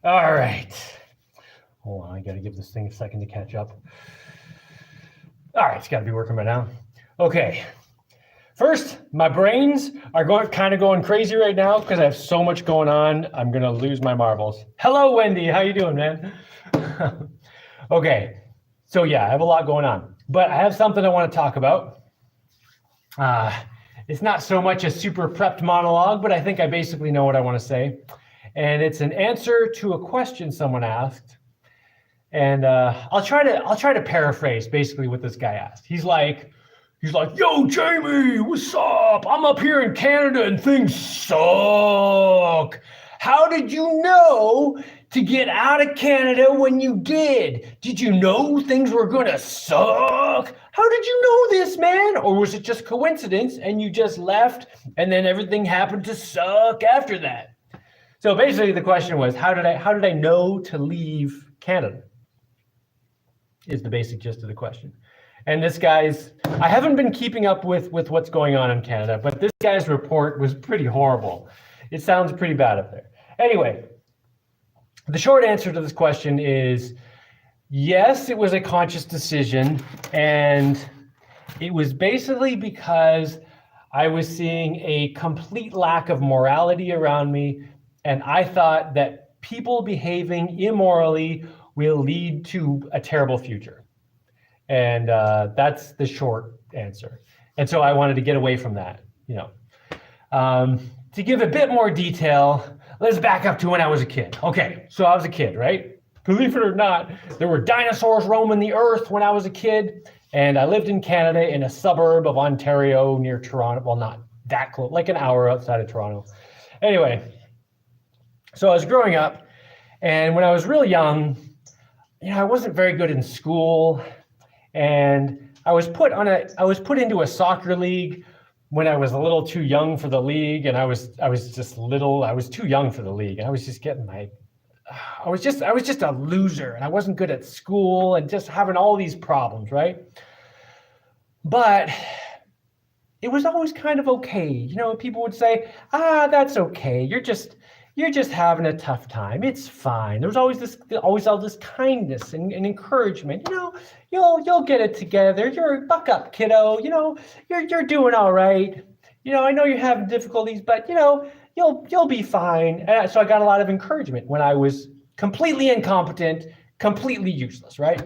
All right. Hold on, I got to give this thing a second to catch up. All right, it's got to be working by now. Okay. First, my brains are going crazy right now because I have so much going on. I'm gonna lose my marbles. Hello, Wendy. How you doing, man? Okay. So yeah, I have a lot going on, but I have something I want to talk about. It's not so much a super prepped monologue, but I think I basically know what I want to say. And it's an answer to a question someone asked. And I'll try to paraphrase basically what this guy asked. He's like, yo, Jaimie, what's up? I'm up here in Canada and things suck. How did you know to get out of Canada when you did? Did you know things were gonna suck? How did you know this, man? Or was it just coincidence and you just left and then everything happened to suck after that? So basically the question was, how did I know to leave Canada? Is the basic gist of the question. And this guy's, I haven't been keeping up with what's going on in Canada, but this guy's report was pretty horrible. It sounds pretty bad up there. Anyway, the short answer to this question is yes, it was a conscious decision. And it was basically because I was seeing a complete lack of morality around me. And I thought that people behaving immorally will lead to a terrible future. And that's the short answer. And so I wanted to get away from that, To give a bit more detail, let's back up to when I was a kid. Okay, so I was a kid, right? Believe it or not, there were dinosaurs roaming the earth when I was a kid. And I lived in Canada in a suburb of Ontario near Toronto. Well, not that close, like an hour outside of Toronto. Anyway, so I was growing up. And when I was real young, I wasn't very good in school. And I was put into a soccer league when I was a little too young for the league, and I was too young for the league. I was just I was just a loser, and I wasn't good at school and just having all these problems, right? But it was always kind of okay. People would say, that's okay. You're just having a tough time. It's fine. There was always all this kindness and encouragement. You'll get it together. You're buck up, kiddo. You're doing all right. I know you're having difficulties, but you'll be fine. And so I got a lot of encouragement when I was completely incompetent, completely useless, right?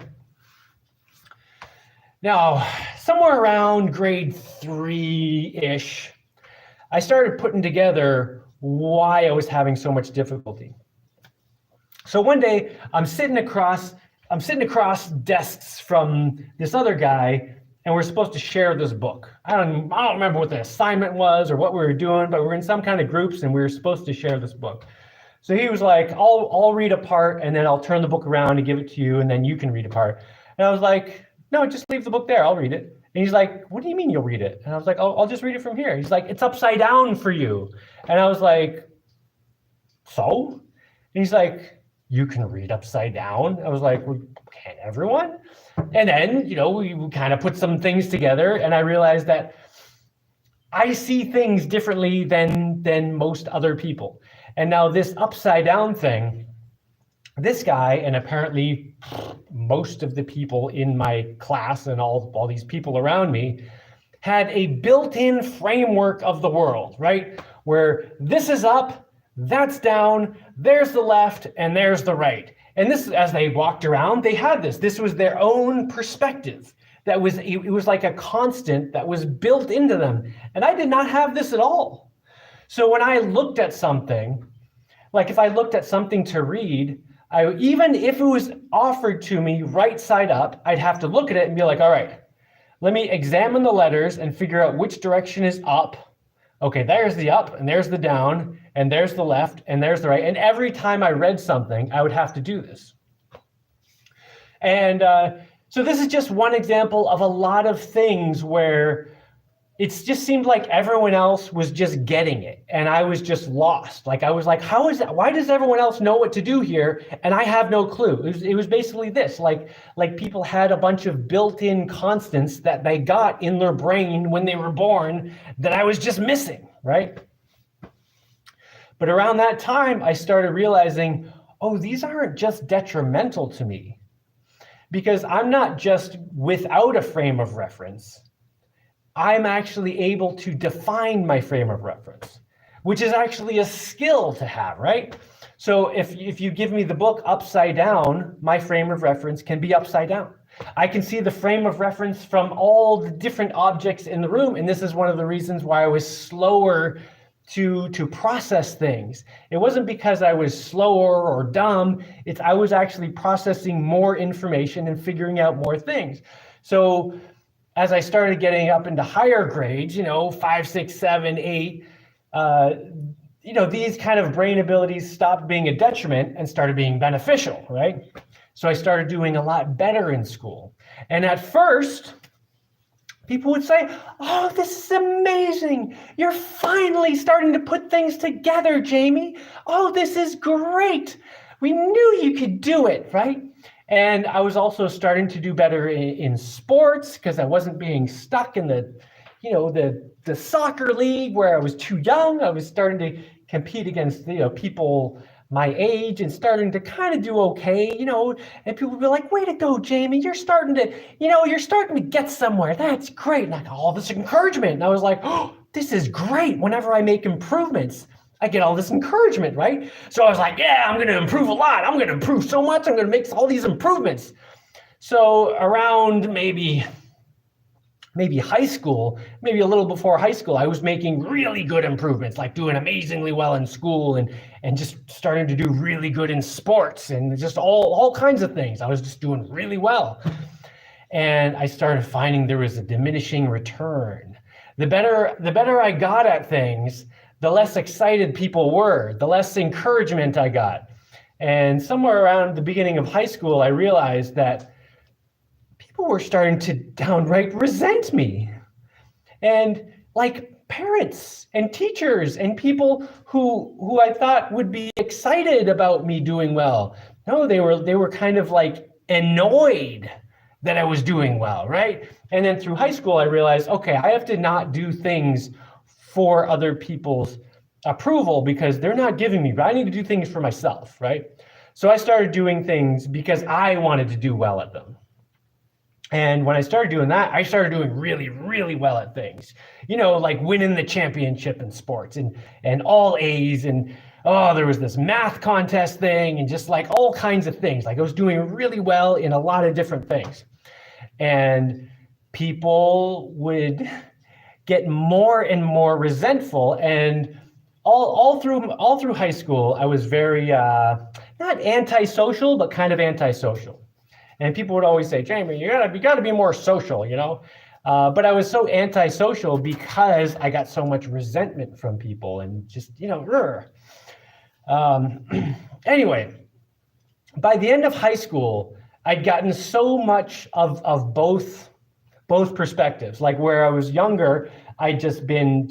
Now, somewhere around grade 3-ish, I started putting together why I was having so much difficulty. So one day I'm sitting across desks from this other guy, and we're supposed to share this book. I don't remember what the assignment was or what we were doing, but we're in some kind of groups and we were supposed to share this book. So he was like, I'll read a part and then I'll turn the book around and give it to you and then you can read a part. And I was like, no, just leave the book there, I'll read it. And he's like, what do you mean you'll read it? And I was like, I'll just read it from here. He's like, it's upside down for you. And I was like, so? And he's like, you can read upside down? I was like, well, can't everyone? And then, we kind of put some things together and I realized that I see things differently than most other people. And now this upside down thing, this guy, and apparently most of the people in my class and all these people around me, had a built-in framework of the world, right? Where this is up, that's down, there's the left, and there's the right. And this, as they walked around, they had this. This was their own perspective. It was like a constant that was built into them. And I did not have this at all. So when I looked at something, like if I looked at something to read, even if it was offered to me right side up, I'd have to look at it and be like, all right, let me examine the letters and figure out which direction is up. Okay, there's the up and there's the down and there's the left and there's the right. And every time I read something, I would have to do this. And so this is just one example of a lot of things where it just seemed like everyone else was just getting it and I was just lost. Like I was like, how is that? Why does everyone else know what to do here? And I have no clue. It was basically this, like people had a bunch of built-in constants that they got in their brain when they were born that I was just missing, right? But around that time, I started realizing, oh, these aren't just detrimental to me, because I'm not just without a frame of reference. I'm actually able to define my frame of reference, which is actually a skill to have, right? So if you give me the book upside down, my frame of reference can be upside down. I can see the frame of reference from all the different objects in the room. And this is one of the reasons why I was slower to process things. It wasn't because I was slower or dumb. I was actually processing more information and figuring out more things. So as I started getting up into higher grades, 5, 6, 7, 8, these kind of brain abilities stopped being a detriment and started being beneficial, right? So I started doing a lot better in school. And at first, people would say, oh, this is amazing. You're finally starting to put things together, Jaimie. Oh, this is great. We knew you could do it, right? And I was also starting to do better in sports because I wasn't being stuck in the soccer league where I was too young. I was starting to compete against people my age and starting to kind of do okay, and people would be like, way to go, Jaimie, you're starting to get somewhere. That's great. And I got all this encouragement. And I was like, oh, this is great. Whenever I make improvements, I get all this encouragement, right? So I was like, yeah, I'm going to improve a lot. I'm going to improve so much. I'm going to make all these improvements. So around maybe high school, maybe a little before high school, I was making really good improvements, like doing amazingly well in school and just starting to do really good in sports and just all kinds of things. I was just doing really well. And I started finding there was a diminishing return. The better I got at things, the less excited people were, the less encouragement I got. And somewhere around the beginning of high school, I realized that people were starting to downright resent me. And like parents and teachers and people who I thought would be excited about me doing well. No, they were kind of like annoyed that I was doing well, right? And then through high school, I realized, okay, I have to not do things for other people's approval because they're not giving me, but I need to do things for myself, right? So I started doing things because I wanted to do well at them. And when I started doing that, I started doing really, really well at things, like winning the championship in sports and all A's and, there was this math contest thing and just like all kinds of things. Like I was doing really well in a lot of different things. And people would get more and more resentful. And all through high school, I was very, not antisocial, but kind of antisocial. And people would always say, Jaimie, you gotta be more social, But I was so antisocial because I got so much resentment from people and just, Anyway, by the end of high school, I'd gotten so much of both perspectives. Like where I was younger, I'd just been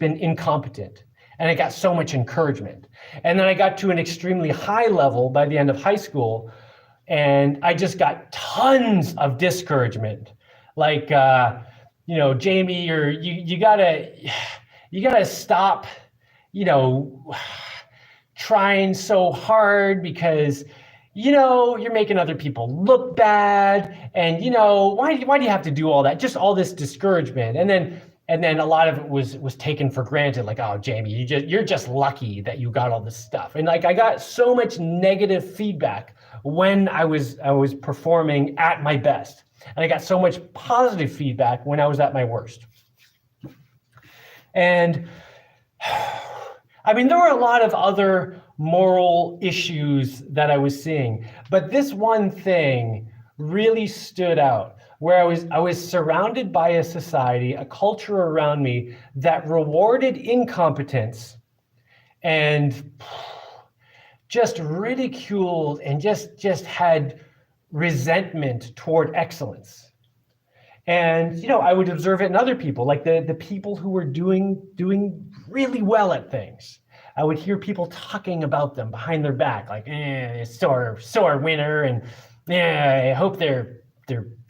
incompetent. And I got so much encouragement. And then I got to an extremely high level by the end of high school. And I just got tons of discouragement. Like, Jaimie, you gotta stop, trying so hard because, you're making other people look bad. And, why do you have to do all that? Just all this discouragement. And then a lot of it was taken for granted. Like, oh, Jaimie, you're just lucky that you got all this stuff. And like, I got so much negative feedback when I was performing at my best. And I got so much positive feedback when I was at my worst. And I mean, there were a lot of other moral issues that I was seeing, but this one thing really stood out where I was surrounded by a society, a culture around me that rewarded incompetence and just ridiculed and just had resentment toward excellence. And I would observe it in other people, like the people who were doing really well at things. I would hear people talking about them behind their back, like, sore winner, and I hope they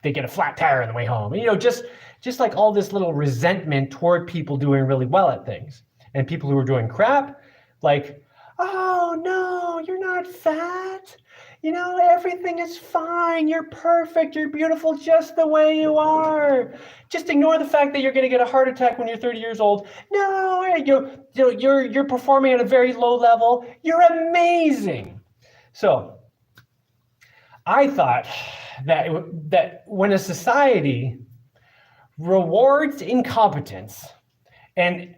get a flat tire on the way home. And, just like all this little resentment toward people doing really well at things, and people who were doing crap, like, oh no, not fat. You know, everything is fine. You're perfect. You're beautiful just the way you are. Just ignore the fact that you're going to get a heart attack when you're 30 years old. No, you're performing at a very low level. You're amazing. So I thought that when a society rewards incompetence and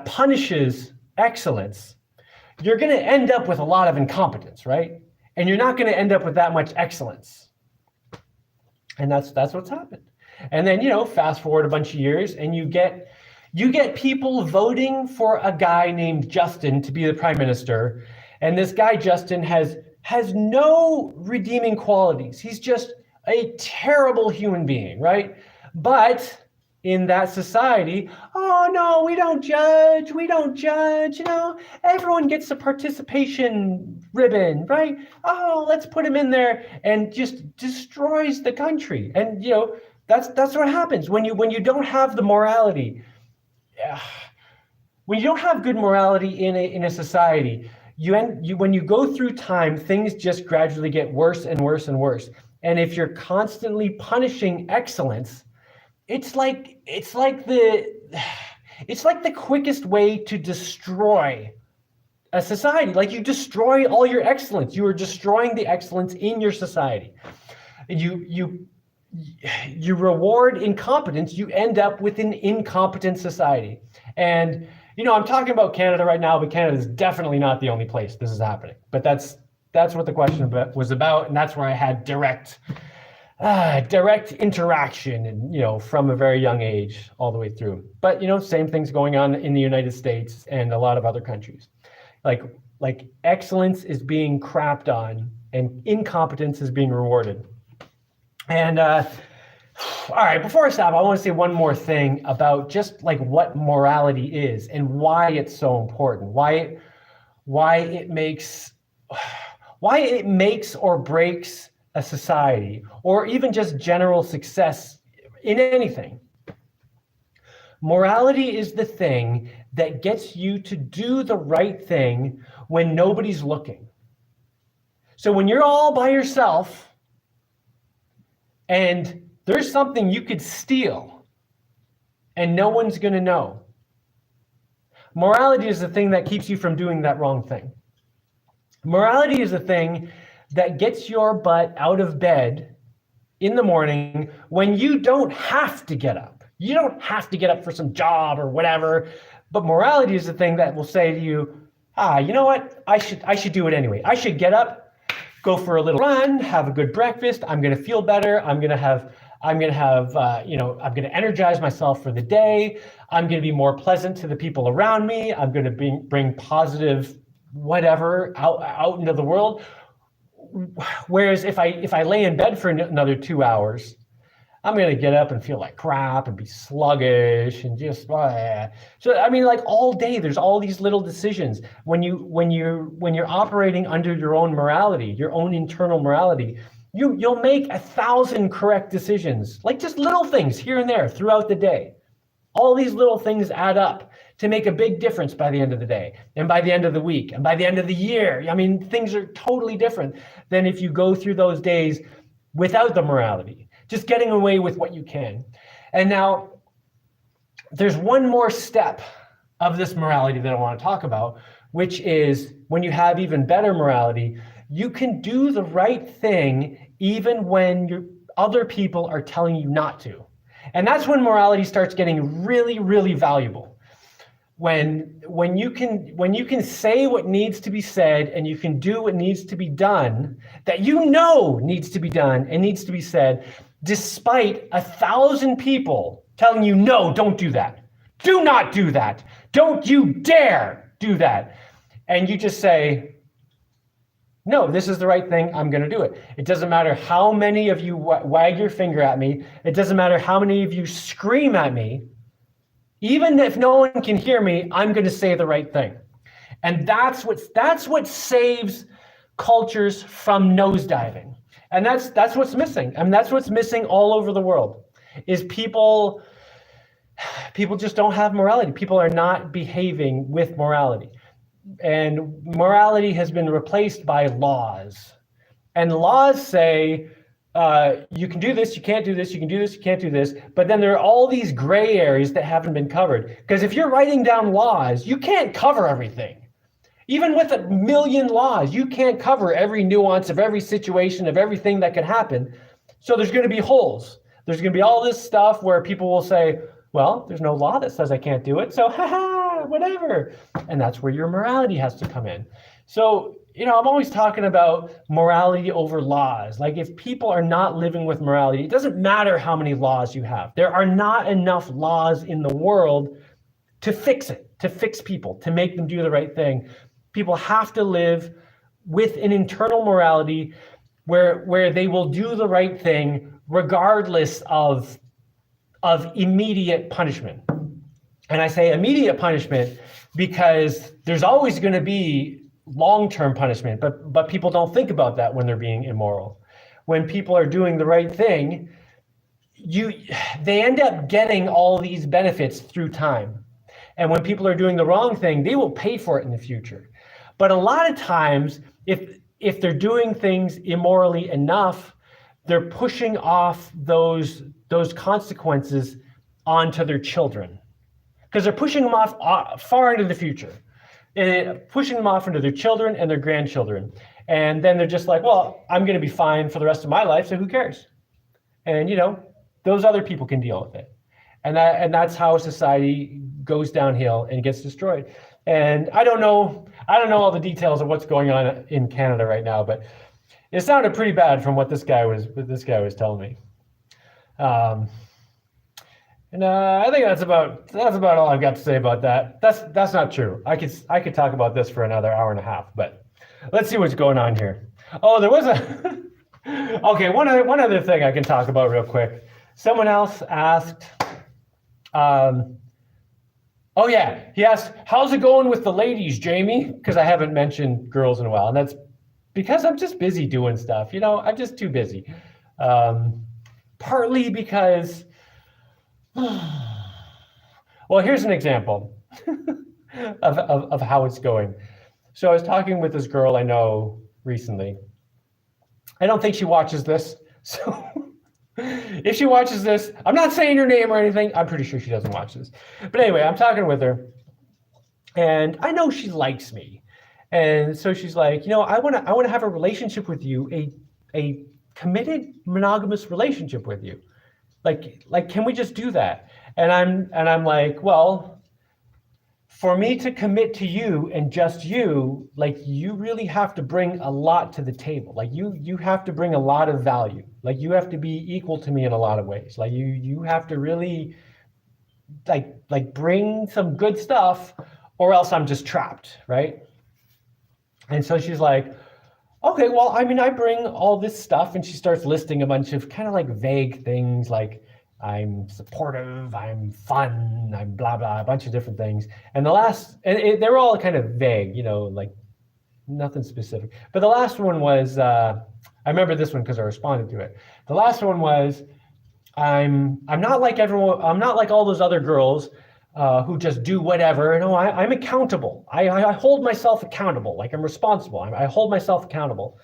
punishes excellence, you're going to end up with a lot of incompetence, right? And you're not going to end up with that much excellence. And that's what's happened. And then, fast forward a bunch of years and you get people voting for a guy named Justin to be the prime minister. And this guy, Justin, has no redeeming qualities. He's just a terrible human being, right? But in that society, oh no, we don't judge, everyone gets a participation ribbon, right? Oh, let's put him in there, and just destroys the country. And that's what happens when you don't have the morality. When you don't have good morality in a society, when you go through time, things just gradually get worse and worse and worse. And if you're constantly punishing excellence, it's like the quickest way to destroy a society. Like, you destroy all your excellence. You are destroying the excellence in your society. You reward incompetence, you end up with an incompetent society. And I'm talking about Canada right now, but Canada is definitely not the only place this is happening. But that's what the question was about, and that's where I had direct interaction, and from a very young age all the way through. But same things going on in the United States and a lot of other countries. Like excellence is being crapped on and incompetence is being rewarded. And all right, before I stop, I want to say one more thing about just like what morality is and why it's so important. Why it makes or breaks a society, or even just general success in anything. Morality is the thing that gets you to do the right thing when nobody's looking. So when you're all by yourself and there's something you could steal and no one's going to know, morality is the thing that keeps you from doing that wrong thing. Morality is the thing that gets your butt out of bed in the morning when you don't have to get up. You don't have to get up for some job or whatever, but morality is the thing that will say to you, you know what? I should do it anyway. I should get up, go for a little run, have a good breakfast. I'm going to feel better. I'm going to energize myself for the day. I'm going to be more pleasant to the people around me. I'm going to bring positive whatever out into the world. Whereas if I lay in bed for another 2 hours, I'm going to get up and feel like crap and be sluggish and just So I mean, like, all day there's all these little decisions. When you're operating under your own morality, your own internal morality, you'll make 1,000 correct decisions, like just little things here and there throughout the day. All these little things add up to make a big difference by the end of the day, and by the end of the week, and by the end of the year. I mean, things are totally different than if you go through those days without the morality, just getting away with what you can. And now there's one more step of this morality that I want to talk about, which is when you have even better morality, you can do the right thing even when other people are telling you not to. And that's when morality starts getting really, really valuable. When you can say what needs to be said and you can do what needs to be done, that needs to be done and needs to be said, despite 1,000 people telling you, no, don't do that. Do not do that. Don't you dare do that. And you just say, no, this is the right thing. I'm going to do it. It doesn't matter how many of you wag your finger at me. It doesn't matter how many of you scream at me. Even if no one can hear me, I'm going to say the right thing. And that's what saves cultures from nosediving. And that's what's missing. I mean, that's what's missing all over the world, is people just don't have morality. People are not behaving with morality. and morality has been replaced by laws. And laws say, you can do this, you can't do this, you can do this, you can't do this. But then there are all these gray areas that haven't been covered. Because if you're writing down laws, you can't cover everything. Even with 1 million laws, you can't cover every nuance of every situation of everything that could happen. So there's going to be holes. There's going to be all this stuff where people will say, well, there's no law that says I can't do it, so haha, whatever. And that's where your morality has to come in. So, I'm always talking about morality over laws. Like, if people are not living with morality, it doesn't matter how many laws you have. There are not enough laws in the world to fix it, to fix people, to make them do the right thing. People have to live with an internal morality where they will do the right thing regardless of immediate punishment. And I say immediate punishment because there's always going to be long-term punishment, but people don't think about that when they're being immoral. When people are doing the right thing, they end up getting all these benefits through time. And when people are doing the wrong thing, they will pay for it in the future. But a lot of times, if they're doing things immorally enough, they're pushing off those consequences onto their children, because they're pushing them off far into the future, pushing them off into their children and their grandchildren. And then they're just like, well, I'm going to be fine for the rest of my life, so who cares? And those other people can deal with it. And that's how society goes downhill and gets destroyed. And I don't know all the details of what's going on in Canada right now, but it sounded pretty bad from what this guy was telling me. And I think that's about all I've got to say about that. That's not true. I could talk about this for another hour and a half, but let's see what's going on here. Oh, there was okay, one other thing I can talk about real quick. Someone else asked, oh yeah, he asked, how's it going with the ladies, Jaimie? Because I haven't mentioned girls in a while, and that's because I'm just busy doing stuff. I'm just too busy. Partly because, well, here's an example of how it's going. So I was talking with this girl I know recently. I don't think she watches this, so if she watches this, I'm not saying her name or anything. I'm pretty sure she doesn't watch this. But anyway, I'm talking with her, and I know she likes me. And so she's like, I want to have a relationship with you, a committed monogamous relationship with you. Like, can we just do that? And I'm like, well, for me to commit to you and just you, like, you really have to bring a lot to the table. Like, you have to bring a lot of value. Like, you have to be equal to me in a lot of ways. Like, you have to really like bring some good stuff, or else I'm just trapped, right? And so she's like, okay, well, I mean, I bring all this stuff, and she starts listing a bunch of kind of like vague things, like I'm supportive, I'm fun, I'm blah, blah, a bunch of different things. And they were all kind of vague, like nothing specific. But the last one was, I remember this one because I responded to it. The last one was, I'm not like everyone, I'm not like all those other girls who just do whatever. No, I'm accountable. I hold myself accountable, like I'm responsible. I hold myself accountable.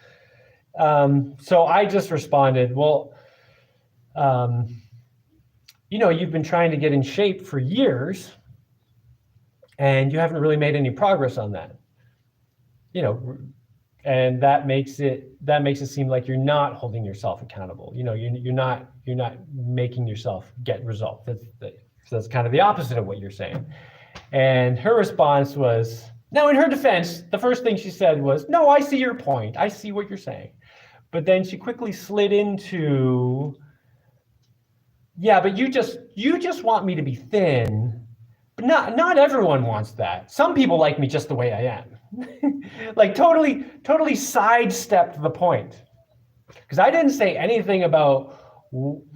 So I just responded, well, you've been trying to get in shape for years, and you haven't really made any progress on that. And that makes it seem like you're not holding yourself accountable. You're not making yourself get results. That's kind of the opposite of what you're saying. And her response was, now in her defense, the first thing she said was, no, I see your point. I see what you're saying. But then she quickly slid into, yeah, but you just want me to be thin. But not everyone wants that. Some people like me just the way I am. Like totally sidestepped the point. Because I didn't say anything about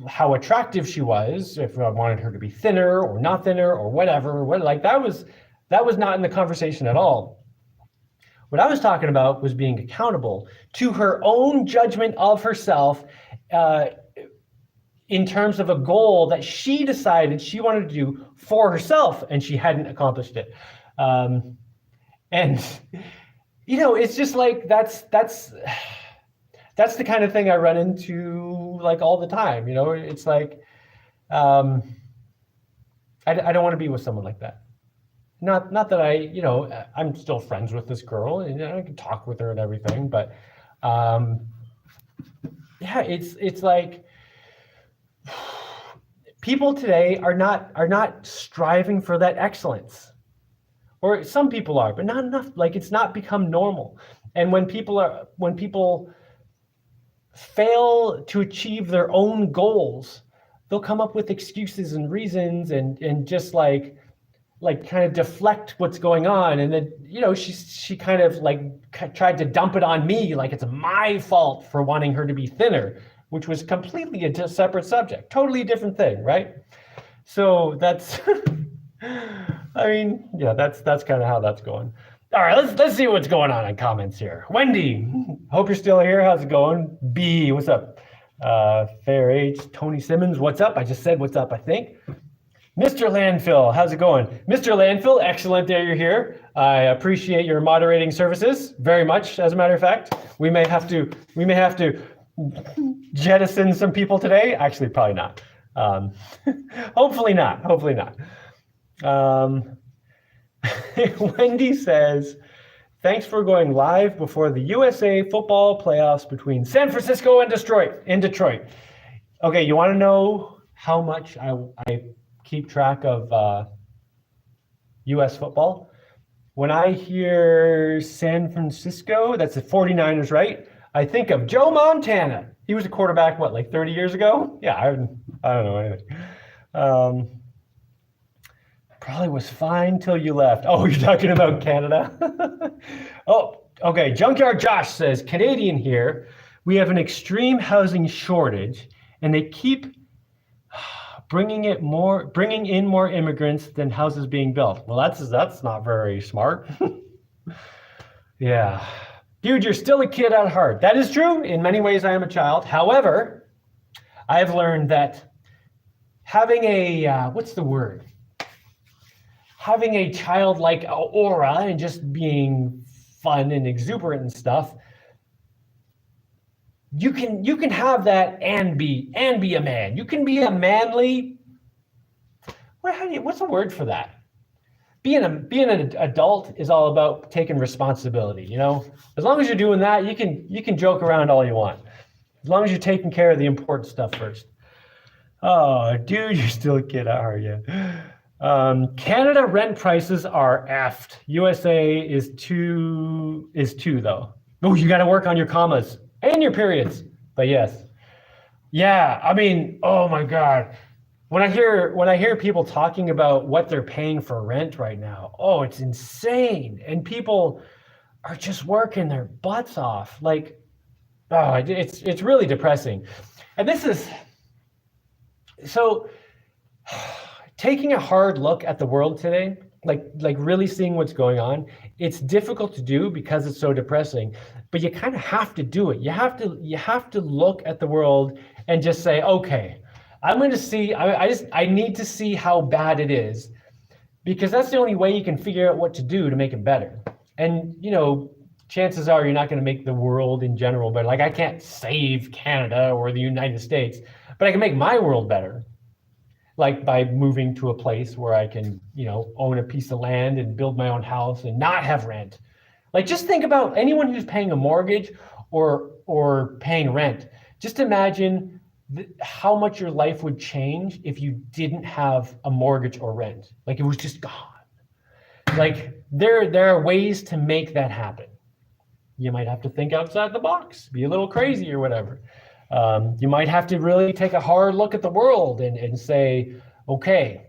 how attractive she was, if I wanted her to be thinner or not thinner or whatever. That was not in the conversation at all. What I was talking about was being accountable to her own judgment of herself in terms of a goal that she decided she wanted to do for herself, and she hadn't accomplished it. And it's just like that's the kind of thing I run into like all the time. It's like I don't want to be with someone like that. Not that I'm still friends with this girl and I can talk with her and everything, but yeah, it's like people today are not striving for that excellence. Or some people are, but not enough. Like, it's not become normal. And when people fail to achieve their own goals, they'll come up with excuses and reasons and just like kind of deflect what's going on. And then, she kind of like tried to dump it on me, like it's my fault for wanting her to be thinner, which was completely a separate subject, totally different thing, right? So that's, I mean, yeah, that's kind of how that's going. All right, let's see what's going on in comments here. Wendy, hope you're still here. How's it going? B, what's up? Fair H, Tony Simmons, what's up? I just said what's up, I think. Mr. Landfill, how's it going? Mr. Landfill, excellent that you're here. I appreciate your moderating services very much. As a matter of fact, we may have to jettison some people today. Actually, probably not. Hopefully not. Wendy says, thanks for going live before the USA football playoffs between San Francisco and Detroit. Okay, you want to know how much I keep track of US football? When I hear San Francisco, that's the 49ers, right? I think of Joe Montana. He was a quarterback, like 30 years ago? Yeah, I don't know anything. Probably was fine till you left. Oh, you're talking about Canada? Oh, okay. Junkyard Josh says, Canadian here. We have an extreme housing shortage, and they keep bringing in more immigrants than houses being built. Well, that's not very smart. Yeah. Dude, you're still a kid at heart. That is true. In many ways, I am a child. However, I have learned that having a, what's the word? Having a childlike aura and just being fun and exuberant and stuff, you can have that and be a man. You can be a manly. What's the word for that? Being an adult is all about taking responsibility. As long as you're doing that, you can joke around all you want, as long as you're taking care of the important stuff first. Oh, dude, you're still a kid, are you? Canada rent prices are effed. USA is two though. Oh, you got to work on your commas and your periods. But yes, yeah. I mean, oh my God. When I hear people talking about what they're paying for rent right now, oh, it's insane. And people are just working their butts off. Like, oh, it's really depressing. And this is so taking a hard look at the world today, like really seeing what's going on. It's difficult to do because it's so depressing, but you kind of have to do it. You have to look at the world and just say, okay, I'm going to see, I need to see how bad it is, because that's the only way you can figure out what to do to make it better. And, chances are you're not going to make the world in general better. Like, I can't save Canada or the United States, but I can make my world better. Like by moving to a place where I can, own a piece of land and build my own house and not have rent. Like, just think about anyone who's paying a mortgage or paying rent. Just imagine how much your life would change if you didn't have a mortgage or rent. Like, it was just gone. Like, there are ways to make that happen. You might have to think outside the box, be a little crazy or whatever. You might have to really take a hard look at the world and say, okay,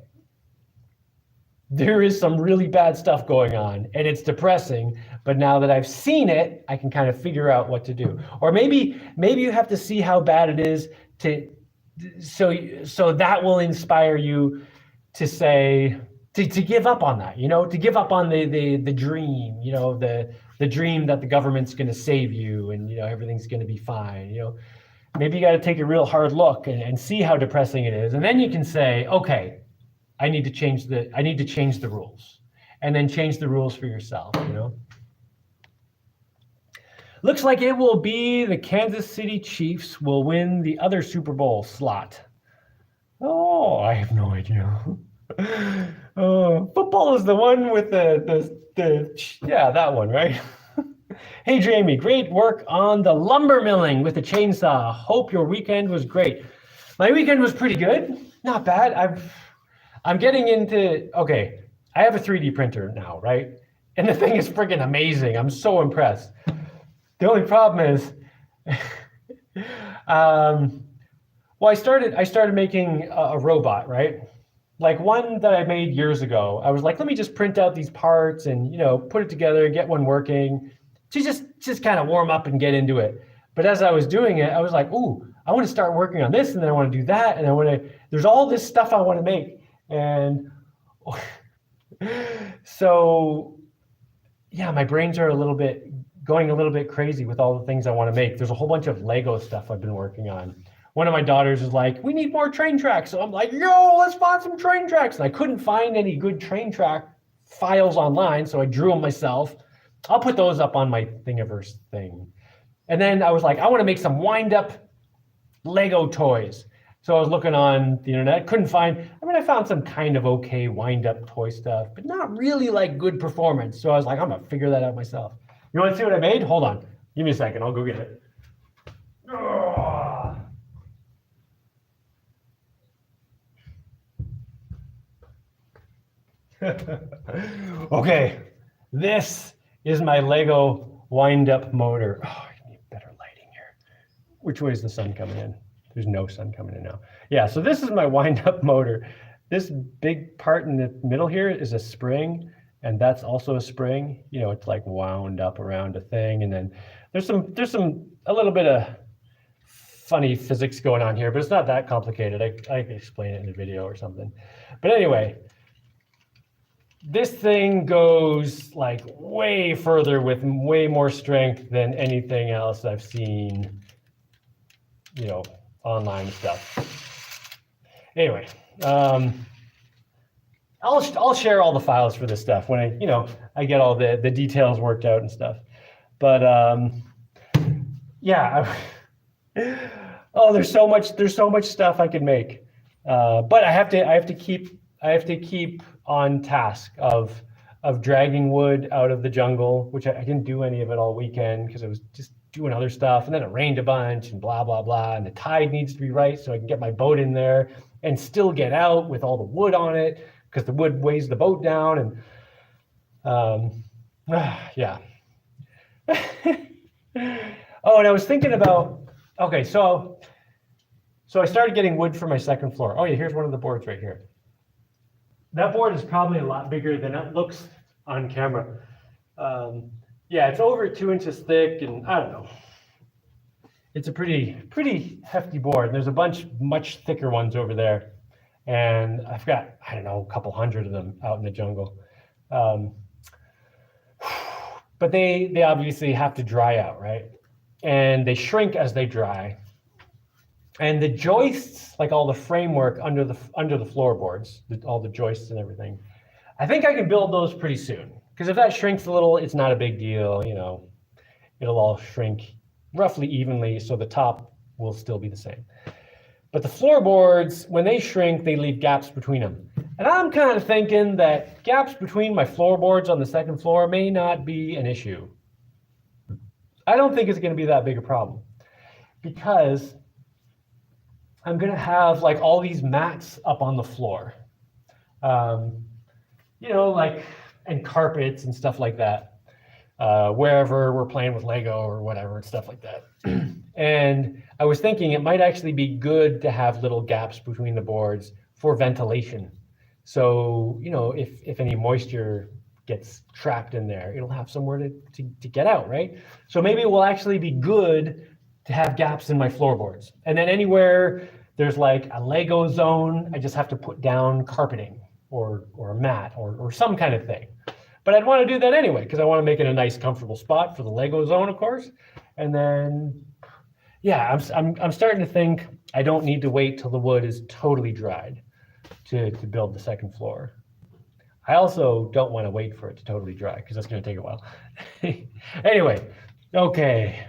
there is some really bad stuff going on and it's depressing, but now that I've seen it, I can kind of figure out what to do. Or maybe you have to see how bad it is so that will inspire you to say, to give up on that, to give up on the dream, the dream that the government's going to save you and, everything's going to be fine, Maybe you got to take a real hard look and see how depressing it is. And then you can say, okay, I need to change the rules. and then change the rules for yourself, you know? Looks like it will be the Kansas City Chiefs will win the other Super Bowl slot. Oh, I have no idea. Oh, football is the one with yeah, that one, right? Hey, Jaimie, great work on the lumber milling with the chainsaw. Hope your weekend was great. My weekend was pretty good. Not bad. I'm getting into, okay, I have a 3D printer now, right? And the thing is freaking amazing. I'm so impressed. The only problem is, well, I started making a robot, right? Like one that I made years ago. I was like, let me just print out these parts and, you know, put it together, get one working, to just kind of warm up and get into it. But as I was doing it, I was like, ooh, I want to start working on this, and then I want to do that, and I want to, there's all this stuff I want to make. And so, yeah, my brains are going a little bit crazy with all the things I want to make. There's a whole bunch of Lego stuff I've been working on. One of my daughters is like, we need more train tracks. So I'm like, yo, let's find some train tracks. And I couldn't find any good train track files online, so I drew them myself. I'll put those up on my Thingiverse thing. And then I was like, I want to make some wind-up Lego toys. So I was looking on the internet, couldn't find, I mean, I found some kind of okay wind-up toy stuff, but not really like good performance. So I was like, I'm gonna figure that out myself. You want to see what I made? Hold on, give me a second, I'll go get it. Okay, this is my Lego wind-up motor. Oh, I need better lighting here. Which way is the sun coming in? There's no sun coming in now. Yeah, so this is my wind-up motor. This big part in the middle here is a spring, and that's also a spring. You know, it's like wound up around a thing, and then there's a little bit of funny physics going on here, but it's not that complicated. I can explain it in a video or something. But anyway, this thing goes like way further with way more strength than anything else I've seen, you know, online stuff. Anyway, I'll share all the files for this stuff when I get all the details worked out and stuff. But yeah, oh, there's so much stuff I could make. But I have to keep on task of dragging wood out of the jungle, which I didn't do any of it all weekend because I was just doing other stuff, and then it rained a bunch and blah blah blah, and the tide needs to be right so I can get my boat in there and still get out with all the wood on it because the wood weighs the boat down. And yeah. Oh, and I was thinking about, okay, so I started getting wood for my second floor. Oh yeah, here's one of the boards right here. That board is probably a lot bigger than it looks on camera. Yeah, it's over 2 inches thick, and I don't know. It's a pretty hefty board. There's a bunch much thicker ones over there, and I've got, I don't know, a couple hundred of them out in the jungle. But they obviously have to dry out, right? And they shrink as they dry. And the joists, like all the framework under the floorboards, all the joists and everything, I think I can build those pretty soon. Because if that shrinks a little, it's not a big deal, you know. It'll all shrink roughly evenly, so the top will still be the same. But the floorboards, when they shrink, they leave gaps between them. And I'm kind of thinking that gaps between my floorboards on the second floor may not be an issue. I don't think it's going to be that big a problem, because I'm going to have like all these mats up on the floor, you know, like, and carpets and stuff like that, wherever we're playing with Lego or whatever and stuff like that. And I was thinking it might actually be good to have little gaps between the boards for ventilation. So, you know, if any moisture gets trapped in there, it'll have somewhere to get out, right? So maybe it will actually be good to have gaps in my floorboards. And then anywhere there's like a Lego zone, I just have to put down carpeting or a mat or some kind of thing. But I'd want to do that anyway, because I want to make it a nice, comfortable spot for the Lego zone, of course. And then, yeah, I'm starting to think I don't need to wait till the wood is totally dried to build the second floor. I also don't want to wait for it to totally dry because that's going to take a while. Anyway, okay.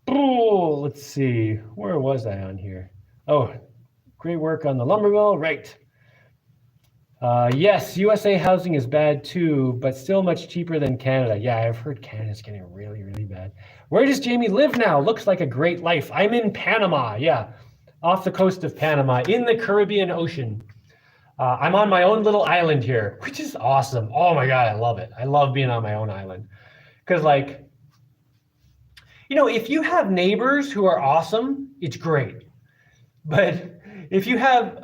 Oh, let's see. Where was I on here? Oh, great work on the lumber mill. Right. Yes, USA housing is bad too, but still much cheaper than Canada. Yeah, I've heard Canada's getting really, really bad. Where does Jaimie live now? Looks like a great life. I'm in Panama. Yeah, off the coast of Panama in the Caribbean Ocean. I'm on my own little island here, which is awesome. Oh my God, I love it. I love being on my own island. Because like, if you have neighbors who are awesome, it's great. But if you have,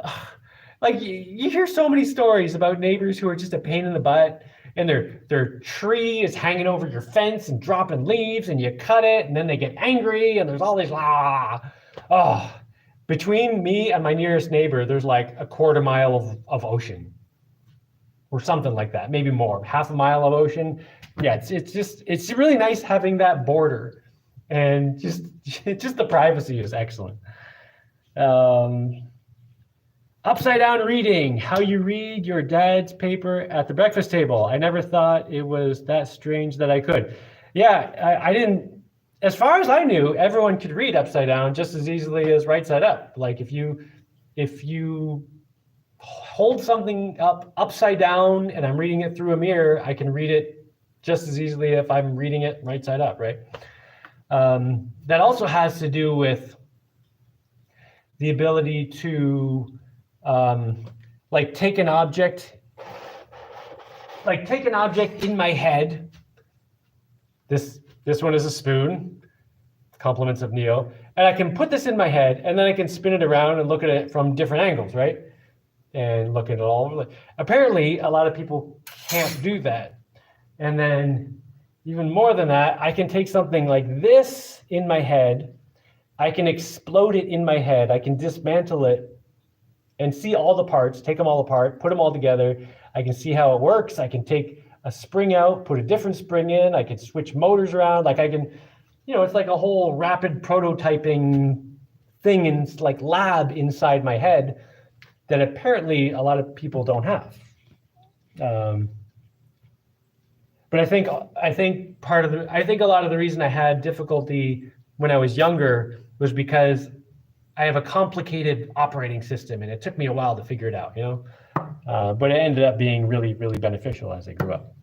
like, you hear so many stories about neighbors who are just a pain in the butt, and their tree is hanging over your fence and dropping leaves, and you cut it, and then they get angry, and there's all these, between me and my nearest neighbor, there's like a quarter mile of ocean or something like that, maybe more, half a mile of ocean. Yeah, it's really nice having that border, and just the privacy is excellent. Upside down reading, how you read your dad's paper at the breakfast table. I never thought it was that strange that I could. Yeah, I didn't, as far as I knew, everyone could read upside down just as easily as right side up. Like if you hold something up upside down and I'm reading it through a mirror, I can read it just as easily if I'm reading it right side up, right? That also has to do with the ability to like take an object in my head. This one is a spoon, compliments of Neo, and I can put this in my head, and then I can spin it around and look at it from different angles, right? And look at it all over. Apparently, a lot of people can't do that. And then even more than that, I can take something like this in my head, I can explode it in my head, I can dismantle it and see all the parts, take them all apart, put them all together. I can see how it works. I can take a spring out, put a different spring in. I can switch motors around. Like I can, it's like a whole rapid prototyping thing in like lab inside my head that apparently a lot of people don't have. But I think a lot of the reason I had difficulty when I was younger was because I have a complicated operating system, and it took me a while to figure it out, but it ended up being really, really beneficial as I grew up.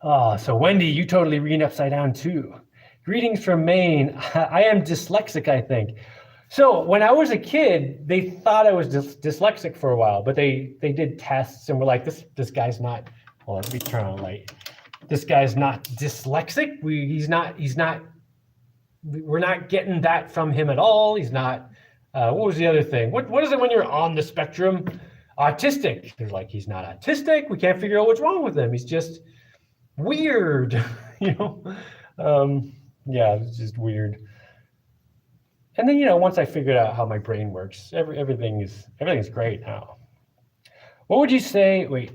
Oh, so Wendy, you totally read upside down too. Greetings from Maine. I am dyslexic, I think. So when I was a kid, they thought I was dyslexic for a while, but they did tests and were like, this guy's not. Well, let me turn on light. This guy's not dyslexic. He's not. We're not getting that from him at all. He's not. What was the other thing? What is it when you're on the spectrum? Autistic. They're like, he's not autistic. We can't figure out what's wrong with him. He's just weird. Yeah, it's just weird. And then once I figured out how my brain works, everything's great now. What would you say? Wait,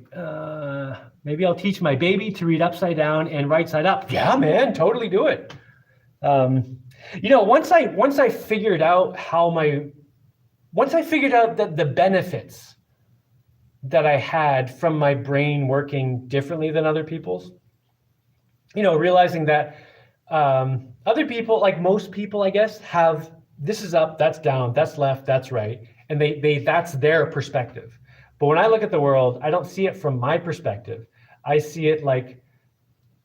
maybe I'll teach my baby to read upside down and right side up. Yeah, man, totally do it. Once I figured out that the benefits that I had from my brain working differently than other people's, realizing that other people, like most people, I guess, have this is up, that's down, that's left, that's right, and they that's their perspective. But when I look at the world, I don't see it from my perspective. I see it like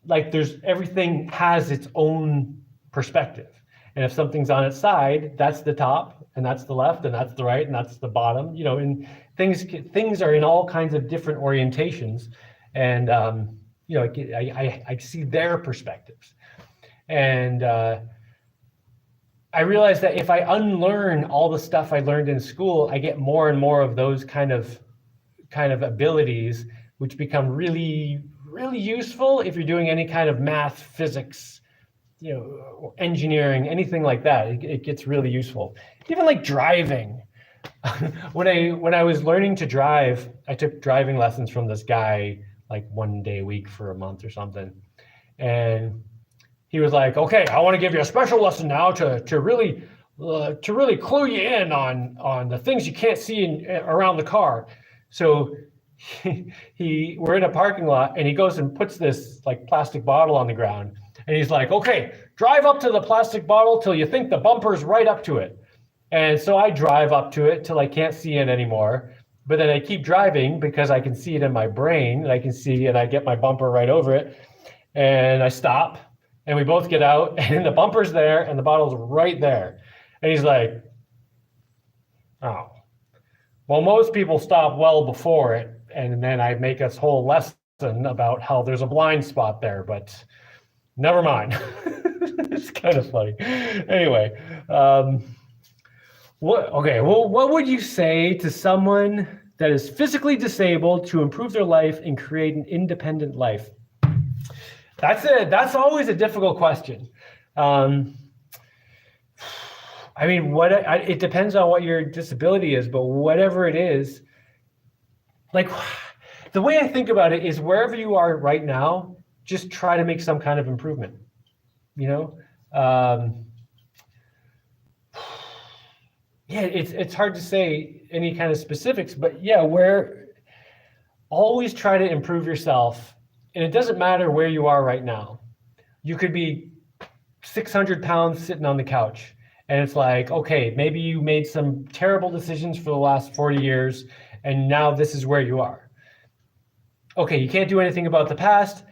there's everything has its own perspective. And if something's on its side, that's the top, and that's the left, and that's the right, and that's the bottom. And things are in all kinds of different orientations, and I see their perspectives, and I realized that if I unlearn all the stuff I learned in school, I get more and more of those kind of abilities, which become really, really useful if you're doing any kind of math, physics, or engineering, anything like that. It gets really useful. Even like driving. When I was learning to drive, I took driving lessons from this guy like 1 day a week for a month or something. And he was like, okay, I want to give you a special lesson now to really clue you in on the things you can't see around the car. So we're in a parking lot, and he goes and puts this like plastic bottle on the ground, and he's like, okay, drive up to the plastic bottle till you think the bumper's right up to it. And so I drive up to it till I can't see it anymore. But then I keep driving because I can see it in my brain, and I can see, and I get my bumper right over it. And I stop, and we both get out, and the bumper's there, and the bottle's right there. And he's like, oh, well, most people stop well before it. And then I make this whole lesson about how there's a blind spot there, but never mind. It's kind of funny. Anyway, what would you say to someone that is physically disabled to improve their life and create an independent life? That's always a difficult question. I mean, it depends on what your disability is, but whatever it is, like the way I think about it is wherever you are right now, just try to make some kind of improvement, you know? Yeah, it's hard to say any kind of specifics, but yeah, always try to improve yourself. And it doesn't matter where you are right now. You could be 600 pounds sitting on the couch. And it's like, okay, maybe you made some terrible decisions for the last 40 years, and now this is where you are. Okay, you can't do anything about the past,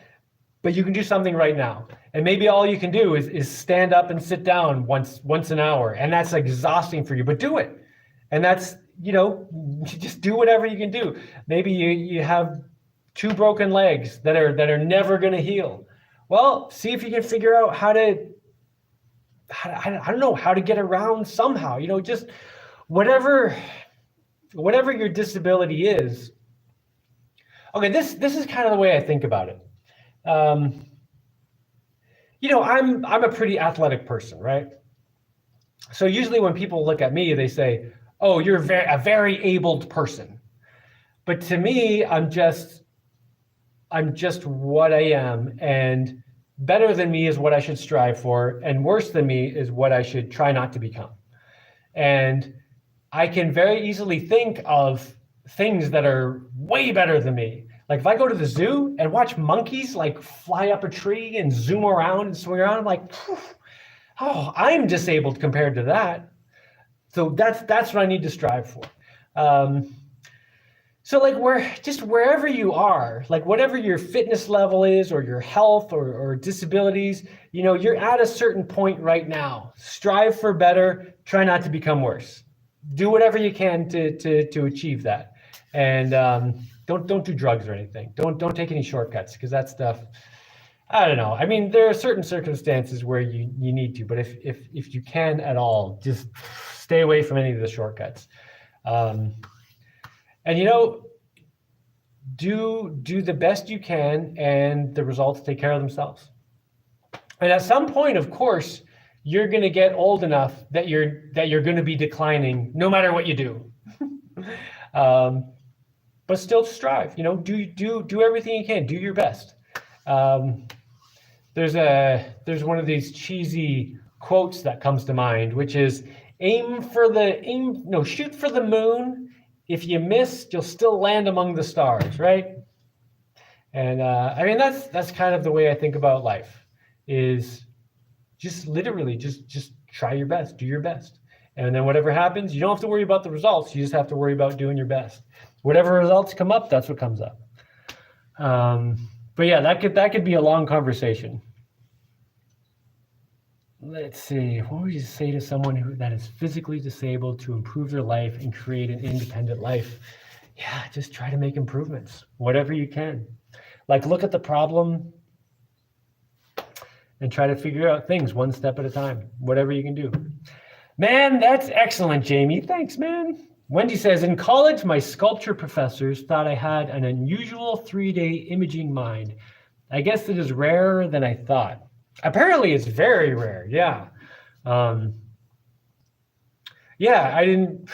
but you can do something right now. And maybe all you can do is stand up and sit down once an hour, and that's exhausting for you, but do it. And that's, just do whatever you can do. Maybe you have 2 broken legs that are never going to heal. Well, see if you can figure out how to get around somehow, just whatever your disability is. Okay, this is kind of the way I think about it. I'm a pretty athletic person, right? So usually when people look at me, they say, oh, you're a very abled person. But to me, I'm just what I am, and better than me is what I should strive for, and worse than me is what I should try not to become. And I can very easily think of things that are way better than me. Like if I go to the zoo and watch monkeys like fly up a tree and zoom around and swing around, I'm like, oh, I'm disabled compared to that. So that's what I need to strive for. So like wherever you are, like whatever your fitness level is or your health or disabilities, you're at a certain point right now. Strive for better, try not to become worse. Do whatever you can to achieve that. And don't do drugs or anything. Don't take any shortcuts, because that stuff, I don't know. I mean, there are certain circumstances where you need to, but if you can at all, just stay away from any of the shortcuts. And do the best you can, and the results take care of themselves. And at some point, of course, you're going to get old enough that you're going to be declining, no matter what you do. But still strive. Do everything you can. Do your best. There's one of these cheesy quotes that comes to mind, which is shoot for the moon. If you miss, you'll still land among the stars, right? And I mean, that's kind of the way I think about life, is just literally just try your best, do your best. And then whatever happens, you don't have to worry about the results. You just have to worry about doing your best. Whatever results come up, that's what comes up. But yeah, that could be a long conversation. Let's see, what would you say to someone that is physically disabled to improve their life and create an independent life? Yeah, just try to make improvements, whatever you can. Like look at the problem and try to figure out things one step at a time, whatever you can do. Man, that's excellent, Jaimie. Thanks, man. Wendy says, in college, my sculpture professors thought I had an unusual 3D imaging mind. I guess it is rarer than I thought. Apparently it's very rare. Yeah. Yeah, I didn't.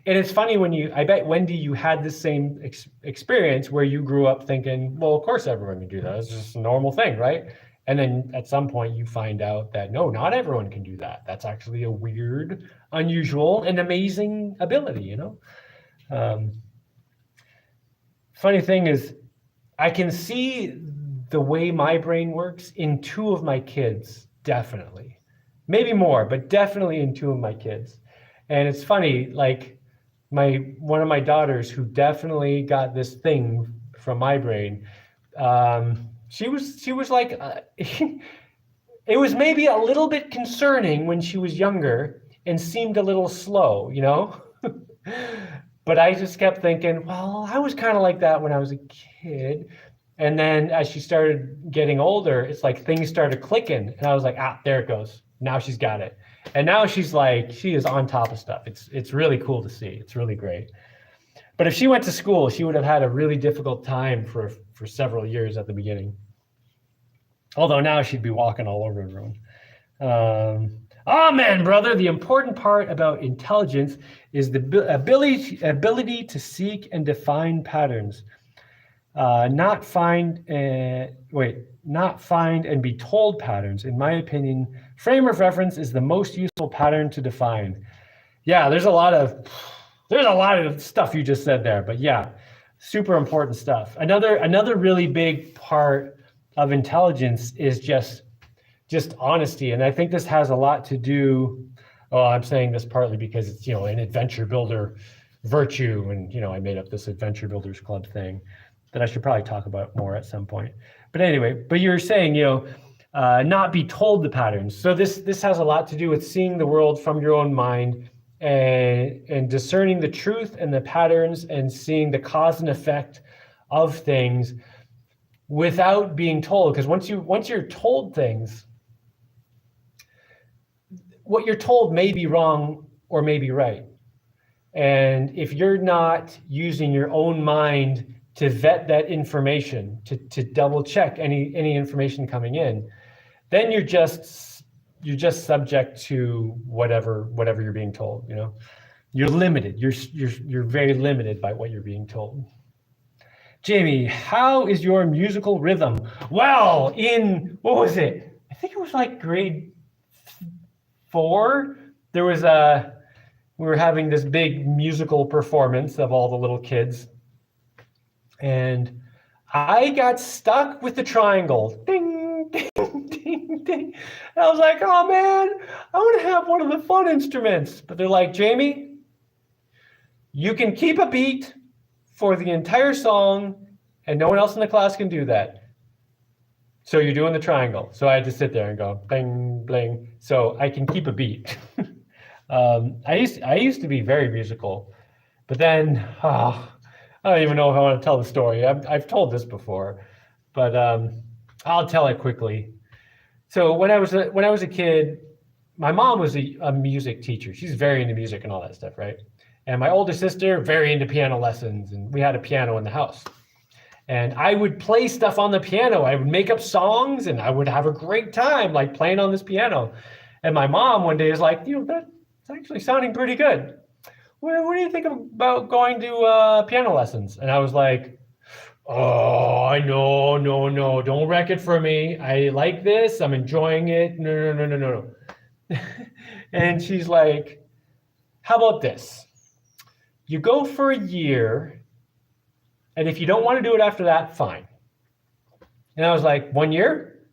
And it's funny I bet, Wendy, you had the same experience where you grew up thinking, well, of course everyone can do that. It's just a normal thing, right? And then at some point you find out that no, not everyone can do that. That's actually a weird, unusual, and amazing ability, funny thing is, I can see the way my brain works in two of my kids, definitely. Maybe more, but definitely in two of my kids. And it's funny, like one of my daughters who definitely got this thing from my brain, she was like, it was maybe a little bit concerning when she was younger and seemed a little slow, you know? But I just kept thinking, well, I was kind of like that when I was a kid. And then as she started getting older, it's like things started clicking. And I was like, there it goes. Now she's got it. And now she's like, she is on top of stuff. It's really cool to see. It's really great. But if she went to school, she would have had a really difficult time for several years at the beginning. Although now she'd be walking all over everyone. Amen, brother. The important part about intelligence is the ability to seek and define patterns, not find and be told patterns. In my opinion, frame of reference is the most useful pattern to define. Yeah, there's a lot of stuff you just said there, but yeah, super important stuff. Another really big part of intelligence is just honesty. And I think this has a lot to do, I'm saying this partly because it's, an adventure builder virtue. And, I made up this adventure builders club thing that I should probably talk about more at some point. But anyway, you're saying, not be told the patterns. So this has a lot to do with seeing the world from your own mind and discerning the truth and the patterns and seeing the cause and effect of things without being told. Because once you're told things, what you're told may be wrong or may be right. And if you're not using your own mind to vet that information, to double check any information coming in, then you're just subject to whatever you're being told. You're limited. You're very limited by what you're being told. Jaimie, how is your musical rhythm? Well, what was it? I think it was like grade 4. There was we were having this big musical performance of all the little kids. And I got stuck with the triangle. Ding, ding, ding, ding. And I was like, oh man, I want to have one of the fun instruments. But they're like, Jaimie, you can keep a beat for the entire song and no one else in the class can do that. So you're doing the triangle. So I had to sit there and go bling, bling. So I can keep a beat. I used to be very musical, but then I don't even know if I want to tell the story. I've told this before, but I'll tell it quickly. So when I was a kid, my mom was a music teacher. She's very into music and all that stuff, right? And my older sister, very into piano lessons, and we had a piano in the house. And I would play stuff on the piano. I would make up songs, and I would have a great time, like playing on this piano. And my mom one day is like, that's actually sounding pretty good. What do you think about going to piano lessons? And I was like, oh, no, don't wreck it for me. I like this. I'm enjoying it. No. And she's like, how about this? You go for a year, and if you don't want to do it after that, fine. And I was like, 1 year?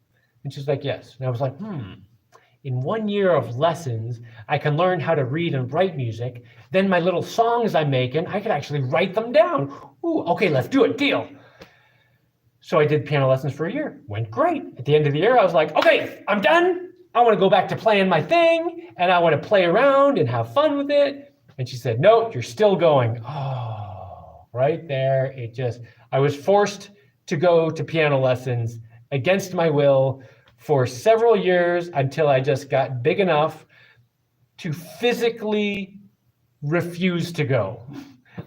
And she's like, yes. And I was like, in 1 year of lessons, I can learn how to read and write music. Then my little songs I'm making, I could actually write them down. Ooh, okay, let's do it, deal. So I did piano lessons for a year. Went great. At the end of the year, I was like, okay, I'm done. I want to go back to playing my thing, and I want to play around and have fun with it. And she said, no, you're still going. Oh, right there. I was forced to go to piano lessons against my will for several years until I just got big enough to physically refuse to go.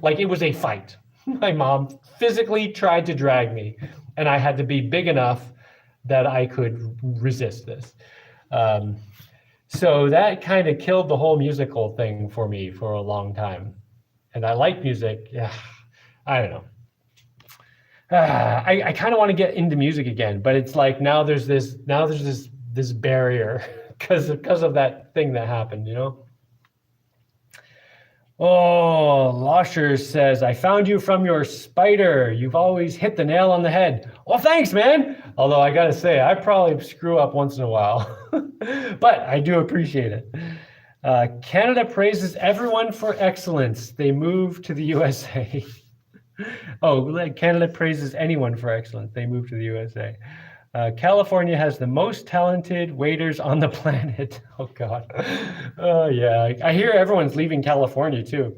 Like it was a fight. My mom physically tried to drag me, and I had to be big enough that I could resist this. So that kind of killed the whole musical thing for me for a long time. And I like music. Yeah, I don't know. I kind of want to get into music again, but it's like now there's this barrier because of that thing that happened, Oh, Losher says, I found you from your spider. You've always hit the nail on the head. Well, thanks, man. Although I gotta say, I probably screw up once in a while, but I do appreciate it. Canada praises everyone for excellence. They move to the USA. Oh, like Canada praises anyone for excellence. They move to the USA. California has the most talented waiters on the planet. Oh God. Oh yeah. I hear everyone's leaving California too.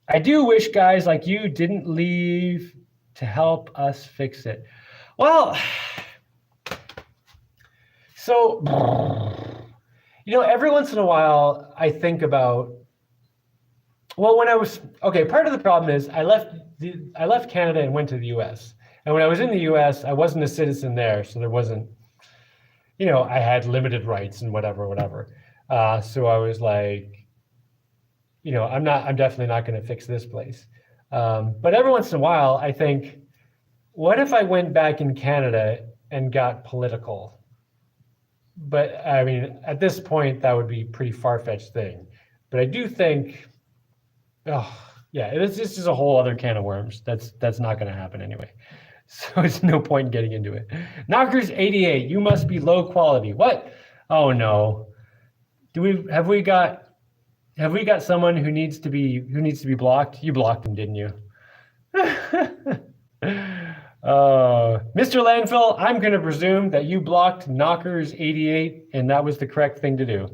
I do wish guys like you didn't leave to help us fix it. Well, so every once in a while I think about, well, when I was okay, part of the problem is I left Canada and went to the US. And when I was in the US, I wasn't a citizen there, so there wasn't, I had limited rights and whatever. So I was like, I'm definitely not going to fix this place. But every once in a while, I think, what if I went back in Canada and got political? But I mean, at this point, that would be a pretty far-fetched thing. But I do think, oh yeah, this is a whole other can of worms. That's not going to happen anyway. So it's no point in getting into it. Knockers 88, you must be low quality. What? Oh no. Have we got someone who needs to be blocked? You blocked him, didn't you? Mr. Landfill, I'm going to presume that you blocked Knockers 88 and that was the correct thing to do,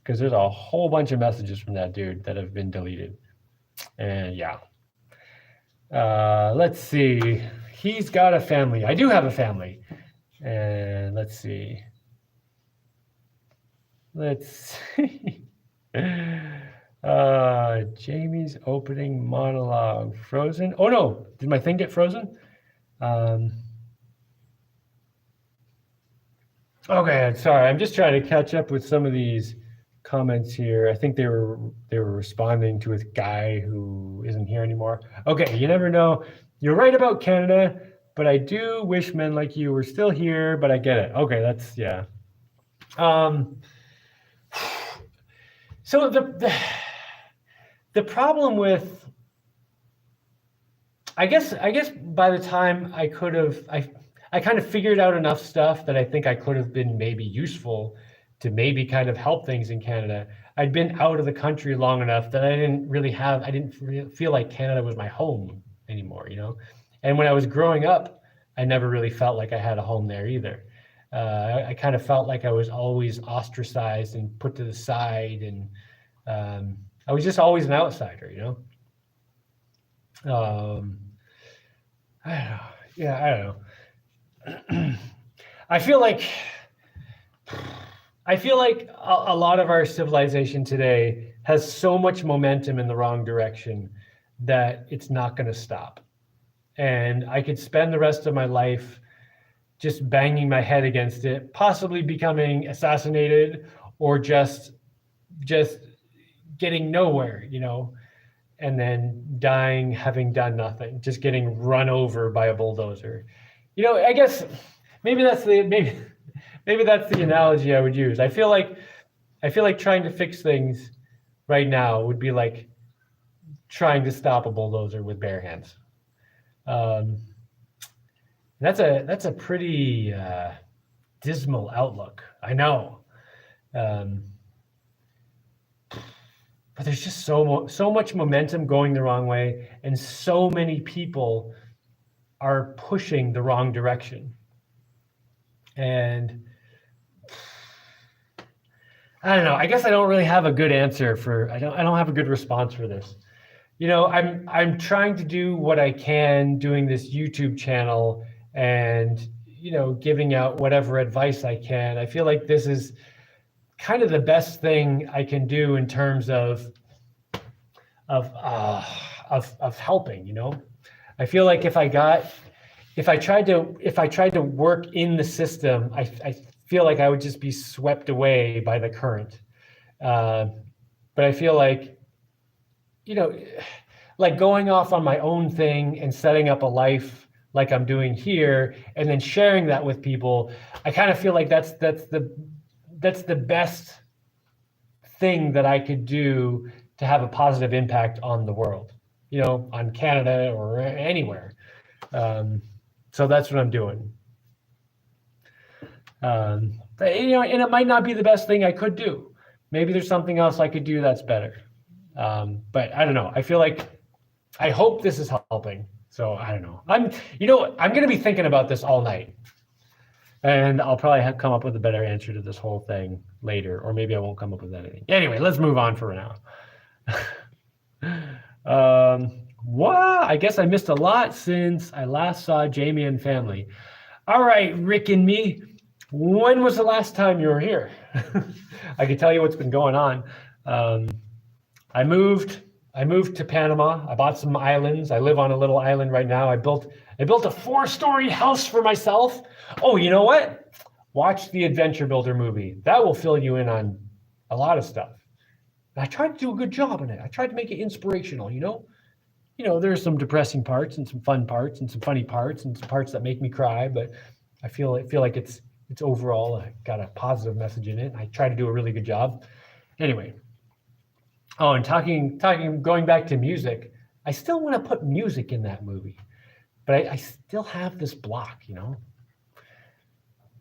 because there's a whole bunch of messages from that dude that have been deleted. And yeah. Let's see. He's got a family. I do have a family. And let's see. Jaimie's opening monologue. Frozen. Oh no, did my thing get frozen? Okay, sorry. I'm just trying to catch up with some of these comments here. I think they were responding to a guy who isn't here anymore. Okay, you never know. You're right about Canada, but I do wish men like you were still here, but I get it. Okay, that's, yeah. So the problem with, I guess by the time I kind of figured out enough stuff that I think I could have been maybe useful to maybe kind of help things in Canada. I'd been out of the country long enough that I didn't feel like Canada was my home anymore, And when I was growing up, I never really felt like I had a home there either. I kind of felt like I was always ostracized and put to the side, and I was just always an outsider, I don't know. Yeah, I don't know. I feel like a lot of our civilization today has so much momentum in the wrong direction that it's not going to stop. And I could spend the rest of my life just banging my head against it, possibly becoming assassinated or just getting nowhere, and then dying having done nothing, just getting run over by a bulldozer. I guess maybe that's the analogy I would use. I feel like trying to fix things right now would be like trying to stop a bulldozer with bare hands. That's a pretty dismal outlook, I know. But there's just so much momentum going the wrong way, and so many people are pushing the wrong direction. And I don't know. I guess I don't really have a good answer I don't have a good response for this. I'm trying to do what I can doing this YouTube channel and, giving out whatever advice I can. I feel like this is kind of the best thing I can do in terms of helping, I feel like if I tried to work in the system, I feel like I would just be swept away by the current. But I feel like, like going off on my own thing and setting up a life like I'm doing here, and then sharing that with people, I kind of feel like that's the best thing that I could do to have a positive impact on the world, on Canada or anywhere. So that's what I'm doing. And it might not be the best thing I could do. Maybe there's something else I could do that's better. But I don't know. I hope this is helping. So I don't know. I'm going to be thinking about this all night. And I'll probably come up with a better answer to this whole thing later, or maybe I won't come up with anything. Anyway, let's move on for now. I guess I missed a lot since I last saw Jaimie and family. All right, Rick and me, when was the last time you were here? I can tell you what's been going on. I moved to Panama. I bought some islands. I live on a little island right now. I built a 4-story house for myself. Oh, you know what? Watch the Adventure Builder movie. That will fill you in on a lot of stuff. I tried to do a good job on it. I tried to make it inspirational, there's some depressing parts and some fun parts and some funny parts and some parts that make me cry, but I feel like it's overall got a positive message in it. I try to do a really good job. Anyway. Oh, and going back to music, I still want to put music in that movie, but I still have this block,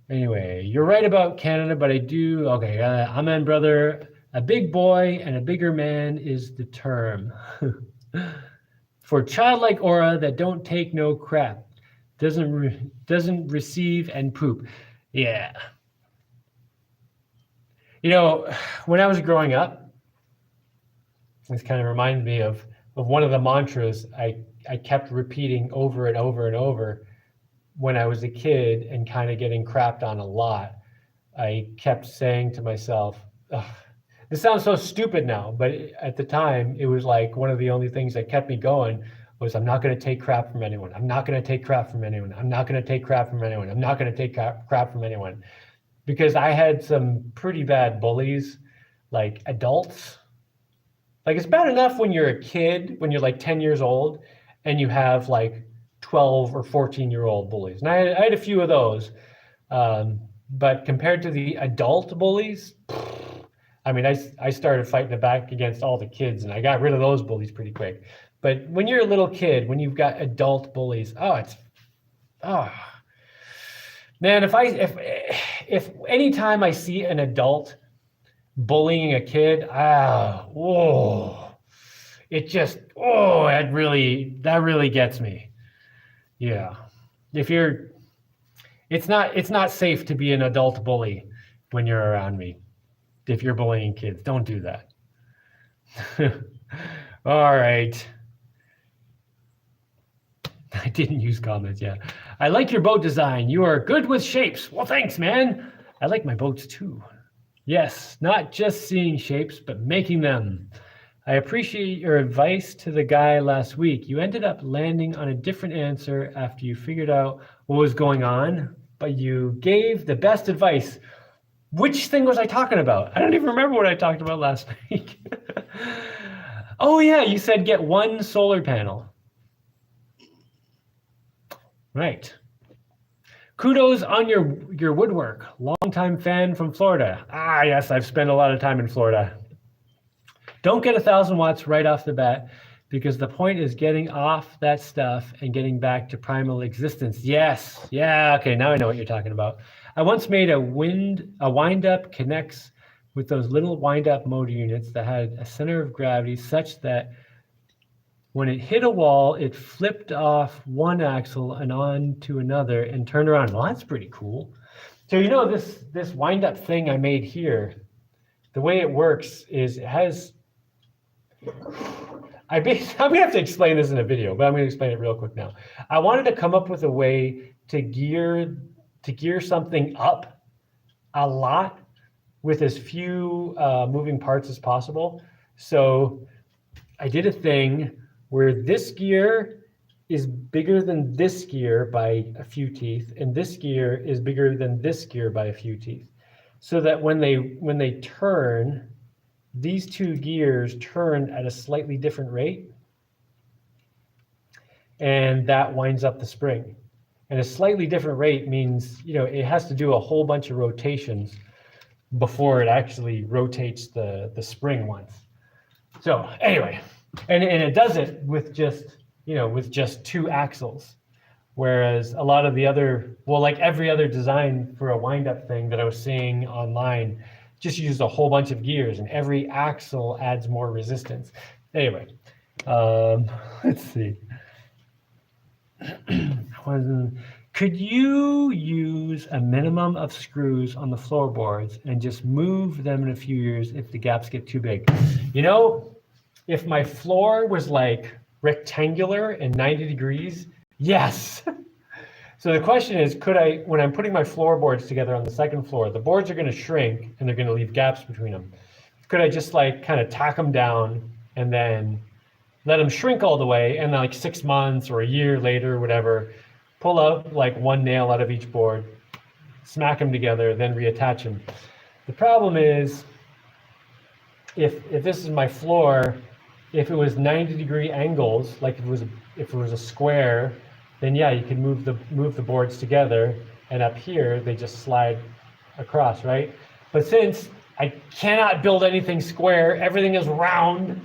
Anyway, you're right about Canada, but I do. Okay, amen, brother. A big boy and a bigger man is the term. For childlike aura that don't take no crap, doesn't receive and poop. Yeah. When I was growing up, this kind of reminded me of one of the mantras I kept repeating over and over and over when I was a kid and kind of getting crapped on a lot. I kept saying to myself, this sounds so stupid now, but at the time, it was like one of the only things that kept me going was, I'm not going to take crap from anyone. I'm not going to take crap from anyone. I'm not going to take crap from anyone. I'm not going to take crap from anyone. Because I had some pretty bad bullies, like adults. Like, it's bad enough when you're a kid, when you're like 10 years old, and you have like 12 or 14-year-old bullies. And I had a few of those. But compared to the adult bullies, I started fighting back against all the kids, and I got rid of those bullies pretty quick. But when you're a little kid, when you've got adult bullies, man, if anytime I see an adult bullying a kid, that really gets me. Yeah. It's not safe to be an adult bully when you're around me. If you're bullying kids, don't do that. All right. I didn't use comments, yeah. I like your boat design. You are good with shapes. Well, thanks, man. I like my boats too. Yes, not just seeing shapes, but making them. I appreciate your advice to the guy last week. You ended up landing on a different answer after you figured out what was going on, but you gave the best advice. Which thing was I talking about? I don't even remember what I talked about last week. Oh yeah, you said get one solar panel. Right. Kudos on your woodwork. Longtime fan from Florida. Ah, yes, I've spent a lot of time in Florida. Don't get 1,000 watts right off the bat, because the point is getting off that stuff and getting back to primal existence. Yes. Yeah, okay, now I know what you're talking about. I once made a wind-up connects with those little wind-up motor units that had a center of gravity such that when it hit a wall, it flipped off one axle and on to another and turned around. Well, that's pretty cool. So this wind-up thing I made here, the way it works is it has... I'm going to have to explain this in a video, but I'm going to explain it real quick now. I wanted to come up with a way to gear something up a lot with as few moving parts as possible. So I did a thing where this gear is bigger than this gear by a few teeth, and this gear is bigger than this gear by a few teeth. So that when they turn, these two gears turn at a slightly different rate, and that winds up the spring. And a slightly different rate means, it has to do a whole bunch of rotations before it actually rotates the spring once. So anyway, and it does it with just, with just 2 axles. Whereas a lot of the other, well, like every other design for a wind-up thing that I was seeing online, just used a whole bunch of gears, and every axle adds more resistance. Anyway, let's see. Could you use a minimum of screws on the floorboards and just move them in a few years if the gaps get too big? If my floor was like rectangular and 90 degrees, yes. So the question is, could I, when I'm putting my floorboards together on the second floor, the boards are going to shrink and they're going to leave gaps between them. Could I just like kind of tack them down and then let them shrink all the way, and then like 6 months or a year later, or whatever, pull out like 1 nail out of each board, smack them together, then reattach them. The problem is, if this is my floor, if it was 90-degree angles, like if it was a square, then yeah, you can move the boards together, and up here they just slide across, right? But since I cannot build anything square, everything is round,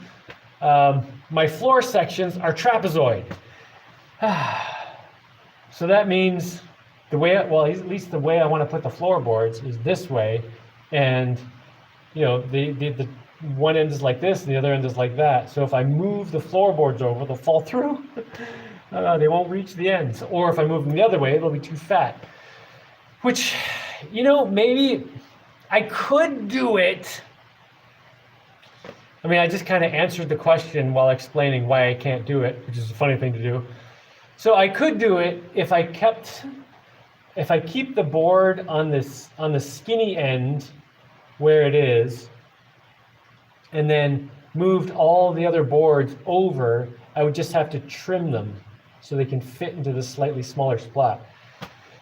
my floor sections are trapezoid. So that means the way, well, at least the way I want to put the floorboards is this way, and the one end is like this and the other end is like that. So if I move the floorboards over, they'll fall through. They won't reach the ends. Or if I move them the other way, it'll be too fat. Which, maybe I could do it. I mean, I just kind of answered the question while explaining why I can't do it, which is a funny thing to do. So I could do it if I keep the board on the skinny end where it is, and then moved all the other boards over. I would just have to trim them so they can fit into the slightly smaller spot.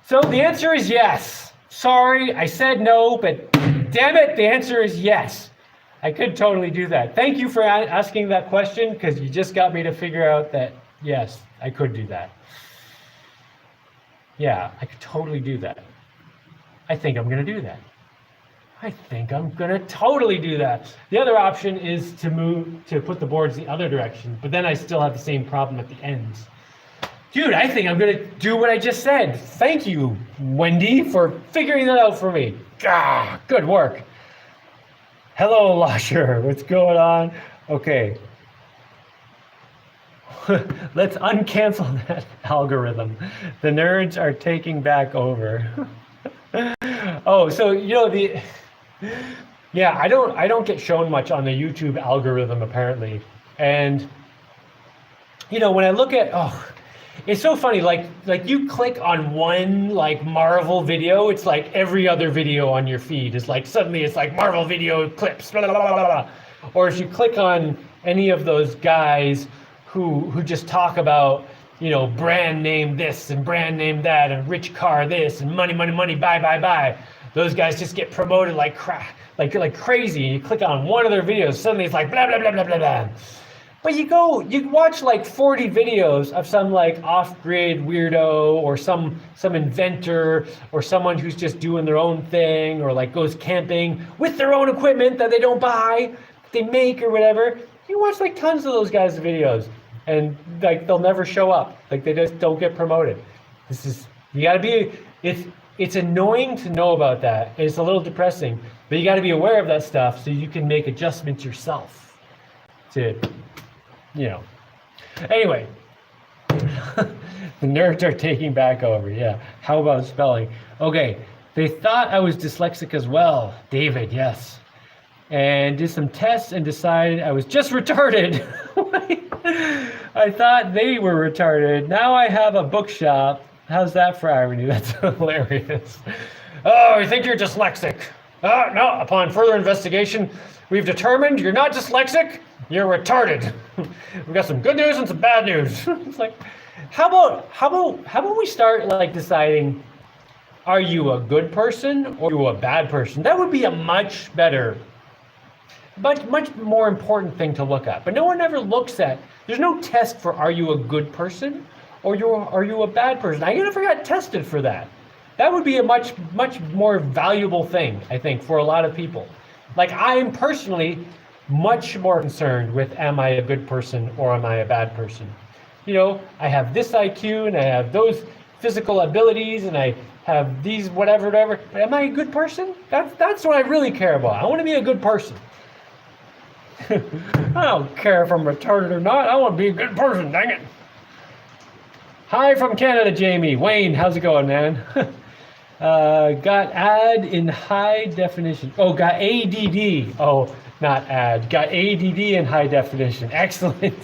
So the answer is yes. Sorry, I said no, but damn it, the answer is yes. I could totally do that. Thank you for asking that question, because you just got me to figure out that, yes, I could do that. Yeah, I could totally do that. I think I'm going to do that. I think I'm going to totally do that. The other option is to put the boards the other direction, but then I still have the same problem at the ends. Dude, I think I'm going to do what I just said. Thank you, Wendy, for figuring that out for me. Good work. Hello, Lasher. What's going on? Okay. Let's uncancel that algorithm. The nerds are taking back over. Oh, so yeah, I don't get shown much on the YouTube algorithm apparently. And when I look at, it's so funny, like you click on one like Marvel video, it's like every other video on your feed is like, suddenly it's like Marvel video clips, blah, blah, blah, blah. Or if you click on any of those guys who just talk about, brand name this and brand name that and rich car this and money, money, money, buy, buy, buy. Those guys just get promoted like crazy. You click on one of their videos, suddenly it's like blah, blah, blah, blah, blah, blah. But you watch like 40 videos of some like off-grid weirdo or some inventor or someone who's just doing their own thing or like goes camping with their own equipment that they don't buy, they make or whatever. You watch like tons of those guys' videos and like they'll never show up. Like they just don't get promoted. It's annoying to know about that. It's a little depressing, but you got to be aware of that stuff so you can make adjustments yourself to, Anyway, the nerds are taking back over. Yeah. How about spelling? Okay. They thought I was dyslexic as well. David, yes. And did some tests and decided I was just retarded. I thought they were retarded. Now I have a bookshop. How's that for irony? That's hilarious. Oh, you think you're dyslexic? No, upon further investigation, we've determined you're not dyslexic, you're retarded. We've got some good news and some bad news. It's like, how about we start like deciding, are you a good person or are you a bad person? That would be a much better, much more important thing to look at. But no one ever looks at, there's no test for are you a good person or are you a bad person? I never got tested for that. That would be a much more valuable thing, I think, for a lot of people. Like I'm personally, much more concerned with, am I a good person or am I a bad person? You know, I have this IQ and I have those physical abilities and I have these whatever, but am I a good person? That's what I really care about. I want to be a good person. I don't care if I'm retarded or not. I want to be a good person, dang it. Hi from Canada, Jaimie. Wayne, how's it going, man? Got ad in high definition. Oh, got ADD. Oh, not ad. Got ADD in high definition. Excellent.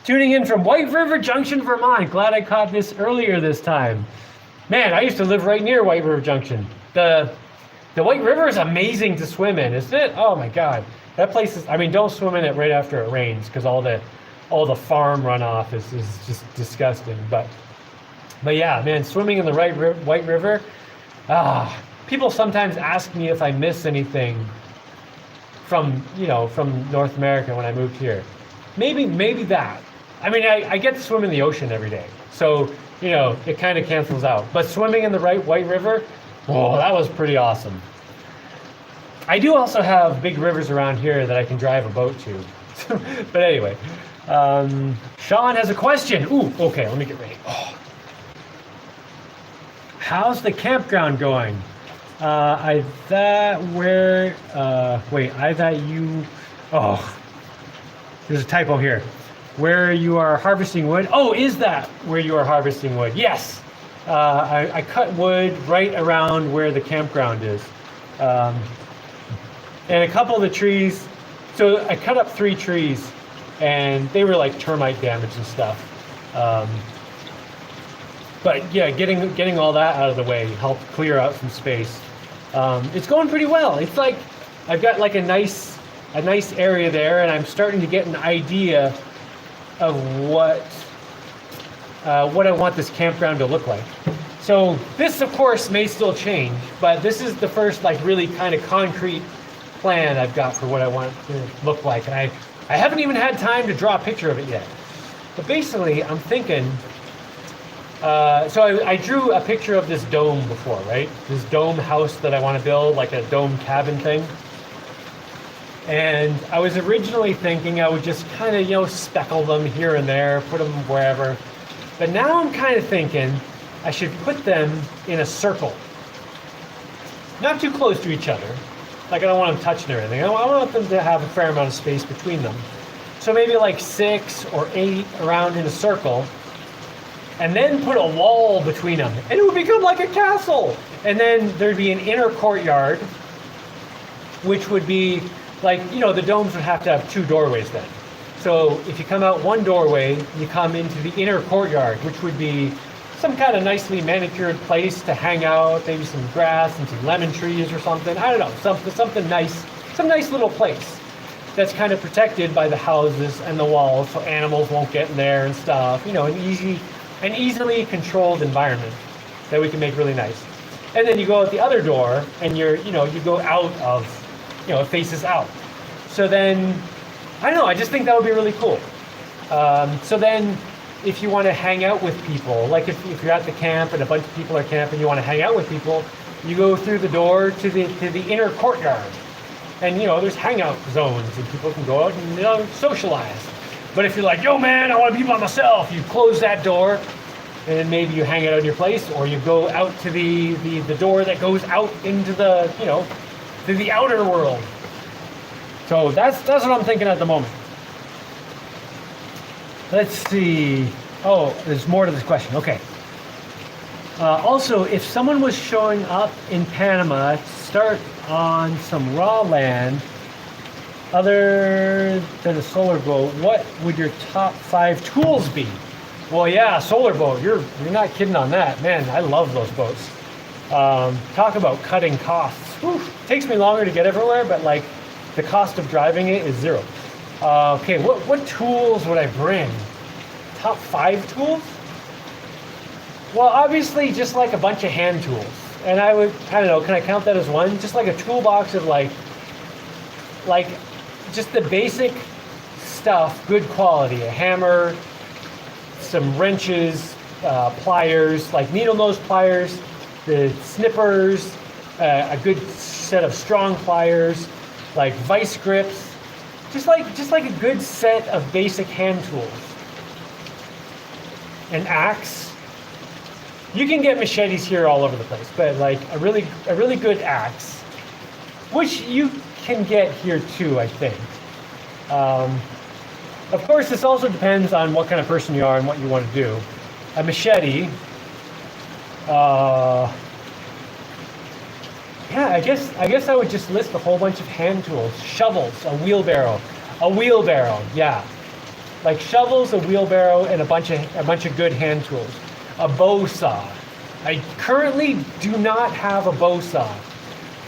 Tuning in from White River Junction, Vermont. Glad I caught this earlier this time. Man, I used to live right near White River Junction. The White River is amazing to swim in, isn't it? Oh my God. That place is, I mean, don't swim in it right after it rains because all the farm runoff is just disgusting. But yeah, man, swimming in the White River, people sometimes ask me if I miss anything from North America when I moved here. Maybe that. I mean, I get to swim in the ocean every day, so it kind of cancels out. But swimming in the White River, whoa, that was pretty awesome. I do also have big rivers around here that I can drive a boat to. But anyway, Sean has a question. Ooh, okay, let me get ready. Oh. How's the campground going? I thought you, there's a typo here. Where you are harvesting wood. Oh, is that where you are harvesting wood? Yes. I cut wood right around where the campground is. And a couple of the trees, so I cut up 3 trees and they were like termite damage and stuff. But yeah, getting all that out of the way helped clear out some space. It's going pretty well. It's like I've got like a nice area there, and I'm starting to get an idea of what I want this campground to look like. So this, of course, may still change, but this is the first like really kind of concrete plan I've got for what I want it to look like. And I haven't even had time to draw a picture of it yet. But basically, I'm thinking, so I drew a picture of this dome before, right? This dome house that I want to build, like a dome cabin thing. And I was originally thinking I would just kind of, speckle them here and there, put them wherever. But now I'm kind of thinking I should put them in a circle. Not too close to each other. Like I don't want them touching or anything. I want them to have a fair amount of space between them. So maybe like 6 or 8 around in a circle. And then put a wall between them. And it would become like a castle. And then there'd be an inner courtyard, which would be like, the domes would have to have 2 doorways then. So if you come out one doorway, you come into the inner courtyard, which would be some kind of nicely manicured place to hang out, maybe some grass and some lemon trees or something. I don't know, something nice, some nice little place that's kind of protected by the houses and the walls so animals won't get in there and stuff. An easily controlled environment that we can make really nice. And then you go out the other door and you go out of, it faces out. So then, I don't know, I just think that would be really cool. So then if you want to hang out with people, like if you're at the camp and a bunch of people are camping, you want to hang out with people, you go through the door to the inner courtyard. And there's hangout zones and people can go out and socialize. But if you're like, yo man, I want to be by myself, you close that door and then maybe you hang out in your place, or you go out to the door that goes out into the, to the outer world. So that's what I'm thinking at the moment. Let's see. Oh, there's more to this question. Okay. Also, if someone was showing up in Panama to start on some raw land other than a solar boat, what would your top 5 tools be? Well, yeah, solar boat. You're not kidding on that. Man, I love those boats. Talk about cutting costs. Whew. Takes me longer to get everywhere, but like the cost of driving it is 0. Okay, what tools would I bring? Top 5 tools? Well, obviously just like a bunch of hand tools. And I don't know, can I count that as one? Just like a toolbox of like just the basic stuff, good quality. A hammer, some wrenches, pliers, like needle nose pliers, the snippers, a good set of strong pliers, like vice grips, just like a good set of basic hand tools. An axe. You can get machetes here all over the place, but like a really good axe, which you can get here too, I think. Of course, this also depends on what kind of person you are and what you want to do. A machete. Yeah, I guess I would just list a whole bunch of hand tools. Shovels, a wheelbarrow, yeah, like shovels, a wheelbarrow, and a bunch of good hand tools. A bow saw. I currently do not have a bow saw,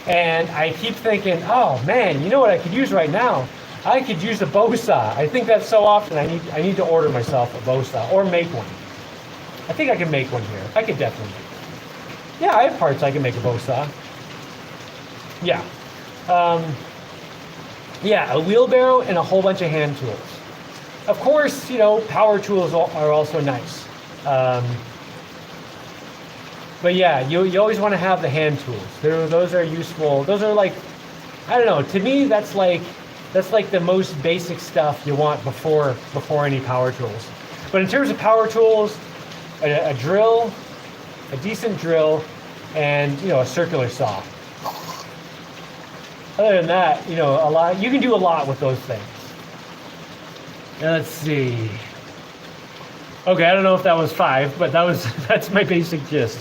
and I keep thinking, oh man, you know what I could use right now? I could use a bow saw. I think that so often I need to order myself a bow saw or make one. I think I can make one here. I could definitely. Yeah, I have parts I can make a bow saw. Yeah. Yeah, a wheelbarrow and a whole bunch of hand tools. Of course, you know, power tools are also nice. But yeah, you always want to have the hand tools. Those are useful. Those are like, I don't know, to me that's like the most basic stuff you want before any power tools. But in terms of power tools, a drill, a decent drill, and you know, a circular saw. Other than that, you know, you can do a lot with those things. Let's see. Okay, I don't know if that was 5, but that's my basic gist.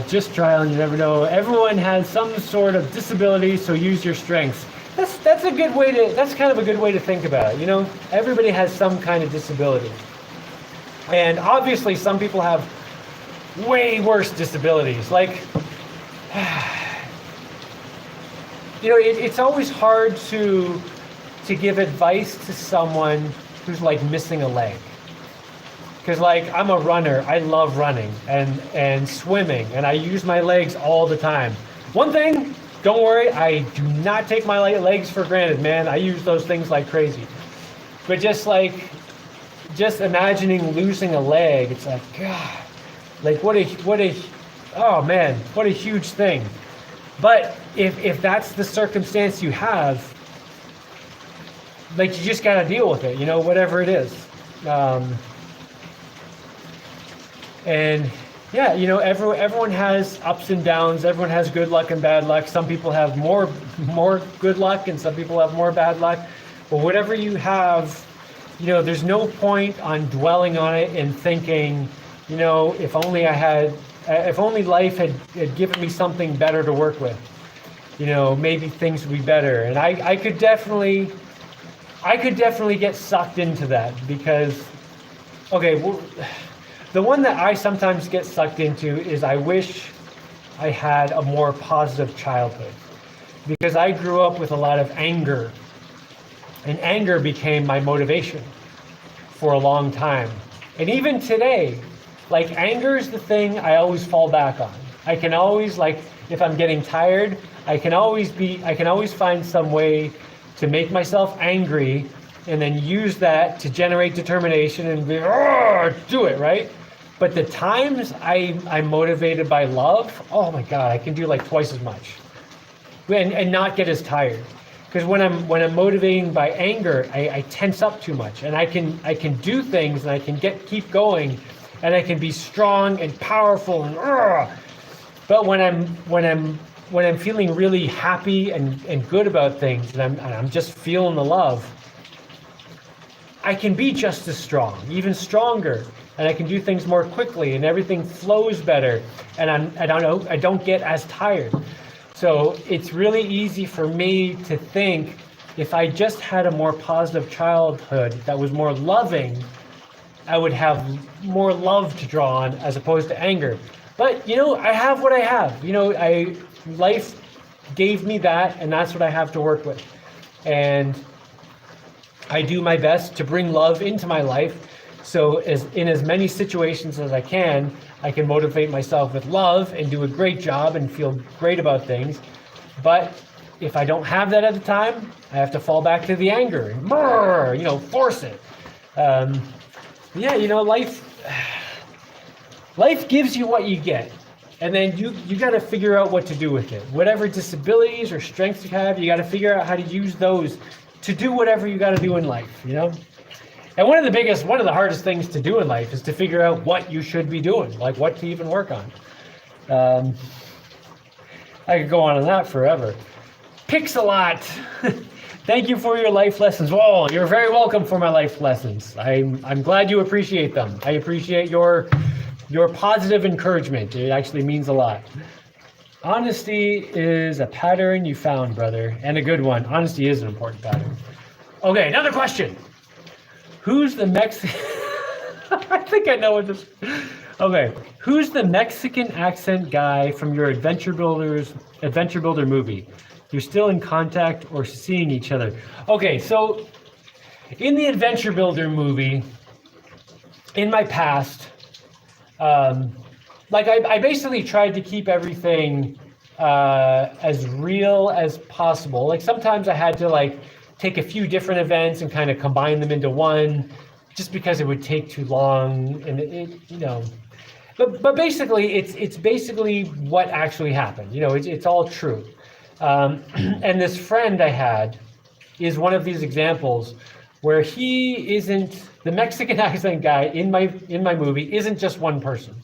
Just trial and you never know. Everyone has some sort of disability, so use your strengths. That's a good way to. That's kind of a good way to think about it. You know, everybody has some kind of disability, and obviously some people have way worse disabilities. Like, you know, it's always hard to give advice to someone who's like missing a leg. Because like I'm a runner, I love running and swimming, and I use my legs all the time. One thing, don't worry, I do not take my legs for granted, man. I use those things like crazy. But just imagining losing a leg, it's like, God, like what a, oh man, what a huge thing. But if that's the circumstance you have, like you just gotta deal with it, you know, whatever it is. And yeah, you know, everyone has ups and downs. Everyone has good luck and bad luck. Some people have more good luck, and some people have more bad luck. But whatever you have, you know, there's no point on dwelling on it and thinking, you know, if only life had given me something better to work with, you know, maybe things would be better. And I could definitely get sucked into that because, okay, well, the one that I sometimes get sucked into is I wish I had a more positive childhood, because I grew up with a lot of anger, and anger became my motivation for a long time. And even today, like, anger is the thing I always fall back on. I can always, like, if I'm getting tired, I can always find some way to make myself angry and then use that to generate determination and be, do it, right? But the times I'm motivated by love, oh my God, I can do like twice as much and not get as tired. Because when I'm motivating by anger, I tense up too much, and I can do things and I can keep going, and I can be strong and powerful and but when I'm feeling really happy and good about things, and I'm just feeling the love, I can be just as strong, even stronger, and I can do things more quickly, and everything flows better, and I don't get as tired. So it's really easy for me to think, if I just had a more positive childhood that was more loving, I would have more love to draw on as opposed to anger. But, you know, I have what I have. You know, life gave me that, and that's what I have to work with. And I do my best to bring love into my life. So in as many situations as I can motivate myself with love and do a great job and feel great about things. But if I don't have that at the time, I have to fall back to the anger and, you know, force it. Yeah, you know, life gives you what you get. And then you got to figure out what to do with it. Whatever disabilities or strengths you have, you got to figure out how to use those to do whatever you got to do in life, you know? And one of the hardest things to do in life is to figure out what you should be doing, like what to even work on. I could go on that forever. Pixelot, thank you for your life lessons. Whoa, you're very welcome for my life lessons. I'm glad you appreciate them. I appreciate your positive encouragement. It actually means a lot. Honesty is a pattern you found, brother, and a good one. Honesty is an important pattern. Okay, another question. Who's the Mexican? I think I know what this. Okay, who's the Mexican accent guy from your Adventure Builder movie? You're still in contact or seeing each other. Okay, so in the Adventure Builder movie, in my past, like I basically tried to keep everything as real as possible. Like sometimes I had to like take a few different events and kind of combine them into one, just because it would take too long, and it you know. But basically, it's basically what actually happened. You know, it's all true. And this friend I had is one of these examples where he isn't the Mexican accent guy in my movie isn't just one person.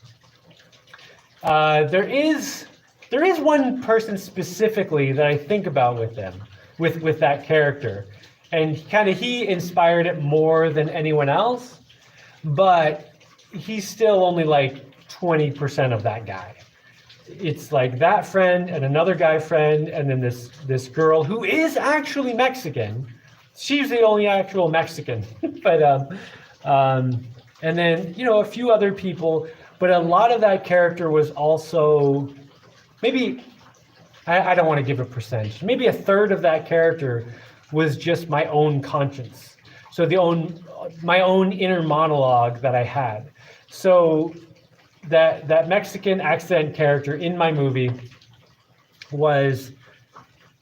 There is one person specifically that I think about with them, with that character, and he inspired it more than anyone else, but he's still only like 20% of that guy. It's like that friend and another guy friend, and then this girl who is actually Mexican. She's the only actual Mexican, but and then a few other people. But a lot of that character was also maybe I don't want to give a percentage. Maybe a third of that character was just my own conscience. So my own inner monologue that I had. So that Mexican accent character in my movie was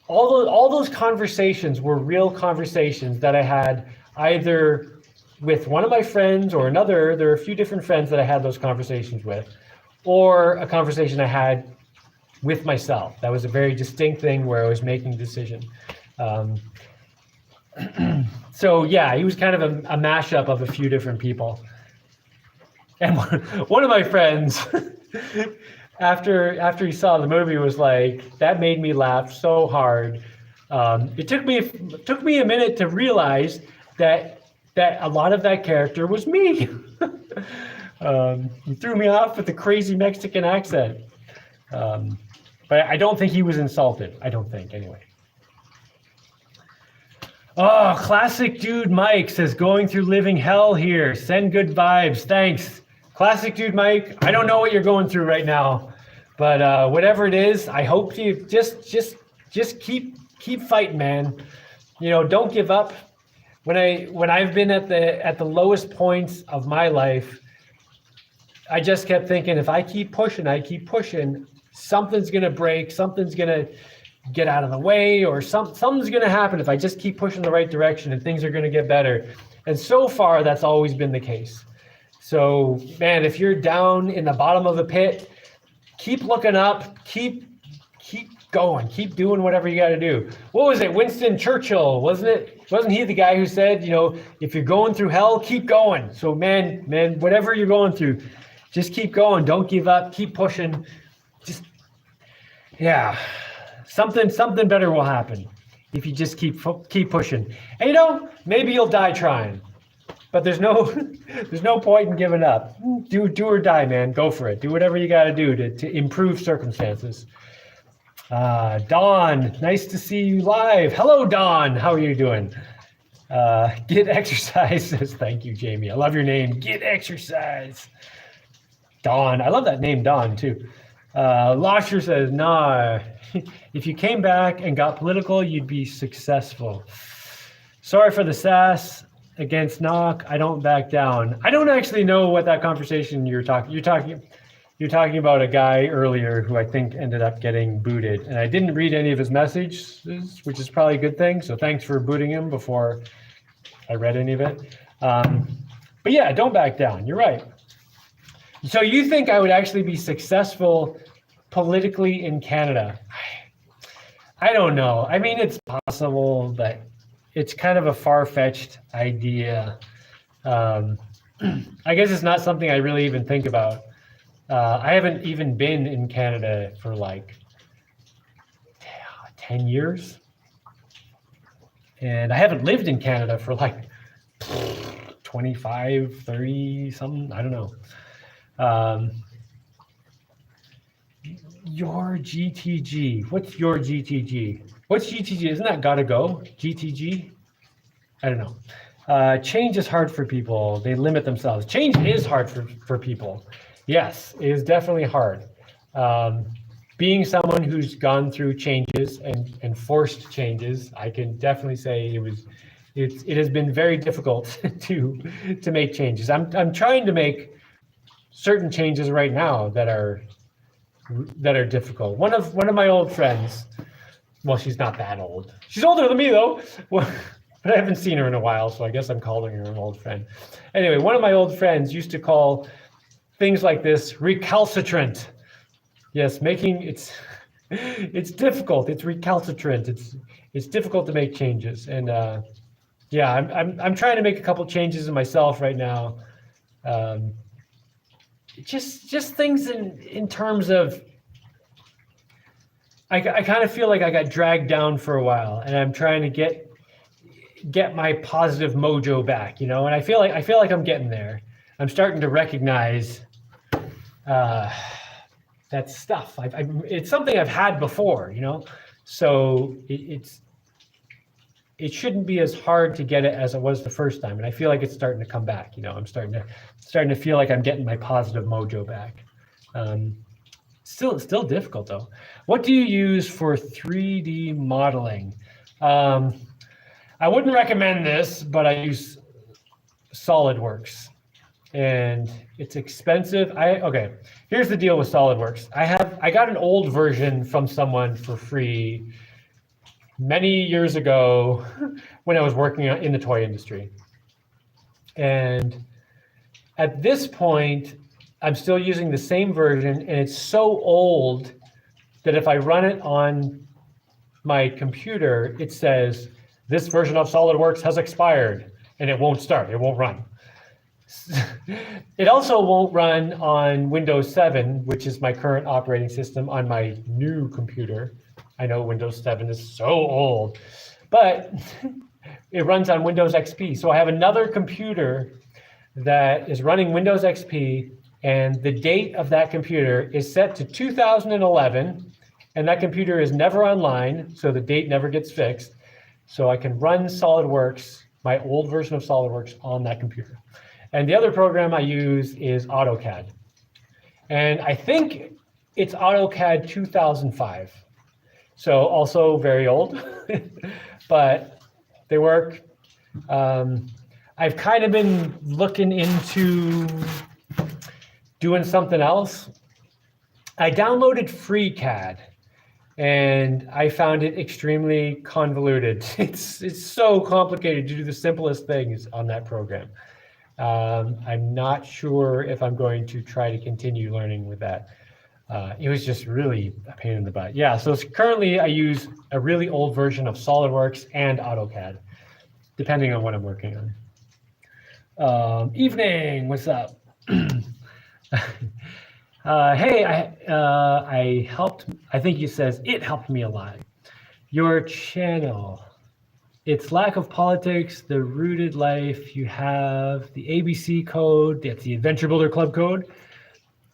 all those conversations were real conversations that I had either with one of my friends or another. There are a few different friends that I had those conversations with, or a conversation I had with myself. That was a very distinct thing where I was making a decision. So yeah, he was kind of a mashup of a few different people. And one of my friends, after he saw the movie, was like, "That made me laugh so hard." It took me a minute to realize that a lot of that character was me. He threw me off with the crazy Mexican accent. But I don't think he was insulted. I don't think, anyway. Oh, classic dude Mike says, going through living hell here. Send good vibes. Thanks. Classic dude Mike, I don't know what you're going through right now, but whatever it is, I hope you just keep fighting, man. Don't give up. When I've been at the lowest points of my life, I just kept thinking, if I keep pushing, something's gonna break, something's gonna get out of the way, or something's gonna happen if I just keep pushing the right direction, and things are gonna get better. And so far, that's always been the case. So, man, if you're down in the bottom of the pit, keep looking up, keep going, keep doing whatever you got to do. What was it? Winston Churchill, wasn't it? Wasn't he the guy who said, if you're going through hell, keep going. So, man, whatever you're going through, just keep going. Don't give up. Keep pushing. Something better will happen if you just keep pushing. And maybe you'll die trying. But there's no point in giving up. Do or die, man. Go for it. Do whatever you got to do to improve circumstances. Dawn, nice to see you live. Hello, Dawn. How are you doing? Get exercise says, thank you, Jaimie. I love your name. Get exercise. Dawn. I love that name, Dawn, too. Losher says, nah. If you came back and got political, you'd be successful. Sorry for the sass. Against Knock, I don't back down. I don't actually know what that conversation you're talking about a guy earlier who I think ended up getting booted, and I didn't read any of his messages, which is probably a good thing. So thanks for booting him before I read any of it. But yeah, don't back down. You're right. So you think I would actually be successful politically in Canada? I don't know. I mean, it's possible, but it's kind of a far-fetched idea. I guess it's not something I really even think about. I haven't even been in Canada for like 10 years. And I haven't lived in Canada for like 25, 30, something, I don't know. Your GTG, what's your GTG? What's GTG? Isn't that gotta go? GTG? I don't know. Change is hard for people. They limit themselves. Change is hard for people. Yes, it is definitely hard. Being someone who's gone through changes and forced changes, I can definitely say it has been very difficult to make changes. I'm trying to make certain changes right now that are difficult. One of my old friends, well, she's not that old. She's older than me though. Well, but I haven't seen her in a while, so I guess I'm calling her an old friend. Anyway, one of my old friends used to call things like this recalcitrant. Yes, it's difficult. It's recalcitrant. It's difficult to make changes, and yeah, I'm trying to make a couple changes in myself right now. Just things in terms of I kind of feel like I got dragged down for a while, and I'm trying to get my positive mojo back, and I feel like I'm getting there. I'm starting to recognize that stuff. It's something I've had before, so it shouldn't be as hard to get it as it was the first time, and I feel like it's starting to come back. I'm starting to feel like I'm getting my positive mojo back. Still difficult though. What do you use for 3D modeling? I wouldn't recommend this, but I use SolidWorks, and it's expensive. Okay, here's the deal with SolidWorks. I got an old version from someone for free many years ago when I was working in the toy industry. And at this point, I'm still using the same version, and it's so old that if I run it on my computer, it says, this version of SolidWorks has expired, and it won't start, it won't run. It also won't run on Windows 7, which is my current operating system on my new computer. I know Windows 7 is so old, but it runs on Windows XP. So I have another computer that is running Windows XP, and the date of that computer is set to 2011, and that computer is never online, so the date never gets fixed. So I can run SolidWorks, my old version of SolidWorks, on that computer. And the other program I use is AutoCAD. And I think it's AutoCAD 2005. So also very old, but they work. I've kind of been looking into doing something else. I downloaded FreeCAD, and I found it extremely convoluted. It's so complicated to do the simplest things on that program. I'm not sure if I'm going to try to continue learning with that. It was just really a pain in the butt. Yeah, so currently I use a really old version of SolidWorks and AutoCAD, depending on what I'm working on. Evening, what's up? Hey, I helped, I think it says, it helped me a lot. Your channel, its lack of politics, the rooted life you have, the ABC code, that's the Adventure Builder Club code.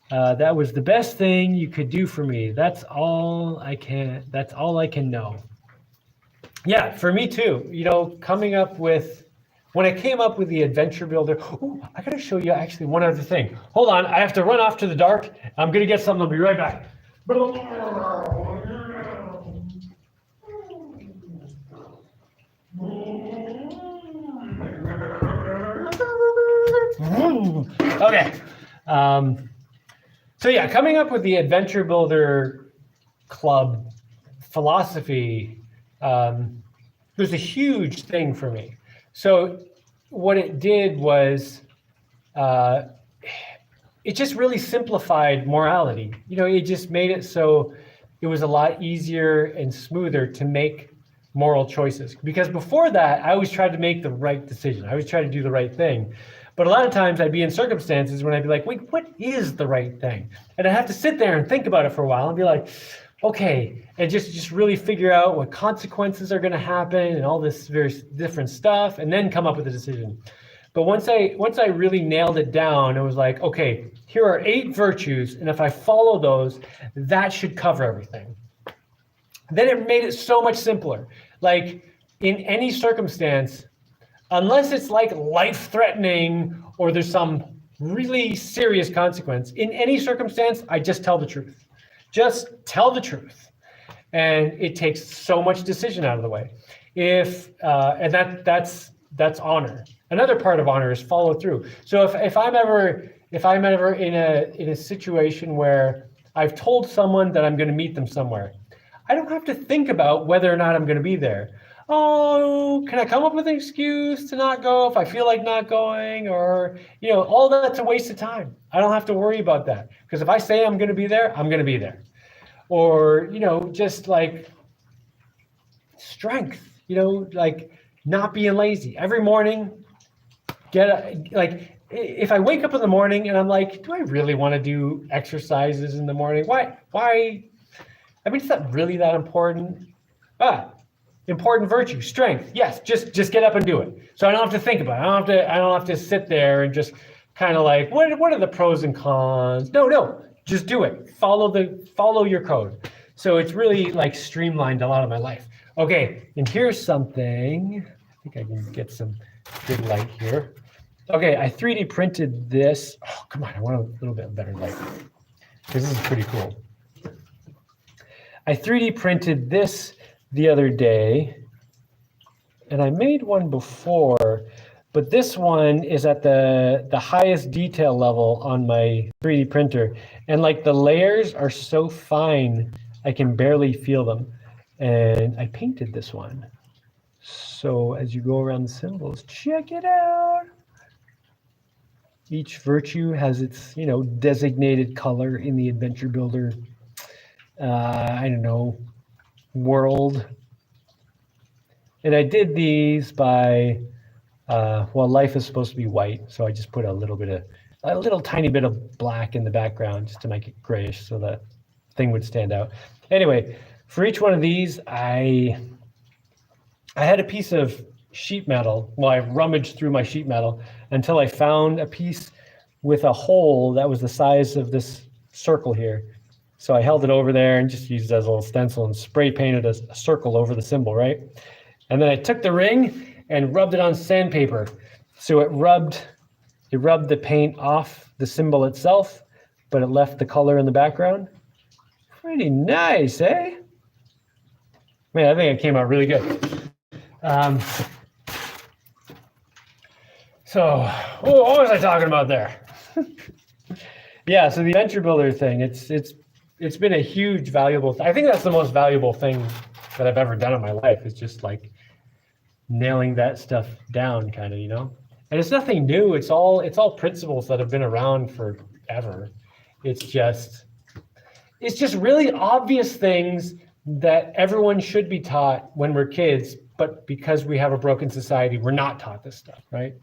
That was the best thing you could do for me. That's all I can know. Yeah, for me too. Coming up with, when I came up with the Adventure Builder, I gotta show you actually one other thing. Hold on, I have to run off to the dark. I'm gonna get something, I'll be right back. Okay. So yeah, coming up with the Adventure Builder Club philosophy was a huge thing for me. So what it did was it just really simplified morality. It just made it so it was a lot easier and smoother to make moral choices. Because before that, I always tried to make the right decision. I always tried to do the right thing. But a lot of times I'd be in circumstances when I'd be like, wait, what is the right thing? And I'd have to sit there and think about it for a while and be like, okay, and just really figure out what consequences are going to happen and all this very different stuff, and then come up with a decision. But once I really nailed it down, it was like, okay, here are 8 virtues, and if I follow those, that should cover everything. Then it made it so much simpler. Like in any circumstance, unless it's like life-threatening or there's some really serious consequence, in any circumstance, I just tell the truth. Just tell the truth. And it takes so much decision out of the way. And that's honor. Another part of honor is follow through. So if I'm ever in a situation where I've told someone that I'm going to meet them somewhere, I don't have to think about whether or not I'm going to be there. Oh, can I come up with an excuse to not go if I feel like not going? Or, all that's a waste of time. I don't have to worry about that. Because if I say I'm going to be there, I'm going to be there. Or, just like strength, like not being lazy. Every morning, if I wake up in the morning and I'm like, do I really want to do exercises in the morning? Why? I mean, it's not really that important. Important virtue, strength. Yes, just get up and do it. So I don't have to think about it. I don't have to sit there and just kind of like, what are the pros and cons? No, just do it. Follow your code. So it's really like streamlined a lot of my life. Okay, and here's something. I think I can get some good light here. Okay, I 3D printed this. Oh, come on, I want a little bit better light. This is pretty cool. I 3D printed this the other day, and I made one before, but this one is at the highest detail level on my 3D printer, and like the layers are so fine I can barely feel them. And I painted this one. So as you go around the symbols, check it out. Each virtue has its designated color in the Adventure Builder world. And I did these by, life is supposed to be white, so I just put a little tiny bit of black in the background just to make it grayish so the thing would stand out. Anyway, for each one of these, I had a piece of sheet metal. Well, I rummaged through my sheet metal until I found a piece with a hole that was the size of this circle here. So I held it over there and just used it as a little stencil and spray painted a circle over the symbol, right? And then I took the ring and rubbed it on sandpaper. So it rubbed the paint off the symbol itself, but it left the color in the background. Pretty nice, eh? Man, I think it came out really good. So what was I talking about there? Yeah, so the Adventure Builder thing, it's been a huge valuable I think that's the most valuable thing that I've ever done in my life, is just like nailing that stuff down, kind of, And it's nothing new. It's all principles that have been around forever. It's just really obvious things that everyone should be taught when we're kids, but because we have a broken society, we're not taught this stuff, right?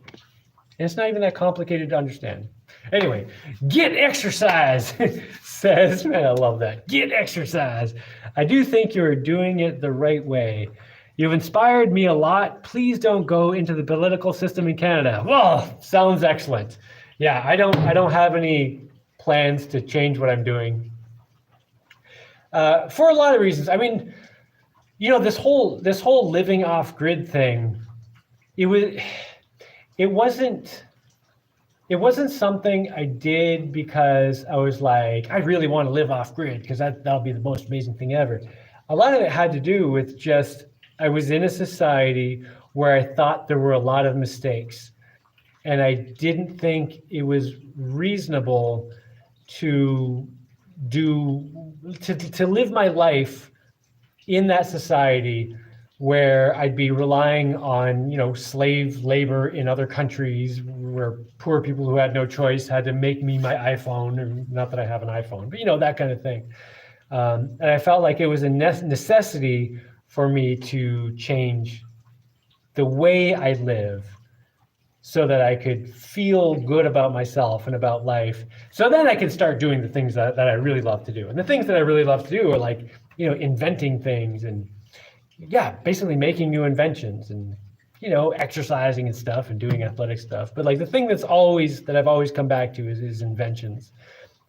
And it's not even that complicated to understand. Anyway, get exercise, says, man, I love that. Get exercise. I do think you're doing it the right way. You've inspired me a lot. Please don't go into the political system in Canada. Well, sounds excellent. Yeah, I don't have any plans to change what I'm doing. For a lot of reasons. I mean, this whole living off grid thing, it wasn't something I did because I was like, I really want to live off grid because that'll be the most amazing thing ever. A lot of it had to do with just, I was in a society where I thought there were a lot of mistakes, and I didn't think it was reasonable to live my life in that society where I'd be relying on, slave labor in other countries where poor people who had no choice had to make me my iPhone, or not that I have an iPhone, but that kind of thing. And I felt like it was a necessity for me to change the way I live so that I could feel good about myself and about life. So then I can start doing the things that I really love to do. And the things that I really love to do are like, inventing things and basically making new inventions and, exercising and stuff and doing athletic stuff. But like the thing that I've always come back to is inventions.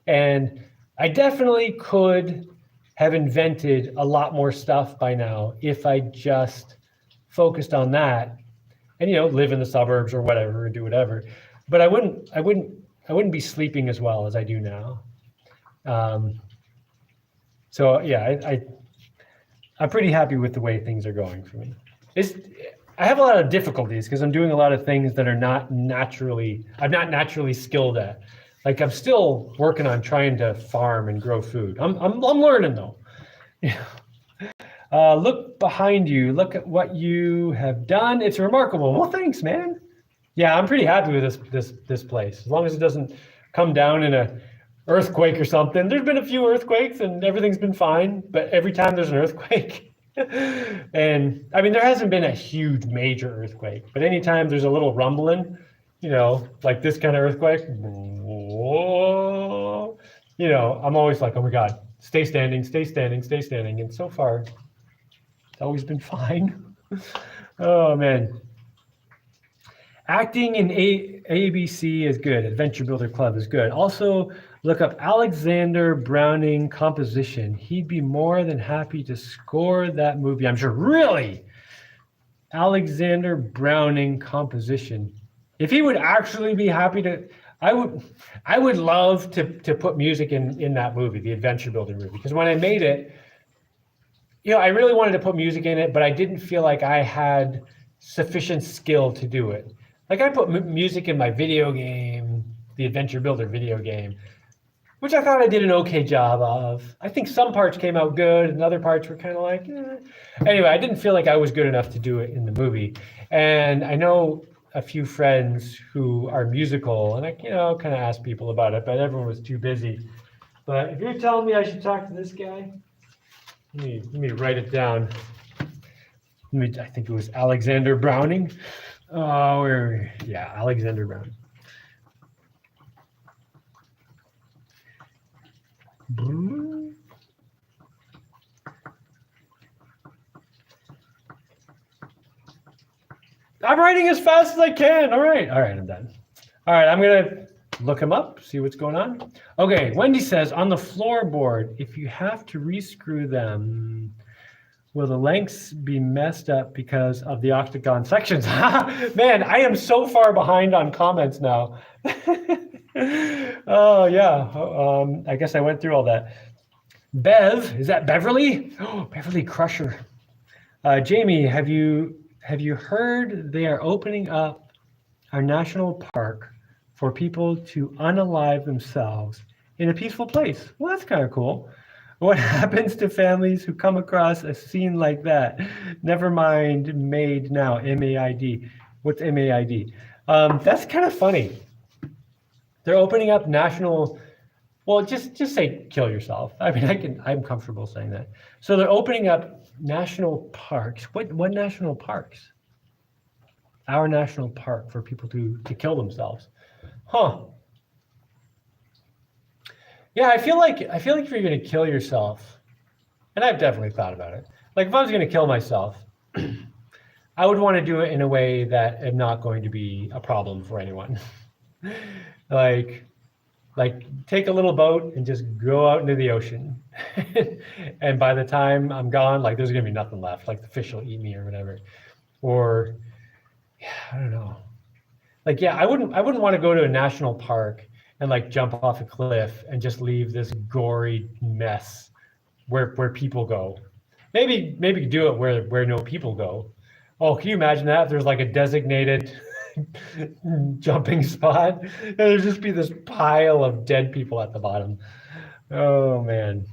And I definitely could have invented a lot more stuff by now if I just focused on that and live in the suburbs or whatever and do whatever. But I wouldn't be sleeping as well as I do now. So yeah, I'm pretty happy with the way things are going for me. I have a lot of difficulties because I'm doing a lot of things that I'm not naturally skilled at. Like I'm still working on trying to farm and grow food. I'm learning though. Look behind you. Look at what you have done. It's remarkable. Well, thanks, man. Yeah, I'm pretty happy with this place. As long as it doesn't come down in a earthquake or something. There's been a few earthquakes and everything's been fine, but every time there's an earthquake, and I mean, there hasn't been a huge major earthquake, but anytime there's a little rumbling, like this kind of earthquake, whoa, I'm always like, oh my God, stay standing, stay standing, stay standing. And so far, it's always been fine. Oh man. Acting in ABC is good. Adventure Builder Club is good. Also, look up Alexander Browning composition. He'd be more than happy to score that movie, I'm sure. Really? Alexander Browning composition. If he would actually be happy to, I would love to put music in that movie, the Adventure Builder movie, because when I made it, I really wanted to put music in it, but I didn't feel like I had sufficient skill to do it. Like I put music in my video game, the Adventure Builder video game, which I thought I did an okay job of. I think some parts came out good and other parts were kind of like, eh. Anyway, I didn't feel like I was good enough to do it in the movie. And I know a few friends who are musical, and I, kind of asked people about it, but everyone was too busy. But if you're telling me I should talk to this guy, let me write it down. I think it was Alexander Browning. Oh, Alexander Browning. I'm writing as fast as I can. All right, I'm done. All right, I'm gonna look him up, see what's going on. Okay, Wendy says, on the floorboard, if you have to rescrew them, will the lengths be messed up because of the octagon sections? Man, I am so far behind on comments now. Oh, yeah. I guess I went through all that. Bev, is that Beverly? Oh, Beverly Crusher. Jaimie, have you heard they are opening up our national park for people to unalive themselves in a peaceful place? Well, that's kind of cool. What happens to families who come across a scene like that? Never mind MAID now, M-A-I-D. What's M-A-I-D? That's kind of funny. They're opening up national, well, just say kill yourself. I mean, I'm comfortable saying that. So they're opening up national parks. What national parks? Our national park for people to kill themselves. Huh. Yeah, I feel like if you're going to kill yourself, and I've definitely thought about it. Like if I was going to kill myself, I would want to do it in a way that am not going to be a problem for anyone. like take a little boat and just go out into the ocean. And by the time I'm gone, like there's going to be nothing left. Like the fish will eat me or whatever. Or I don't know. Like, yeah, I wouldn't want to go to a national park and like jump off a cliff and just leave this gory mess where people go. Maybe do it where no people go. Oh, can you imagine that? If there's like a designated jumping spot, and there'd just be this pile of dead people at the bottom. Oh man.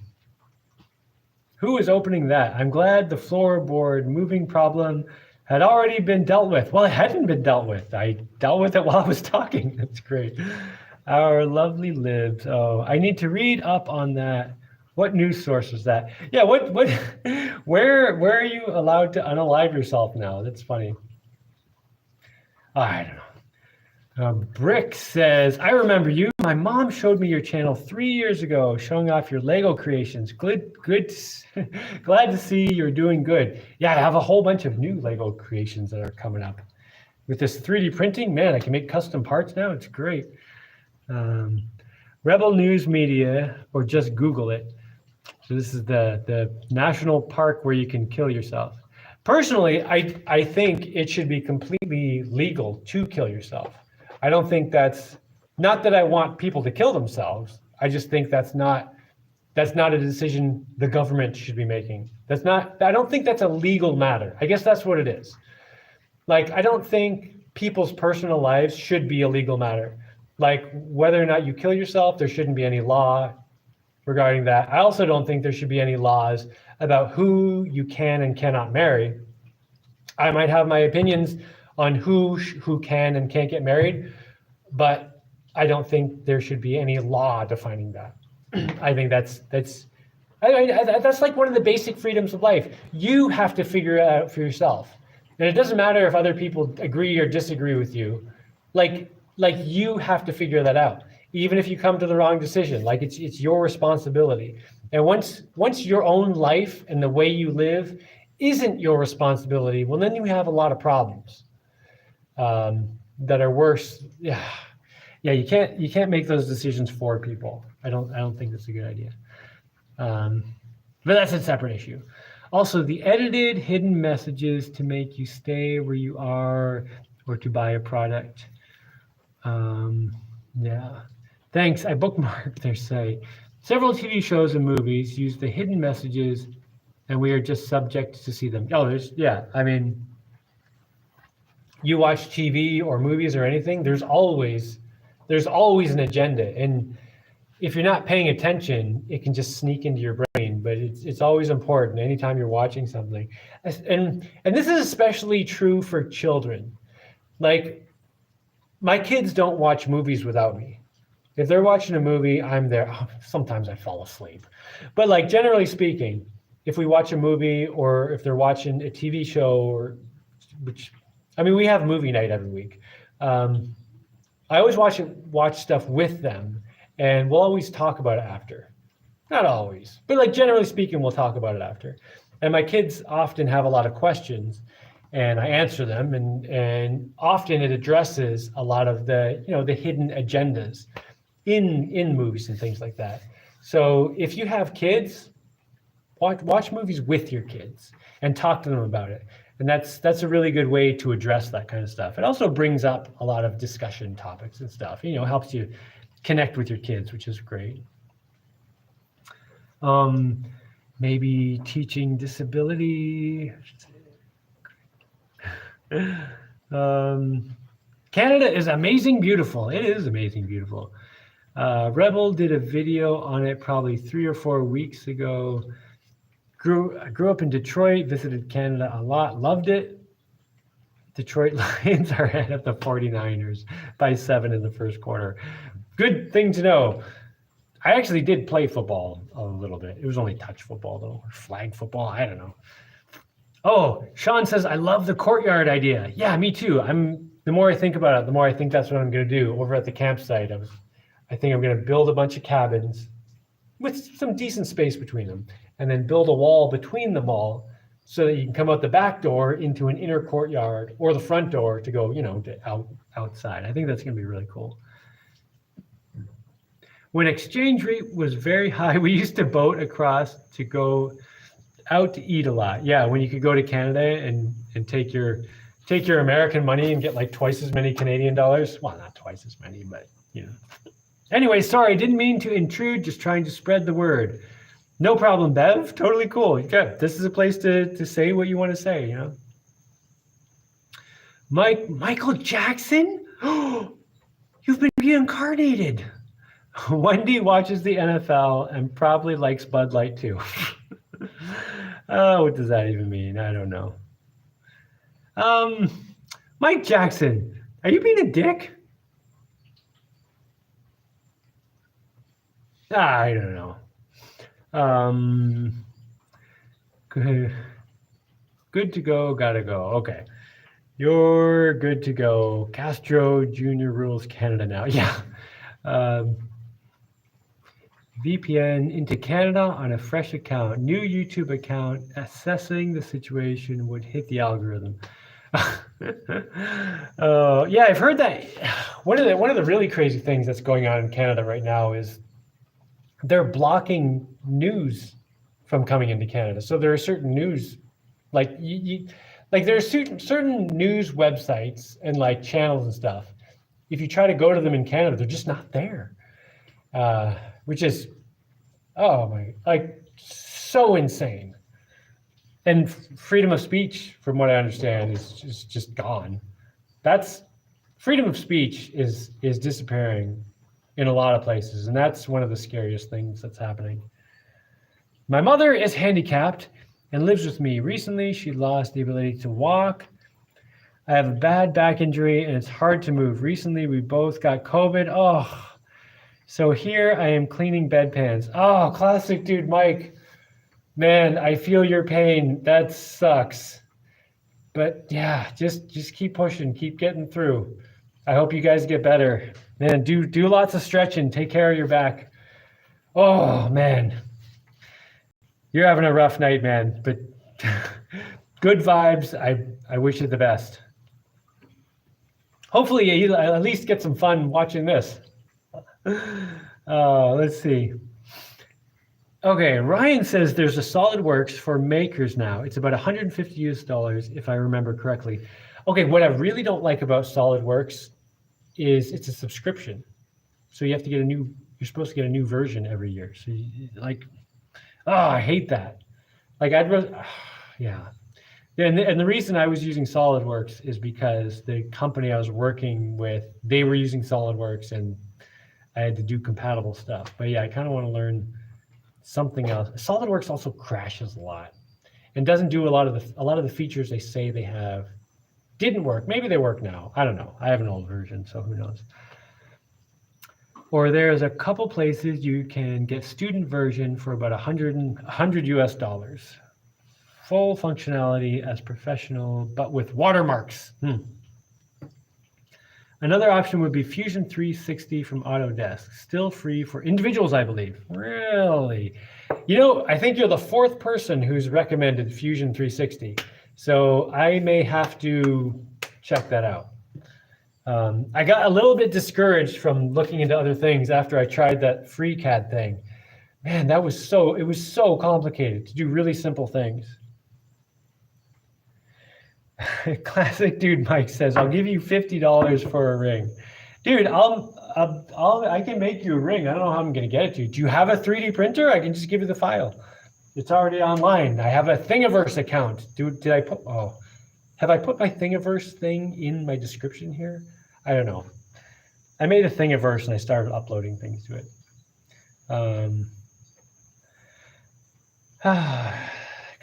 Who is opening that? I'm glad the floorboard moving problem had already been dealt with. Well, it hadn't been dealt with. I dealt with it while I was talking. That's great. Our lovely libs. Oh, I need to read up on that What news source was that? Yeah, where are you allowed to unalive yourself now? That's funny. I don't know. Brick says, I remember you. My mom showed me your channel 3 years ago, showing off your Lego creations. Good, glad to see you're doing good. Yeah, I have a whole bunch of new Lego creations that are coming up. With this 3D printing, man, I can make custom parts now. It's great. Rebel News Media, or just Google it. So this is the national park where you can kill yourself. Personally, I think it should be completely legal to kill yourself. I don't think that's, not that I want people to kill themselves. I just think that's not a decision the government should be making. I don't think that's a legal matter. I guess that's what it is. Like, I don't think people's personal lives should be a legal matter. Like, whether or not you kill yourself, there shouldn't be any law regarding that. I also don't think there should be any laws about who you can and cannot marry. I might have my opinions on who can and can't get married, but I don't think there should be any law defining that. I think that's like one of the basic freedoms of life. You have to figure it out for yourself. And it doesn't matter if other people agree or disagree with you. Like you have to figure that out. Even if you come to the wrong decision, like it's your responsibility. And once your own life and the way you live isn't your responsibility, well, then you have a lot of problems that are worse. Yeah, you can't make those decisions for people. I don't think that's a good idea. But that's a separate issue. Also, the edited hidden messages to make you stay where you are or to buy a product. Yeah. Thanks. I bookmarked their site. Several TV shows and movies use the hidden messages, and we are just subject to see them. Oh, I mean, you watch TV or movies or anything, there's always an agenda. And if you're not paying attention, it can just sneak into your brain, but it's always important anytime you're watching something. And this is especially true for children. Like, my kids don't watch movies without me. If they're watching a movie, I'm there. Oh, sometimes I fall asleep. But like, generally speaking, if we watch a movie or if they're watching a TV show, we have movie night every week. I always watch stuff with them, and we'll always talk about it after. Not always, but like, generally speaking, we'll talk about it after. And my kids often have a lot of questions, and I answer them, and often it addresses a lot of the hidden agendas in movies and things like that. So if you have kids, watch movies with your kids and talk to them about it. And that's a really good way to address that kind of stuff. It also brings up a lot of discussion topics and stuff. Helps you connect with your kids, which is great. Maybe teaching disability. Canada is amazing, beautiful. It is amazing, beautiful. Rebel did a video on it probably 3 or 4 weeks ago. Grew up in Detroit, visited Canada a lot, loved it. Detroit Lions are ahead of the 49ers by 7 in the first quarter. Good thing to know. I actually did play football a little bit. It was only touch football though, or flag football, I don't know. Oh, Sean says, I love the courtyard idea. Yeah, me too. The more I think about it, the more I think that's what I'm going to do over at the campsite. I think I'm going to build a bunch of cabins with some decent space between them, and then build a wall between them all so that you can come out the back door into an inner courtyard or the front door to go, to outside. I think that's going to be really cool. When exchange rate was very high, we used to boat across to go out to eat a lot. Yeah, when you could go to Canada and take your American money and get like twice as many Canadian dollars. Well, not twice as many, but Anyway, sorry, didn't mean to intrude, just trying to spread the word. No problem, Bev. Totally cool. Good. This is a place to say what you want to say, Michael Jackson? You've been reincarnated. Wendy watches the NFL and probably likes Bud Light too. Oh, what does that even mean? I don't know. Mike Jackson, are you being a dick? I don't know. Good, good to go, gotta go. Okay. You're good to go. Castro Jr. rules Canada now. Yeah. Um, VPN into Canada on a fresh account. New YouTube account. Assessing the situation would hit the algorithm. Yeah, I've heard that. One of the really crazy things that's going on in Canada right now is they're blocking news from coming into Canada. So there are certain news, like like there are certain news websites and like channels and stuff. If you try to go to them in Canada, they're just not there, which is, oh my, like so insane. And freedom of speech, from what I understand, is just gone. That's freedom of speech is disappearing in a lot of places, and that's one of the scariest things that's happening. My mother is handicapped and lives with me. Recently, she lost the ability to walk. I have a bad back injury and it's hard to move. Recently, we both got COVID. Oh, so here I am cleaning bedpans. Oh, classic dude, Mike. Man, I feel your pain. That sucks. But yeah, just keep pushing, keep getting through. I hope you guys get better. Man, do lots of stretching. Take care of your back. Oh man, you're having a rough night, man. But good vibes. I wish you the best. Hopefully, you at least get some fun watching this. Let's see. Okay, Ryan says there's a SolidWorks for makers now. It's about $150 if I remember correctly. Okay, what I really don't like about SolidWorks is it's a subscription. So you have to get you're supposed to get a new version every year. So I hate that. Like yeah. And the reason I was using SolidWorks is because the company I was working with, they were using SolidWorks and I had to do compatible stuff. But yeah, I kind of want to learn something else. SolidWorks also crashes a lot and doesn't do a lot of the features they say they have. Didn't work. Maybe they work now. I don't know. I have an old version, so who knows. Or there's a couple places you can get student version for about $100 US. Full functionality as professional, but with watermarks. Another option would be Fusion 360 from Autodesk, still free for individuals, I believe. Really? You know, I think you're the fourth person who's recommended Fusion 360. So I may have to check that out. I got a little bit discouraged from looking into other things after I tried that FreeCAD thing. Man, it was so complicated to do really simple things. Classic dude Mike says, I'll give you $50 for a ring. Dude, I can make you a ring. I don't know how I'm gonna get it to you. Do you have a 3D printer? I can just give you the file. It's already online. I have a Thingiverse account. Have I put my Thingiverse thing in my description here? I don't know. I made a Thingiverse and I started uploading things to it.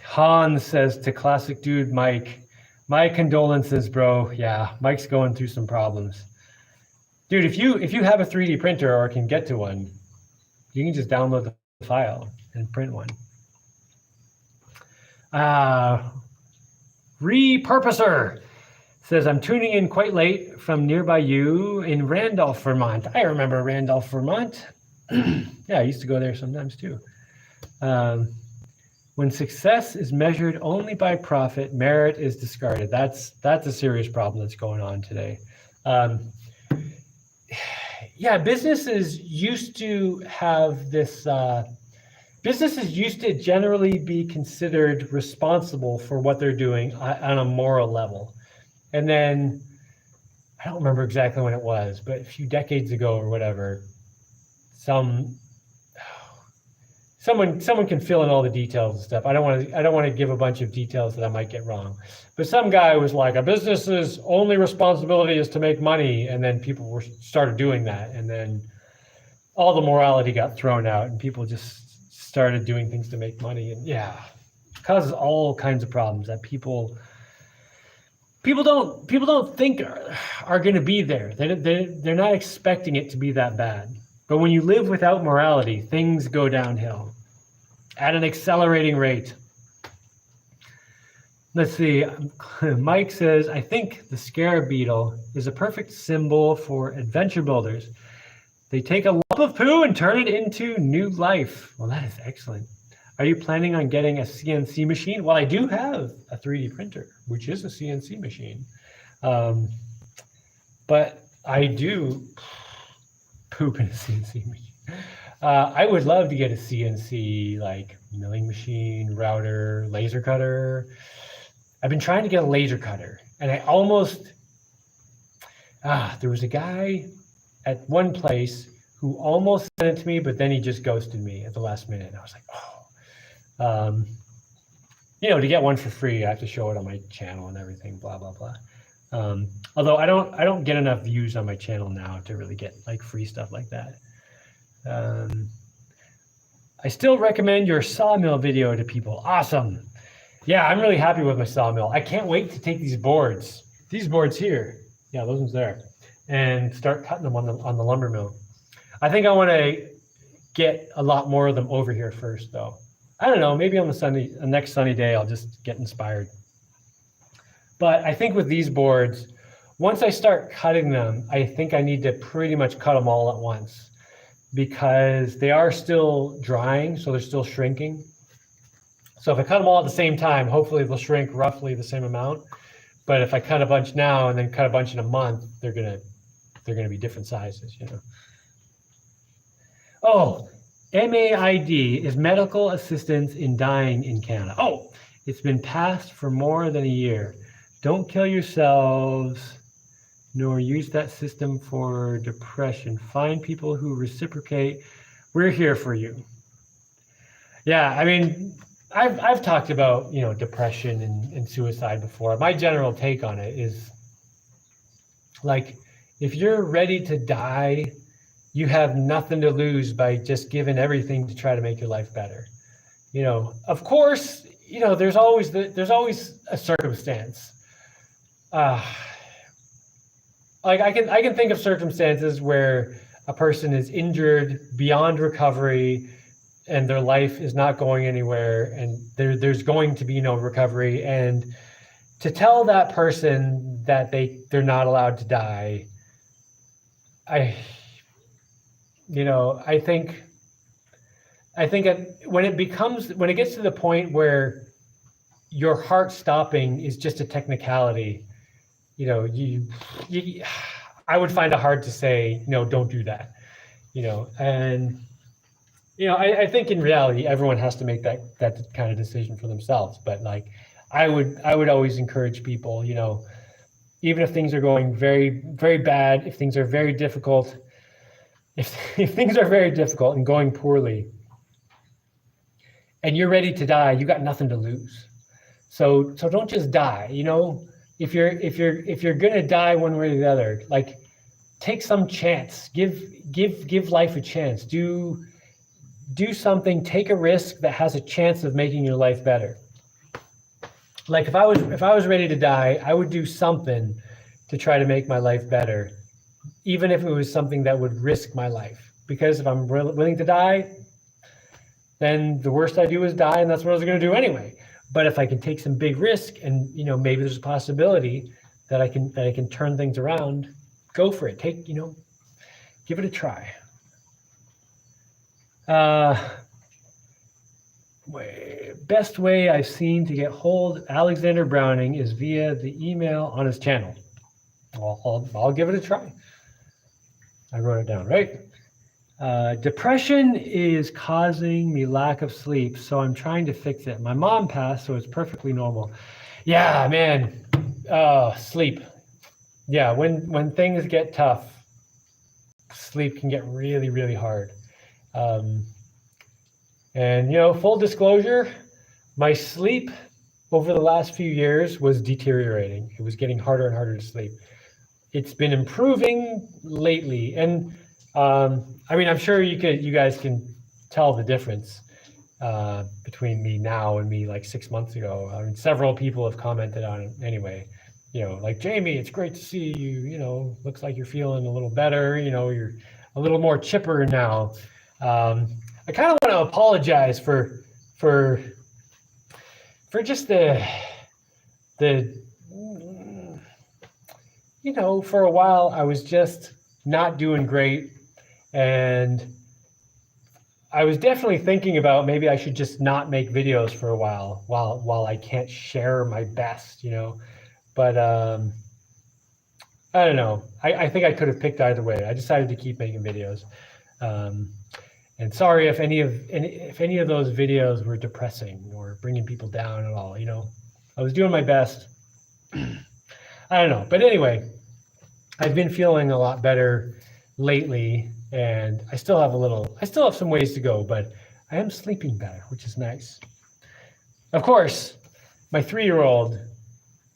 Hans says to classic dude Mike, my condolences, bro. Yeah, Mike's going through some problems. Dude, if you have a 3D printer or can get to one, you can just download the file and print one. Repurposer says, I'm tuning in quite late from nearby you in Randolph, Vermont. I remember Randolph, Vermont. Yeah, I used to go there sometimes too. When success is measured only by profit, merit is discarded. That's a serious problem that's going on today. Yeah, businesses used to have this, businesses used to generally be considered responsible for what they're doing on a moral level. And then, I don't remember exactly when it was, but a few decades ago or whatever, someone can fill in all the details and stuff. I don't want to give a bunch of details that I might get wrong. But some guy was like, a business's only responsibility is to make money, and then people started doing that, and then all the morality got thrown out, and people just started doing things to make money, and yeah, it causes all kinds of problems that people don't think are going to be there. They're not expecting it to be that bad. But when you live without morality, things go downhill. at an accelerating rate. Let's see. Mike says, I think the scarab beetle is a perfect symbol for adventure builders. They take a lump of poo and turn it into new life. Well, that is excellent. Are you planning on getting a CNC machine? Well, I do have a 3D printer, which is a CNC machine. But I do poop in a CNC machine. I would love to get a CNC like milling machine, router, laser cutter. I've been trying to get a laser cutter, and I almost, there was a guy at one place who almost sent it to me, but then he just ghosted me at the last minute. And I was like, oh, to get one for free, I have to show it on my channel and everything, blah, blah, blah. Although I don't get enough views on my channel now to really get like free stuff like that. I still recommend your sawmill video to people. Awesome. Yeah, I'm really happy with my sawmill. I can't wait to take these boards here. Yeah, those ones there, and start cutting them on the lumber mill. I think I want to get a lot more of them over here first, though. I don't know. Maybe on the next sunny day, I'll just get inspired. But I think with these boards, once I start cutting them, I think I need to pretty much cut them all at once, because they are still drying, so they're still shrinking. So if I cut them all at the same time, hopefully they'll shrink roughly the same amount. But if I cut a bunch now and then cut a bunch in a month, they're gonna be different sizes, Oh, MAID is medical assistance in dying in Canada. Oh, it's been passed for more than a year. Don't kill yourselves, nor use that system for depression. Find people who reciprocate. We're here for you. Yeah, I mean, I've talked about, depression and suicide before. My general take on it is like, if you're ready to die, you have nothing to lose by just giving everything to try to make your life better. Of course, there's always a circumstance. Like I can think of circumstances where a person is injured beyond recovery and their life is not going anywhere, and there's going to be no recovery. And to tell that person that they're not allowed to die, I think when it gets to the point where your heart stopping is just a technicality, I would find it hard to say, don't do that, and I think in reality, everyone has to make that kind of decision for themselves. But like, I would always encourage people, even if things are going very, very bad, if things are very difficult, if things are very difficult and going poorly, and you're ready to die, you got nothing to lose. So don't just die. If you're gonna die one way or the other, like, take some chance. Give life a chance. Do something, take a risk that has a chance of making your life better. Like if I was ready to die, I would do something to try to make my life better, even if it was something that would risk my life. Because if I'm willing to die, then the worst I do is die, and that's what I was going to do anyway. But if I can take some big risk, and maybe there's a possibility that I can turn things around, go for it. Give it a try. Best way I've seen to get hold of Alexander Browning is via the email on his channel. I'll give it a try. I wrote it down, right? Depression is causing me lack of sleep, so I'm trying to fix it. My mom passed, so it's perfectly normal. Yeah, man. Sleep. Yeah, when things get tough, sleep can get really, really hard. And full disclosure, my sleep over the last few years was deteriorating. It was getting harder and harder to sleep. It's been improving lately, and I'm sure you guys can tell the difference between me now and me like 6 months ago. Several people have commented on it anyway. Like, Jaimie, it's great to see you. Looks like you're feeling a little better. You're a little more chipper now. I kind of want to apologize for for just the for a while I was just not doing great, and I was definitely thinking about maybe I should just not make videos for a while I can't share my best, but I don't know. I think I could have picked either way. I decided to keep making videos. And sorry if any of those videos were depressing or bringing people down at all. I was doing my best. I don't know, but anyway, I've been feeling a lot better lately, and I still have some ways to go, but I am sleeping better, which is nice. Of course, my 3-year-old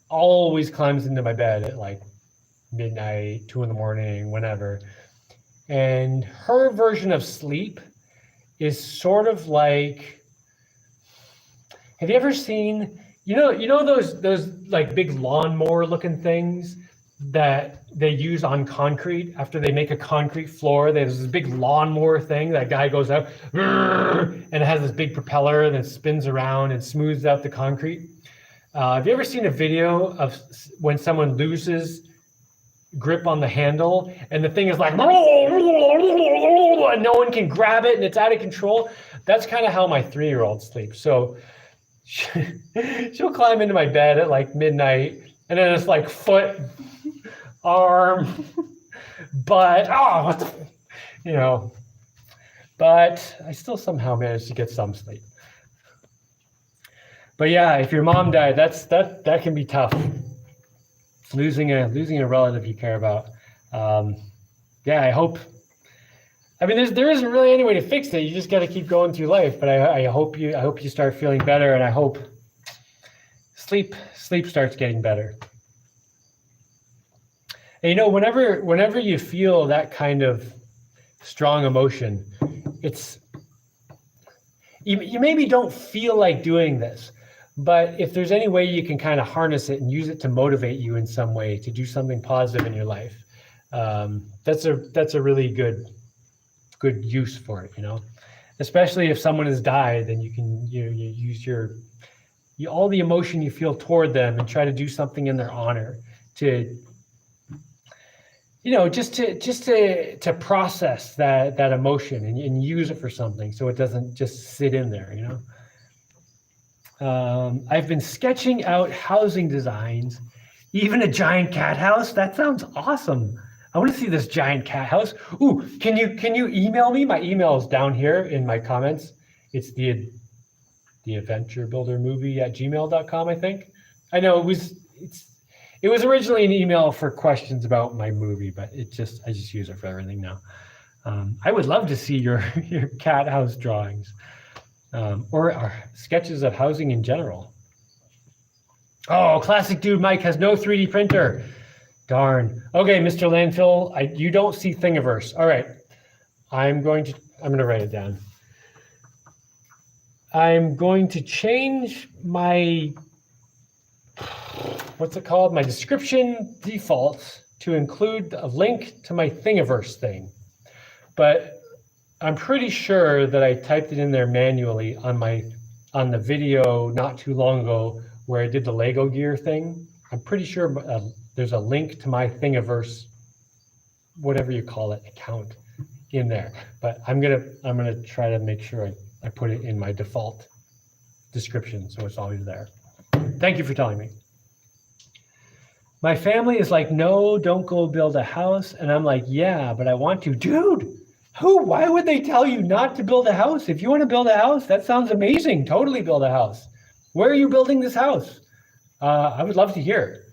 always climbs into my bed at like midnight, 2 in the morning, whenever. And her version of sleep is sort of like, have you ever seen, those like big lawnmower looking things that they use on concrete after they make a concrete floor? There's this big lawnmower thing that guy goes out and it has this big propeller and it spins around and smooths out the concrete. Have you ever seen a video of when someone loses grip on the handle and the thing is like, and no one can grab it and it's out of control? That's kind of how my 3-year-old sleeps. So she'll climb into my bed at like midnight, and then it's like foot, arm, butt, but I still somehow managed to get some sleep. But yeah, if your mom died, that can be tough. Losing a relative you care about. I hope. I mean, there isn't really any way to fix it. You just got to keep going through life. But I hope you start feeling better, and I hope sleep starts getting better. And whenever you feel that kind of strong emotion, you maybe don't feel like doing this, but if there's any way you can kind of harness it and use it to motivate you in some way to do something positive in your life, that's a really good use for it, especially if someone has died, then you can you use all the emotion you feel toward them and try to do something in their honor to just to process that emotion and use it for something so it doesn't just sit in there. I've been sketching out housing designs, even a giant cat house. That sounds awesome. I want to see this giant cat house. Ooh, can you email me? My email is down here in my comments. It's the adventurebuildermovie@gmail.com, I think. I know it was originally an email for questions about my movie, but I just use it for everything now. I would love to see your cat house drawings, or sketches of housing in general. Oh, Classic Dude Mike has no 3D printer. Darn. Okay, Mr. Landfill, you don't see Thingiverse. All right, I'm going to write it down. I'm going to change my, what's it called? My description defaults to include a link to my Thingiverse thing. But I'm pretty sure that I typed it in there manually on the video not too long ago where I did the Lego gear thing. I'm pretty sure there's a link to my Thingiverse, whatever you call it, account in there. But I'm gonna try to make sure I put it in my default description so it's always there. Thank you for telling me. My family is like, no, don't go build a house. And I'm like, yeah, but I want to. Dude, why would they tell you not to build a house? If you want to build a house, that sounds amazing. Totally build a house. Where are you building this house? I would love to hear.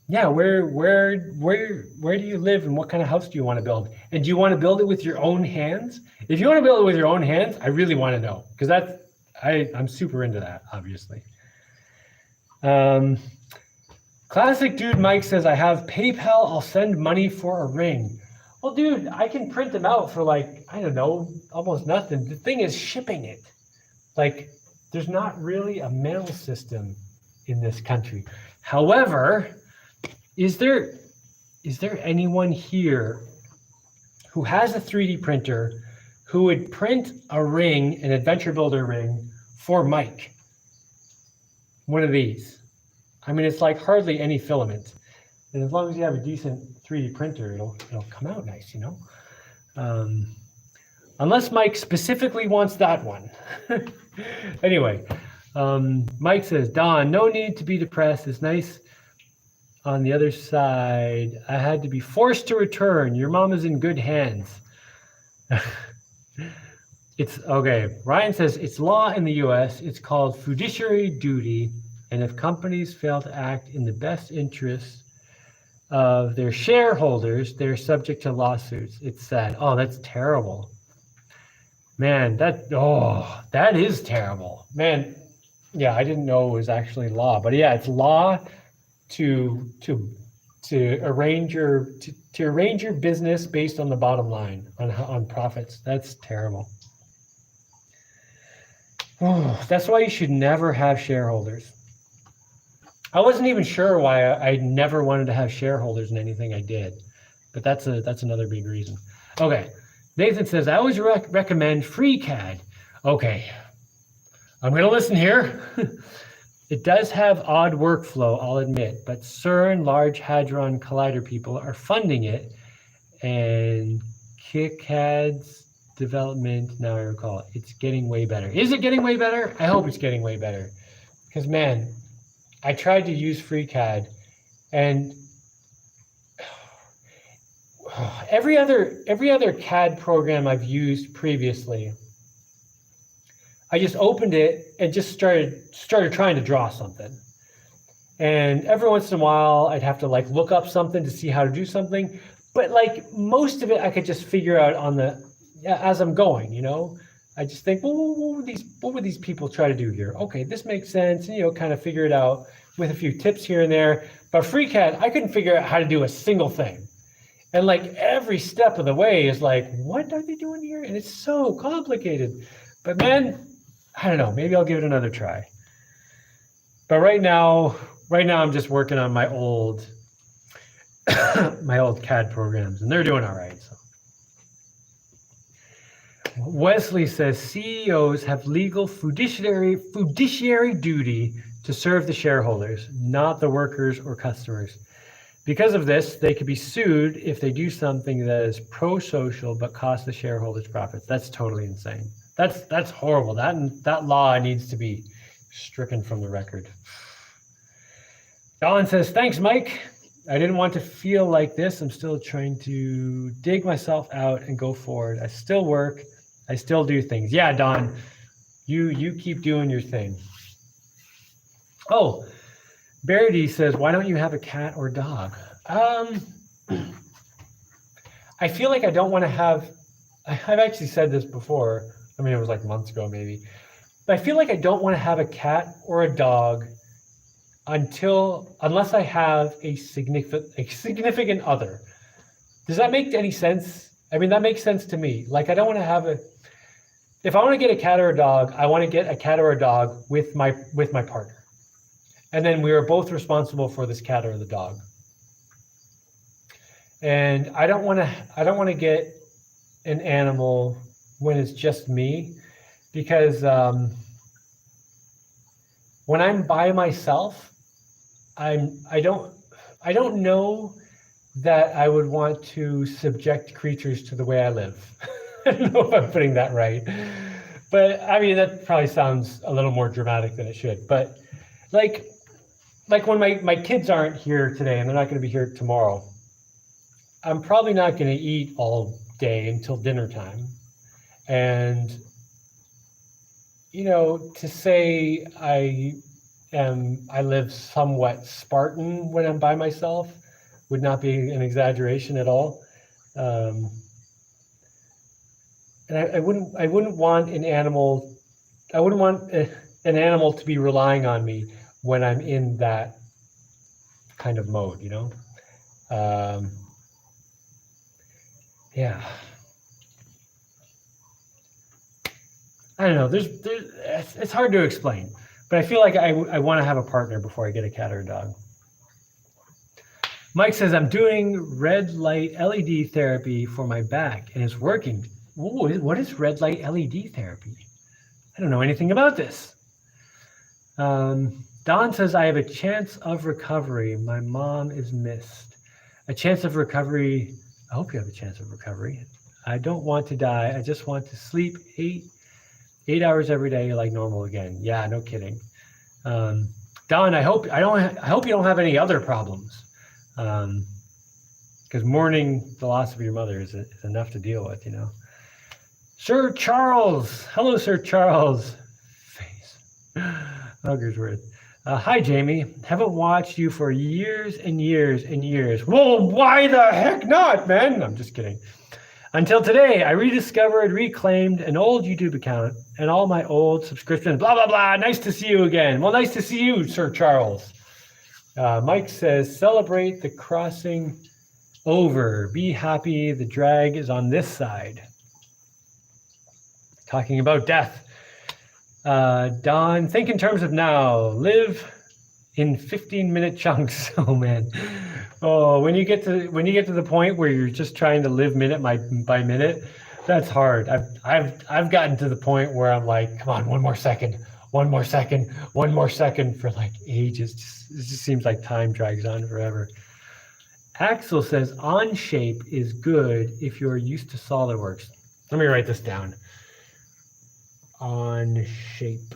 Yeah, where do you live and what kind of house do you want to build? And do you want to build it with your own hands? If you want to build it with your own hands, I really want to know, because I'm super into that, obviously. Classic Dude Mike says, I have PayPal, I'll send money for a ring. Well, dude, I can print them out for like, I don't know, almost nothing. The thing is shipping it. Like, there's not really a mail system in this country. However, is there anyone here who has a 3D printer who would print a ring, an adventure builder ring, for Mike. One of these. I mean, it's like hardly any filament. And as long as you have a decent 3D printer, it'll come out nice, you know? Unless Mike specifically wants that one. Anyway, Mike says, Don, no need to be depressed. It's nice. On the other side, I had to be forced to return. Your mom is in good hands. It's okay. Ryan says it's law in the US. It's called fiduciary duty. And if companies fail to act in the best interest of their shareholders, they're subject to lawsuits. It's sad. Oh, that's terrible. Man, that is terrible. Man, yeah, I didn't know it was actually law. But yeah, it's law to arrange your business based on the bottom line, on profits. That's terrible. Oh, that's why you should never have shareholders. I wasn't even sure why I never wanted to have shareholders in anything I did, but that's another big reason. Okay, Nathan says, I always recommend FreeCAD. Okay, I'm going to listen here. It does have odd workflow, I'll admit, but CERN, Large Hadron Collider people are funding it, and KiCad's development, now I recall, it's getting way better. Is it getting way better? I hope it's getting way better. Because, man, I tried to use FreeCAD, and every other CAD program I've used previously, I just opened it and just started trying to draw something. And every once in a while, I'd have to like look up something to see how to do something. But like most of it, I could just figure out as I'm going, you know. I just think, well, what would these people try to do here? Okay, this makes sense, and, you know, kind of figure it out with a few tips here and there. But FreeCAD, I couldn't figure out how to do a single thing. And like every step of the way is like, what are they doing here? And it's so complicated. But man, I don't know, maybe I'll give it another try. But right now I'm just working on my old CAD programs, and they're doing all right. So Wesley says CEOs have legal fiduciary duty to serve the shareholders, not the workers or customers. Because of this, they could be sued if they do something that is pro-social but costs the shareholders profits. That's totally insane. That's horrible. That law needs to be stricken from the record. Don says, thanks, Mike. I didn't want to feel like this. I'm still trying to dig myself out and go forward. I still work. I still do things. Yeah, Don, you keep doing your thing. Oh, Verity says, why don't you have a cat or dog? I feel like I don't want to have, I've actually said this before. I mean, it was like months ago, maybe. But I feel like I don't want to have a cat or a dog unless I have a significant other. Does that make any sense? I mean, that makes sense to me. Like, I don't want to have if I want to get a cat or a dog, I want to get a cat or a dog with my partner. And then we are both responsible for this cat or the dog. And I don't want to get an animal when it's just me, because when I'm by myself, I don't know that I would want to subject creatures to the way I live. I don't know if I'm putting that right, but I mean, that probably sounds a little more dramatic than it should. But like when my kids aren't here today and they're not going to be here tomorrow, I'm probably not going to eat all day until dinner time. And, you know, to say I live somewhat Spartan when I'm by myself would not be an exaggeration at all. And I wouldn't want an animal. I wouldn't want an animal to be relying on me when I'm in that kind of mode, you know. Yeah. I don't know. It's hard to explain, but I feel like I want to have a partner before I get a cat or a dog. Mike says, I'm doing red light LED therapy for my back and it's working. what is red light LED therapy? I don't know anything about this. Don says, I have a chance of recovery. My mom is missed. A chance of recovery. I hope you have a chance of recovery. I don't want to die. I just want to sleep 8 hours every day like normal again. Yeah, no kidding. Don, I hope you don't have any other problems. Because mourning the loss of your mother is enough to deal with, you know. Sir Charles. Hello, Sir Charles. Face. Huggersworth. Hi, Jaimie. Haven't watched you for years and years and years. Well, why the heck not, man? I'm just kidding. Until today, I reclaimed an old YouTube account and all my old subscriptions, blah, blah, blah. Nice to see you again. Well, nice to see you, Sir Charles. Mike says, celebrate the crossing over. Be happy the drag is on this side. Talking about death. Don, think in terms of now. Live in 15-minute chunks. Oh man. Oh, when you get to the point where you're just trying to live minute by minute, that's hard. I've gotten to the point where I'm like, come on, one more second for like ages. It just seems like time drags on forever. Axel says Onshape is good if you're used to SolidWorks. Let me write this down. Onshape.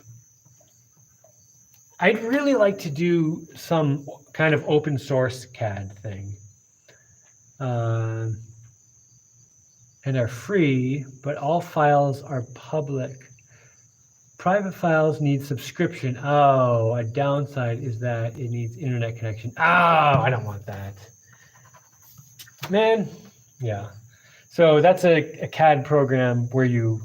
I'd really like to do some kind of open source CAD thing. And are free, but all files are public. Private files need subscription. Oh, a downside is that it needs internet connection. Oh, I don't want that. Man, yeah. So that's a CAD program where you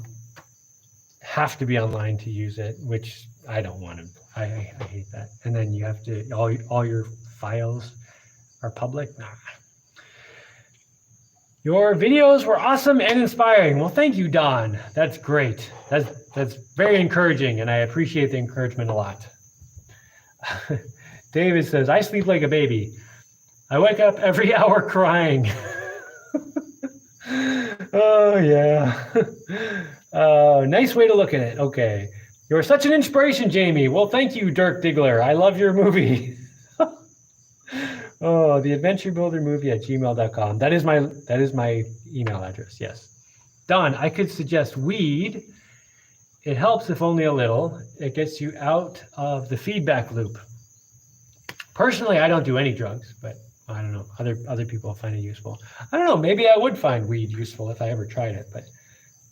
have to be online to use it, which I don't want to. I hate that. And then you have to, all your files are public. Nah. Your videos were awesome and inspiring. Well, thank you, Don. That's great. That's very encouraging, and I appreciate the encouragement a lot. David says, I sleep like a baby. I wake up every hour crying. Oh, yeah. Nice way to look at it. Okay. You're such an inspiration, Jaimie. Well, thank you, Dirk Diggler. I love your movie. Oh, the Adventure Builder movie at gmail.com. That is my email address. Yes. Don, I could suggest weed. It helps if only a little. It gets you out of the feedback loop. Personally, I don't do any drugs, but I don't know. Other people find it useful. I don't know. Maybe I would find weed useful if I ever tried it, but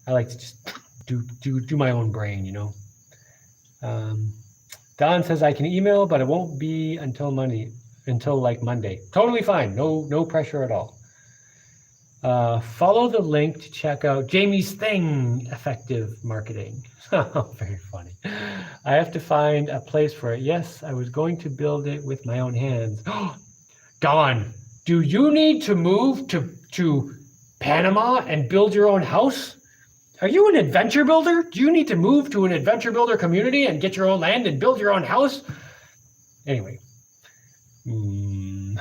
I like to just do my own brain, you know. Don says I can email, but it won't be until like Monday. Totally fine. No pressure at all. Follow the link to check out Jaimie's thing, effective marketing. Very funny. I have to find a place for it. Yes, I was going to build it with my own hands. Don, do you need to move to Panama and build your own house? Are you an adventure builder? Do you need to move to an adventure builder community and get your own land and build your own house? Anyway. Dude,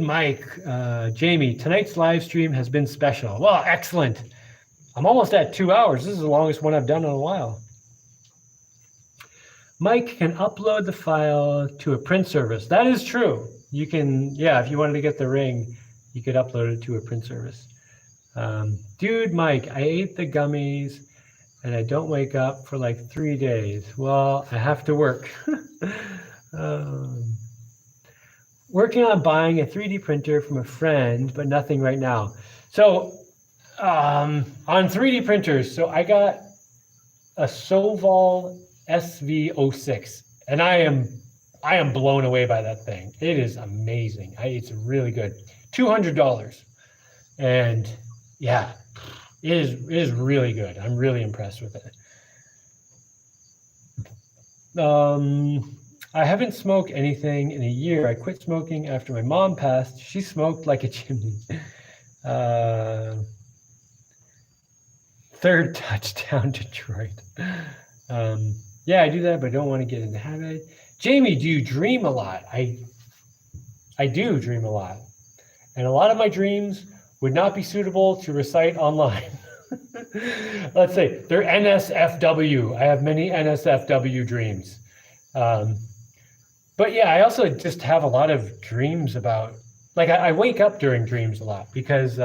Mike, Jaimie, tonight's live stream has been special. Well, excellent. I'm almost at 2 hours. This is the longest one I've done in a while. Mike can upload the file to a print service. That is true. You can, yeah, if you wanted to get the ring, you could upload it to a print service. Dude, Mike, I ate the gummies and I don't wake up for like 3 days. Well, I have to work. Working on buying a 3D printer from a friend, but nothing right now. So on 3D printers, so I got a Soval SV06, and I am blown away by that thing. It is amazing. It's really good. $200, and yeah, it is really good. I'm really impressed with it. I haven't smoked anything in a year. I quit smoking after my mom passed. She smoked like a chimney. Third touchdown, Detroit. Yeah, I do that, but I don't want to get in the habit. Jaimie, do you dream a lot? I do dream a lot. And a lot of my dreams would not be suitable to recite online. Let's say they're NSFW. I have many NSFW dreams. But yeah, I also just have a lot of dreams about, like I wake up during dreams a lot because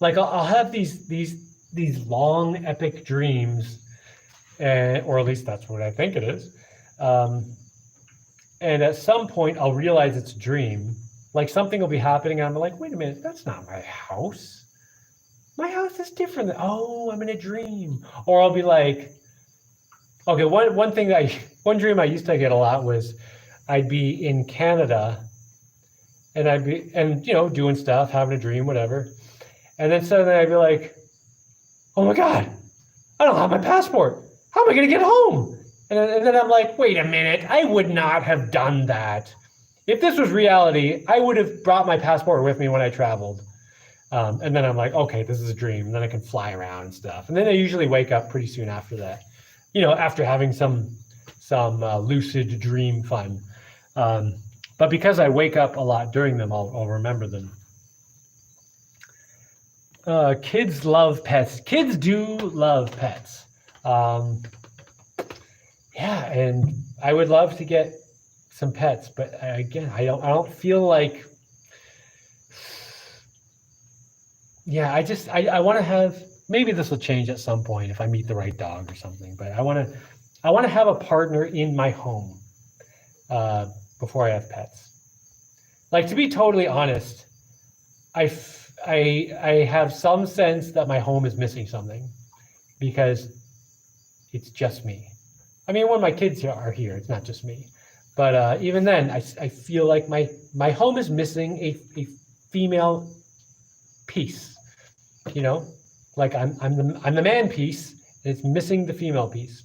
like I'll have these long epic dreams, or at least that's what I think it is. And at some point I'll realize it's a dream. Like something will be happening and I'm like, wait a minute, that's not my house. My house is different. Oh, I'm in a dream. Or I'll be like, okay, one dream I used to get a lot was I'd be in Canada and doing stuff, having a dream, whatever. And then suddenly I'd be like, oh my God, I don't have my passport. How am I going to get home? And then I'm like, wait a minute, I would not have done that. If this was reality, I would have brought my passport with me when I traveled. And then I'm like, okay, this is a dream. And then I can fly around and stuff. And then I usually wake up pretty soon after that, after having some lucid dream fun. But because I wake up a lot during them, I'll remember them. Kids love pets. Kids do love pets. Yeah, and I would love to get some pets, but again, I don't feel like. Yeah, I want to have. Maybe this will change at some point if I meet the right dog or something. But I want to have a partner in my home before I have pets. Like, to be totally honest, I have some sense that my home is missing something because it's just me. I mean, when my kids are here, it's not just me. But even then, I feel like my home is missing a female piece. Like I'm the man piece, and it's missing the female piece.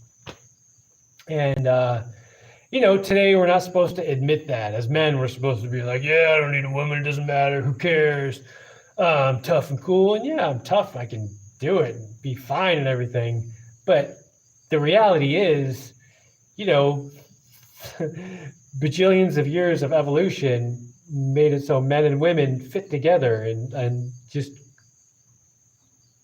And today we're not supposed to admit that. As men, we're supposed to be like, yeah, I don't need a woman. It doesn't matter. Who cares? I'm tough and cool. And yeah, I'm tough. I can do it and be fine and everything. But the reality is, bajillions of years of evolution made it so men and women fit together, and just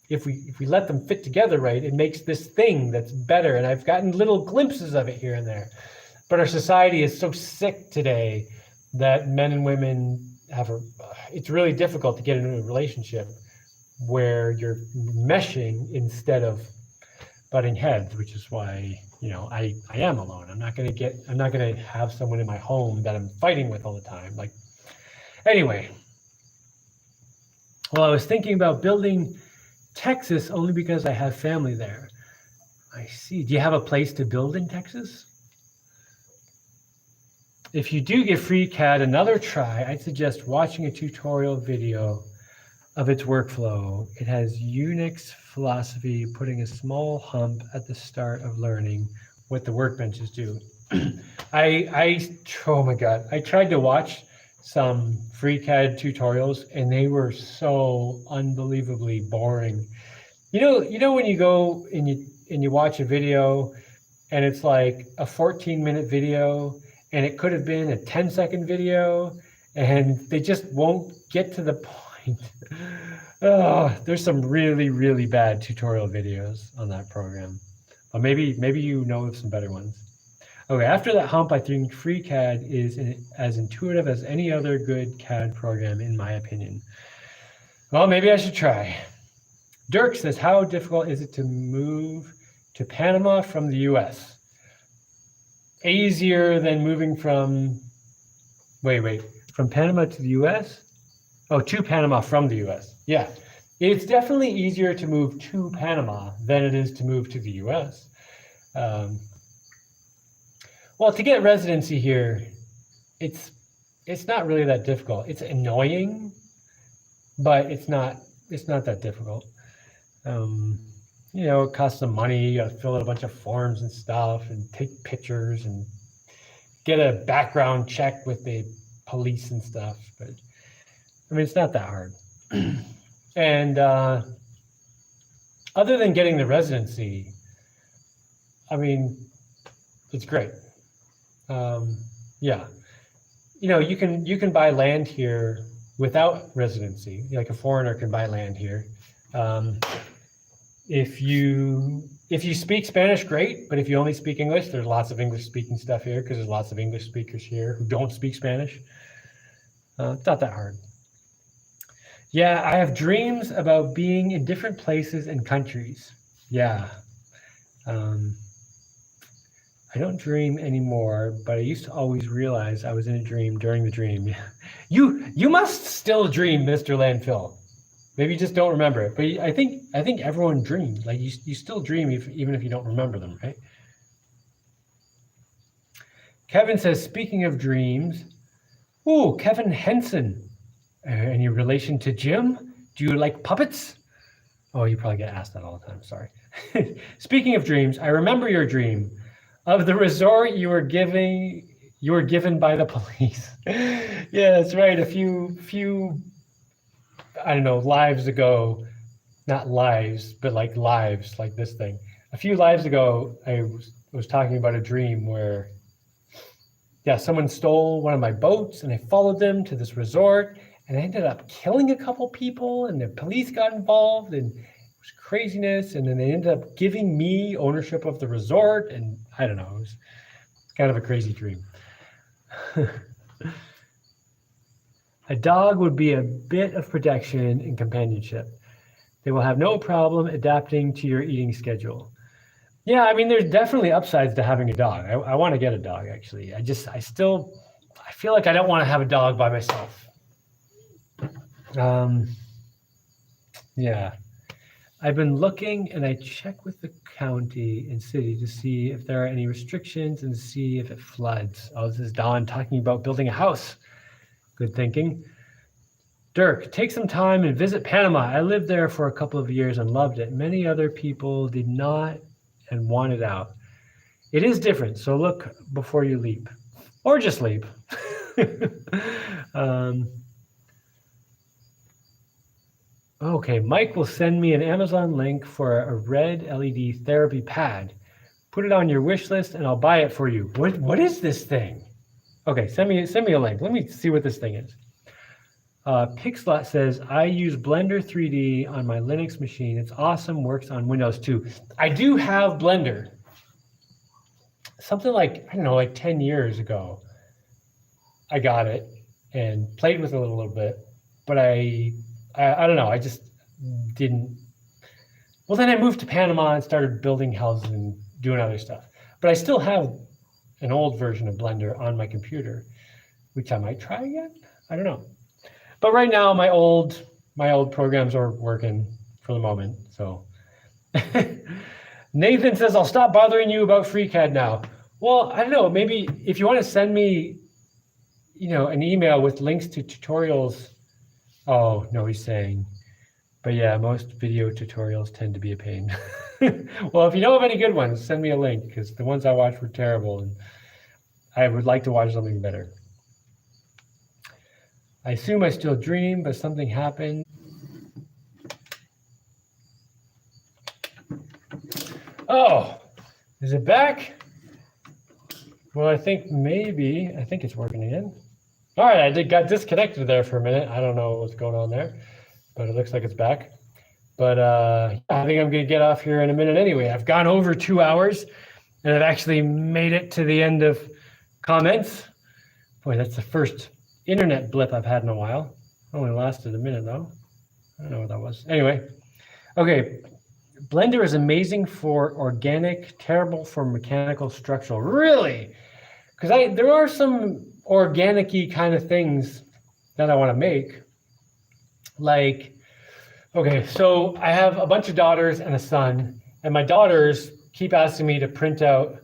if we let them fit together right, it makes this thing that's better. And I've gotten little glimpses of it here and there. But our society is so sick today that men and women it's really difficult to get into a relationship where you're meshing instead of butting heads, which is why, I am alone. I'm not going to have someone in my home that I'm fighting with all the time. Like, anyway, well, I was thinking about building Texas only because I have family there. I see. Do you have a place to build in Texas? If you do give FreeCAD another try, I'd suggest watching a tutorial video of its workflow. It has Unix philosophy, putting a small hump at the start of learning what the workbenches do. Oh my God, I tried to watch some FreeCAD tutorials and they were so unbelievably boring. When you go and you watch a video and it's like a 14-minute video and it could have been a 10-second video and they just won't get to the point. Oh, there's some really, really bad tutorial videos on that program. But maybe you know of some better ones. Okay, after that hump, I think FreeCAD is as intuitive as any other good CAD program, in my opinion. Well, maybe I should try. Dirk says, how difficult is it to move to Panama from the US? Easier than moving from Panama to the US? Oh, to Panama from the US. Yeah, it's definitely easier to move to Panama than it is to move to the US. Well, to get residency here, it's not really that difficult. It's annoying, but it's not that difficult. It costs some money. You gotta fill out a bunch of forms and stuff and take pictures and get a background check with the police and stuff. But I mean, it's not that hard. And other than getting the residency, I mean, it's great. Yeah, you can buy land here without residency, like a foreigner can buy land here. If you speak Spanish, great. But if you only speak English, there's lots of English speaking stuff here because there's lots of English speakers here who don't speak Spanish. It's not that hard. Yeah, I have dreams about being in different places and countries. Yeah. I don't dream anymore, but I used to always realize I was in a dream during the dream. You must still dream, Mr. Landfill. Maybe you just don't remember it. But I think everyone dreams. Like you still dream even if you don't remember them, right? Kevin says, speaking of dreams, ooh, Kevin Henson. Any relation to Jim? Do you like puppets? Oh, you probably get asked that all the time. Sorry. Speaking of dreams, I remember your dream of the resort you were given by the police. Yeah, that's right. A few I don't know, lives ago, not lives, but like lives, like this thing. A few lives ago, I was talking about a dream where, yeah, someone stole one of my boats and I followed them to this resort and I ended up killing a couple people and the police got involved and it was craziness. And then they ended up giving me ownership of the resort. And I don't know, it was kind of a crazy dream. A dog would be a bit of protection and companionship. They will have no problem adapting to your eating schedule. Yeah, I mean, there's definitely upsides to having a dog. I want to get a dog, actually. I feel like I don't want to have a dog by myself. Yeah. I've been looking and I check with the county and city to see if there are any restrictions and see if it floods. Oh, this is Don talking about building a house. Good thinking. Dirk, take some time and visit Panama. I lived there for a couple of years and loved it. Many other people did not and wanted out. It is different, so look before you leap. Or just leap. Okay, Mike will send me an Amazon link for a red LED therapy pad. Put it on your wish list and I'll buy it for you. What is this thing? Okay, send me a link. Let me see what this thing is. Pixlot says, I use Blender 3D on my Linux machine. It's awesome, works on Windows too. I do have Blender. Something like, I don't know, like 10 years ago, I got it and played with it a little bit, but I don't know, I just didn't. Well, then I moved to Panama and started building houses and doing other stuff. But I still have an old version of Blender on my computer, which I might try again. I don't know. But right now, my old programs are working for the moment. So Nathan says, I'll stop bothering you about FreeCAD now. Well, I don't know, maybe if you want to send me, an email with links to tutorials. Oh, no, he's saying, but yeah, most video tutorials tend to be a pain. Well, if you know of any good ones, send me a link because the ones I watched were terrible and I would like to watch something better. I assume I still dream, but something happened. Oh, is it back? Well, I think it's working again. All right, I got disconnected there for a minute. I don't know what's going on there, but it looks like it's back. But I think I'm going to get off here in a minute anyway. I've gone over 2 hours, and I've actually made it to the end of comments. Boy, that's the first internet blip I've had in a while. Only lasted a minute, though. I don't know what that was. Anyway, okay. Blender is amazing for organic, terrible for mechanical structural. Really? Because there are some organic-y kind of things that I want to make. Like, okay, so I have a bunch of daughters and a son, and my daughters keep asking me to print out,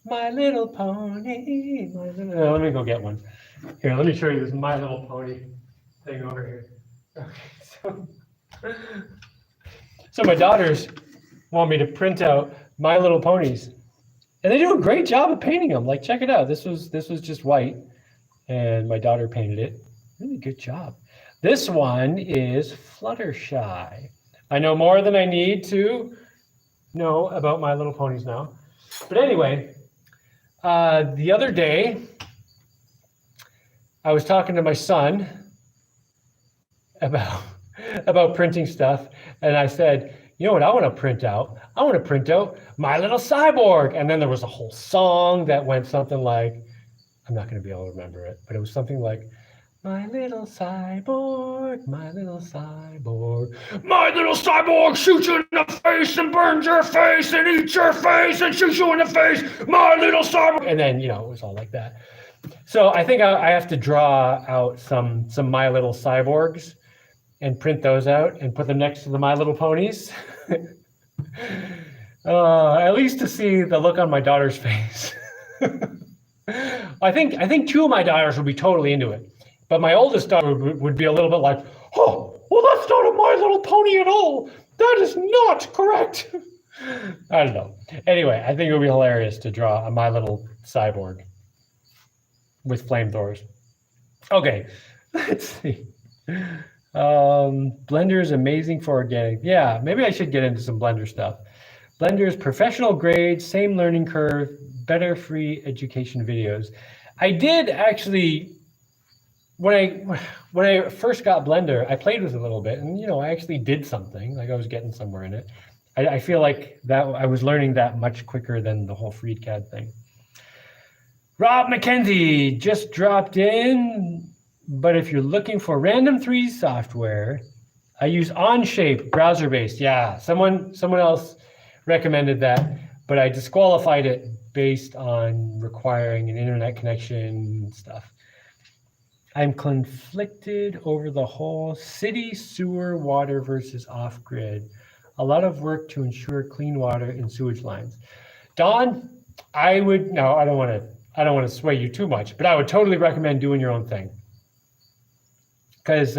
My Little Pony. Let me go get one. Here, let me show you this My Little Pony thing over here. Okay, so my daughters want me to print out My Little Ponies. And they do a great job of painting them. Like, check it out. This was just white, and my daughter painted it. Really good job. This one is Fluttershy. I know more than I need to know about My Little Ponies now. But anyway, the other day, I was talking to my son about printing stuff, and I said, you know what I want to print out? I want to print out My Little Cyborg. And then there was a whole song that went something like, I'm not going to be able to remember it, but it was something like, my little cyborg, my little cyborg, my little cyborg shoots you in the face and burns your face and eats your face and shoots you in the face, my little cyborg. And then, it was all like that. So I think I have to draw out some My Little Cyborgs and print those out and put them next to the My Little Ponies. At least to see the look on my daughter's face. I think two of my daughters would be totally into it, but my oldest daughter would be a little bit like, oh, well, that's not a My Little Pony at all. That is not correct. I don't know. Anyway, I think it would be hilarious to draw a My Little Cyborg with flamethrowers. Okay, let's see. Blender is amazing for organic. Yeah, maybe I should get into some Blender stuff. Blender is professional grade, same learning curve, better free education videos. I did actually, when I first got Blender, I played with it a little bit, and I actually did something, like I was getting somewhere in it. I feel like that I was learning that much quicker than the whole FreeCAD thing. Rob McKenzie just dropped in, but if you're looking for random 3D software, I use Onshape browser-based. Yeah, someone else recommended that, but I disqualified it based on requiring an internet connection and stuff. I'm conflicted over the whole city sewer water versus off-grid. A lot of work to ensure clean water in sewage lines. Don, I don't want to sway you too much, but I would totally recommend doing your own thing. Because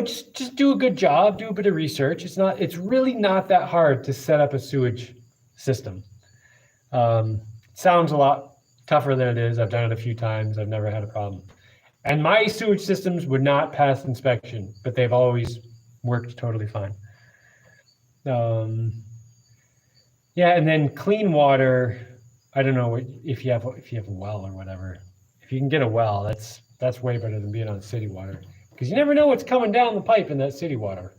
just do a good job, do a bit of research. It's really not that hard to set up a sewage system. Sounds a lot tougher than it is. I've done it a few times. I've never had a problem. And my sewage systems would not pass inspection, but they've always worked totally fine. Yeah, and then clean water. I don't know if you have a well or whatever. If you can get a well, that's way better than being on city water, because you never know what's coming down the pipe in that city water.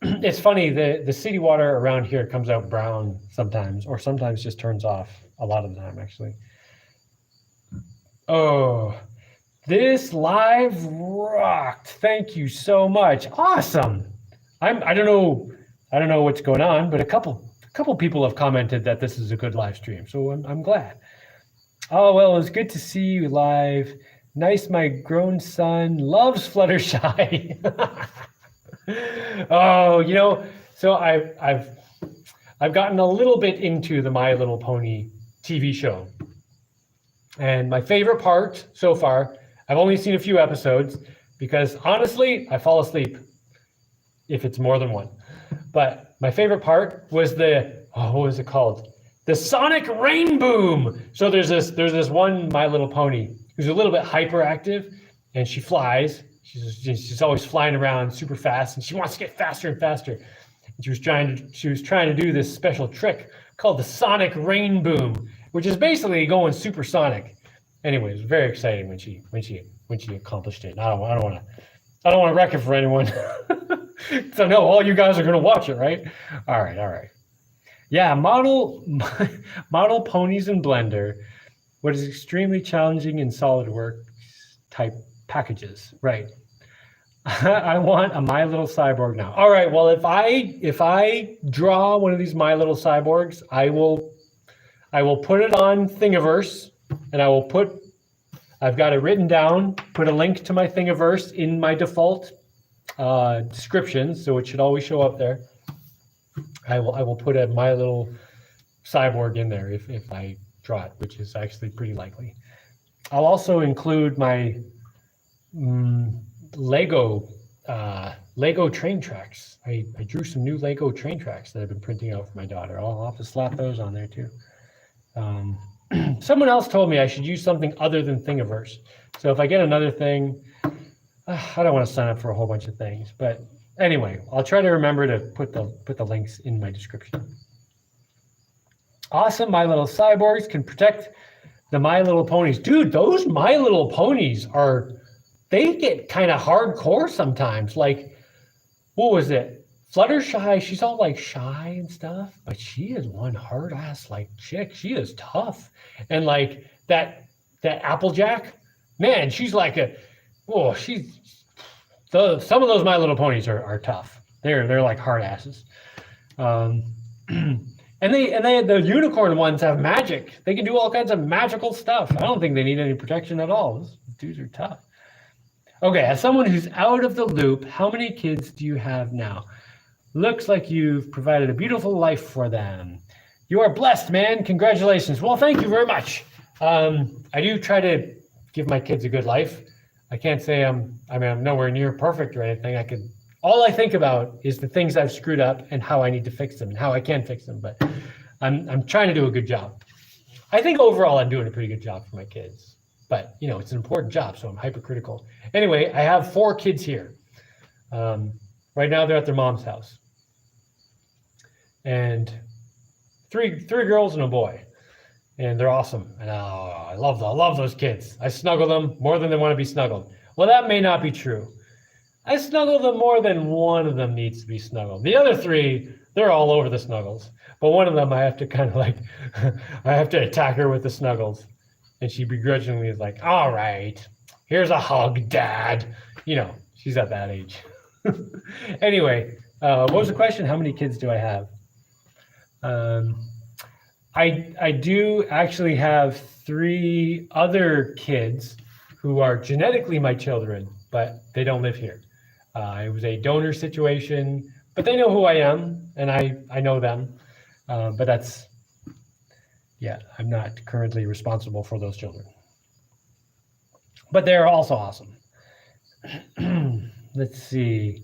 It's funny, the city water around here comes out brown sometimes, or sometimes just turns off a lot of the time, actually. Oh, this live rocked. Thank you so much. Awesome. I don't know what's going on, but a couple people have commented that this is a good live stream, so I'm glad. Oh, well, it was good to see you live. Nice, my grown son loves Fluttershy. Oh, so I've gotten a little bit into the My Little Pony TV show. And my favorite part so far, I've only seen a few episodes because honestly, I fall asleep if it's more than one. But my favorite part was what was it called? The Sonic Rain Boom. So there's this one My Little Pony who's a little bit hyperactive, and she flies. She's always flying around super fast, and she wants to get faster and faster. And she was trying to do this special trick called the Sonic Rain Boom, which is basically going supersonic. Anyway, it was very exciting when she accomplished it. I don't want to wreck it for anyone. So no, all you guys are going to watch it, right? All right. Yeah, model ponies in Blender. What is extremely challenging in SolidWorks type packages, right? I want a My Little Cyborg now. All right, well, if I draw one of these My Little Cyborgs, I will put it on Thingiverse, and I've got it written down, put a link to my Thingiverse in my default description, so it should always show up there. I will put a My Little Cyborg in there if I draw it, which is actually pretty likely. I'll also include my Lego train tracks. I drew some new Lego train tracks that I've been printing out for my daughter. I'll have to slap those on there too. Someone else told me I should use something other than Thingiverse. So if I get another thing, I don't want to sign up for a whole bunch of things. But anyway, I'll try to remember to put the links in my description. Awesome, My Little Cyborgs can protect The My Little Ponies. Dude, those My Little Ponies they get kind of hardcore sometimes. Like, what was it? Fluttershy, she's all like shy and stuff, but she is one hard ass like chick. She is tough. And like that Applejack, man, she's like some of those My Little Ponies are tough. They're like hard asses. And the unicorn ones have magic. They can do all kinds of magical stuff. I don't think they need any protection at all. Those dudes are tough. Okay, as someone who's out of the loop, how many kids do you have now? Looks like you've provided a beautiful life for them. You are blessed, man. Congratulations. Well, thank you very much. I do try to give my kids a good life. I can't say I'm nowhere near perfect or anything. All I think about is the things I've screwed up and how I need to fix them and how I can fix them. But I'm trying to do a good job. I think overall I'm doing a pretty good job for my kids. But it's an important job, so I'm hypercritical. Anyway, I have 4 kids here. Right now they're at their mom's house, and three girls and a boy, and they're awesome. And I love those kids. I snuggle them more than they want to be snuggled. Well, that may not be true. I snuggle them more than one of them needs to be snuggled. The other 3, they're all over the snuggles. But one of them, I have to kind of like, I have to attack her with the snuggles. And she begrudgingly is like, all right, here's a hug, Dad. She's at that age. Anyway, what was the question? How many kids do I have? I do actually have 3 other kids who are genetically my children, but they don't live here. It was a donor situation, but they know who I am, and I know them. But I'm not currently responsible for those children. But they're also awesome. Let's see.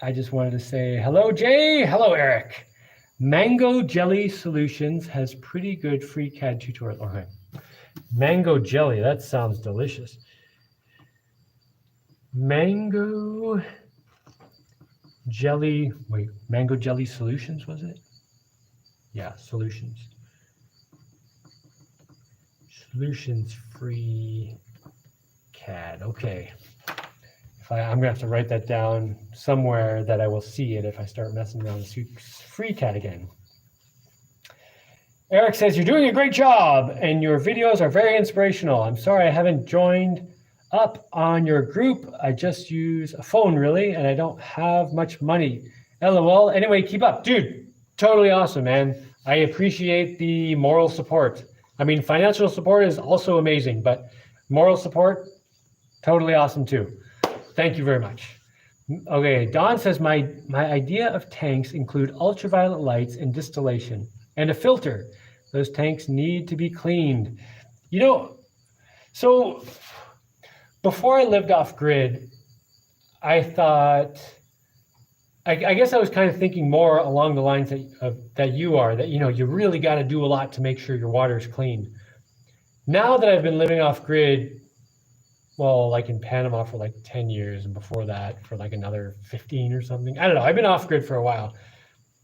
I just wanted to say hello, Jay. Hello, Eric. Mango Jelly Solutions has pretty good free CAD tutorial. Okay. Mango jelly, that sounds delicious. Mango Jelly Solutions, was it? Yeah, Solutions. Solutions free CAD. Okay. I'm gonna have to write that down somewhere that I will see it if I start messing around with free CAD again. Eric says, you're doing a great job and your videos are very inspirational. I'm sorry I haven't joined up on your group. I just use a phone really, and I don't have much money. LOL. Anyway, keep up. Dude, totally awesome, man. I appreciate the moral support. I mean, financial support is also amazing, but moral support, totally awesome too. Thank you very much. Okay, Don says, my idea of tanks include ultraviolet lights and distillation and a filter. Those tanks need to be cleaned. So before I lived off grid, I thought, I guess I was kind of thinking more along the lines that you are, that you really got to do a lot to make sure your water is clean. Now that I've been living off grid, well, like in Panama for like 10 years, and before that for like another 15 or something. I don't know. I've been off grid for a while.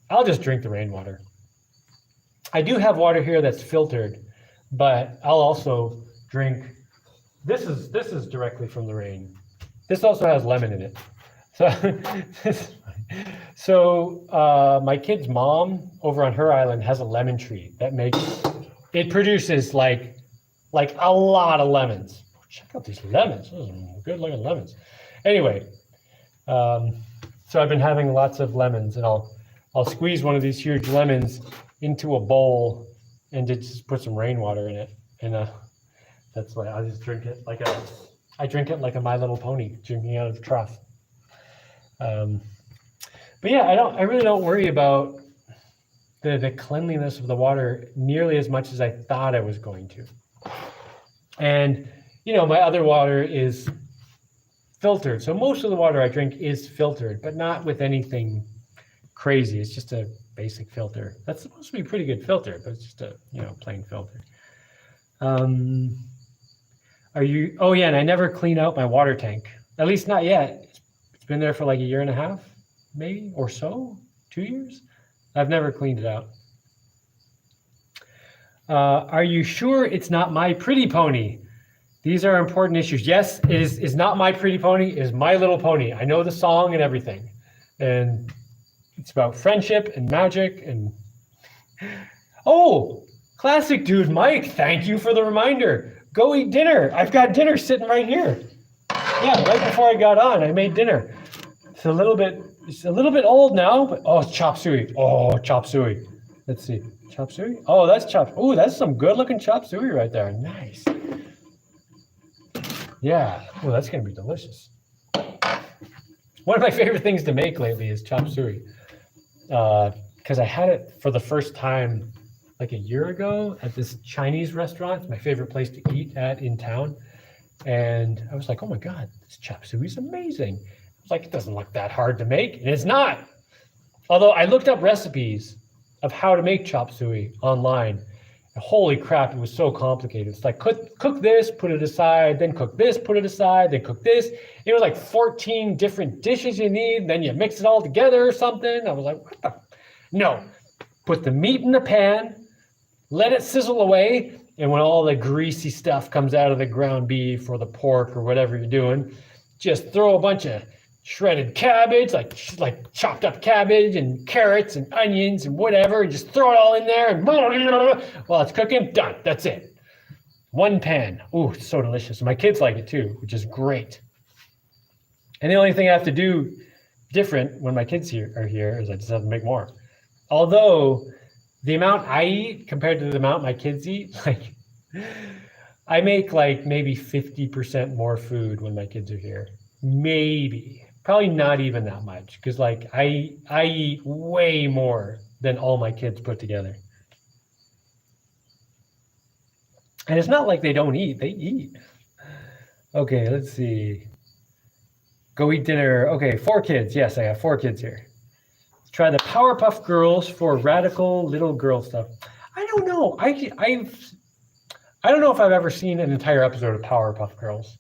I'll just drink the rainwater. I do have water here that's filtered, but I'll also drink. This is directly from the rain. This also has lemon in it. So my kid's mom over on her island has a lemon tree that produces like a lot of lemons. Check out these lemons. Those are good looking lemons. Anyway, so I've been having lots of lemons, and I'll squeeze one of these huge lemons into a bowl and just put some rainwater in it, and that's why I just drink it I drink it like a My Little Pony drinking out of a trough. But yeah, I really don't worry about the cleanliness of the water nearly as much as I thought I was going to. And my other water is filtered. So most of the water I drink is filtered, but not with anything crazy. It's just a basic filter. That's supposed to be a pretty good filter, but it's just a plain filter. Oh yeah, and I never clean out my water tank. At least not yet. It's been there for like 1.5 years, maybe, or so, 2 years. I've never cleaned it out. Are you sure it's not My Pretty Pony? These are important issues. Yes, it is not My Pretty Pony, it is My Little Pony. I know the song and everything. And it's about friendship and magic and oh, classic dude Mike, thank you for the reminder. Go eat dinner. I've got dinner sitting right here. Yeah, right before I got on, I made dinner. It's a little bit old now, but oh, it's chop suey. Oh, chop suey. Let's see. Chop suey? Oh, that's chop. Oh, that's some good looking chop suey right there. Nice. Yeah. Oh, that's gonna be delicious. One of my favorite things to make lately is chop suey. Because I had it for the first time like a year ago at this Chinese restaurant. It's my favorite place to eat at in town. And I was like, oh my God, this chop suey is amazing. I was like, it doesn't look that hard to make. And it's not. Although I looked up recipes of how to make chop suey online. And holy crap, it was so complicated. It's like, cook this, put it aside, then cook this, put it aside, then cook this. It was like 14 different dishes you need. Then you mix it all together or something. I was like, what the? No, put the meat in the pan, let it sizzle away. And when all the greasy stuff comes out of the ground beef or the pork or whatever you're doing, just throw a bunch of shredded cabbage, like chopped up cabbage and carrots and onions and whatever, and just throw it all in there. And while it's cooking, done. That's it. One pan. Ooh, it's so delicious. My kids like it too, which is great. And the only thing I have to do different when my kids are here is I just have to make more. Although the amount I eat compared to the amount my kids eat, like I make like maybe 50% more food when my kids are here. Maybe, probably not even that much, because like I eat way more than all my kids put together. And it's not like they don't eat, they eat. Okay, let's see. Go eat dinner. Okay, 4 kids. Yes, I have 4 kids here. Try the Powerpuff Girls for radical little girl stuff. I don't know. I don't know if I've ever seen an entire episode of Powerpuff Girls.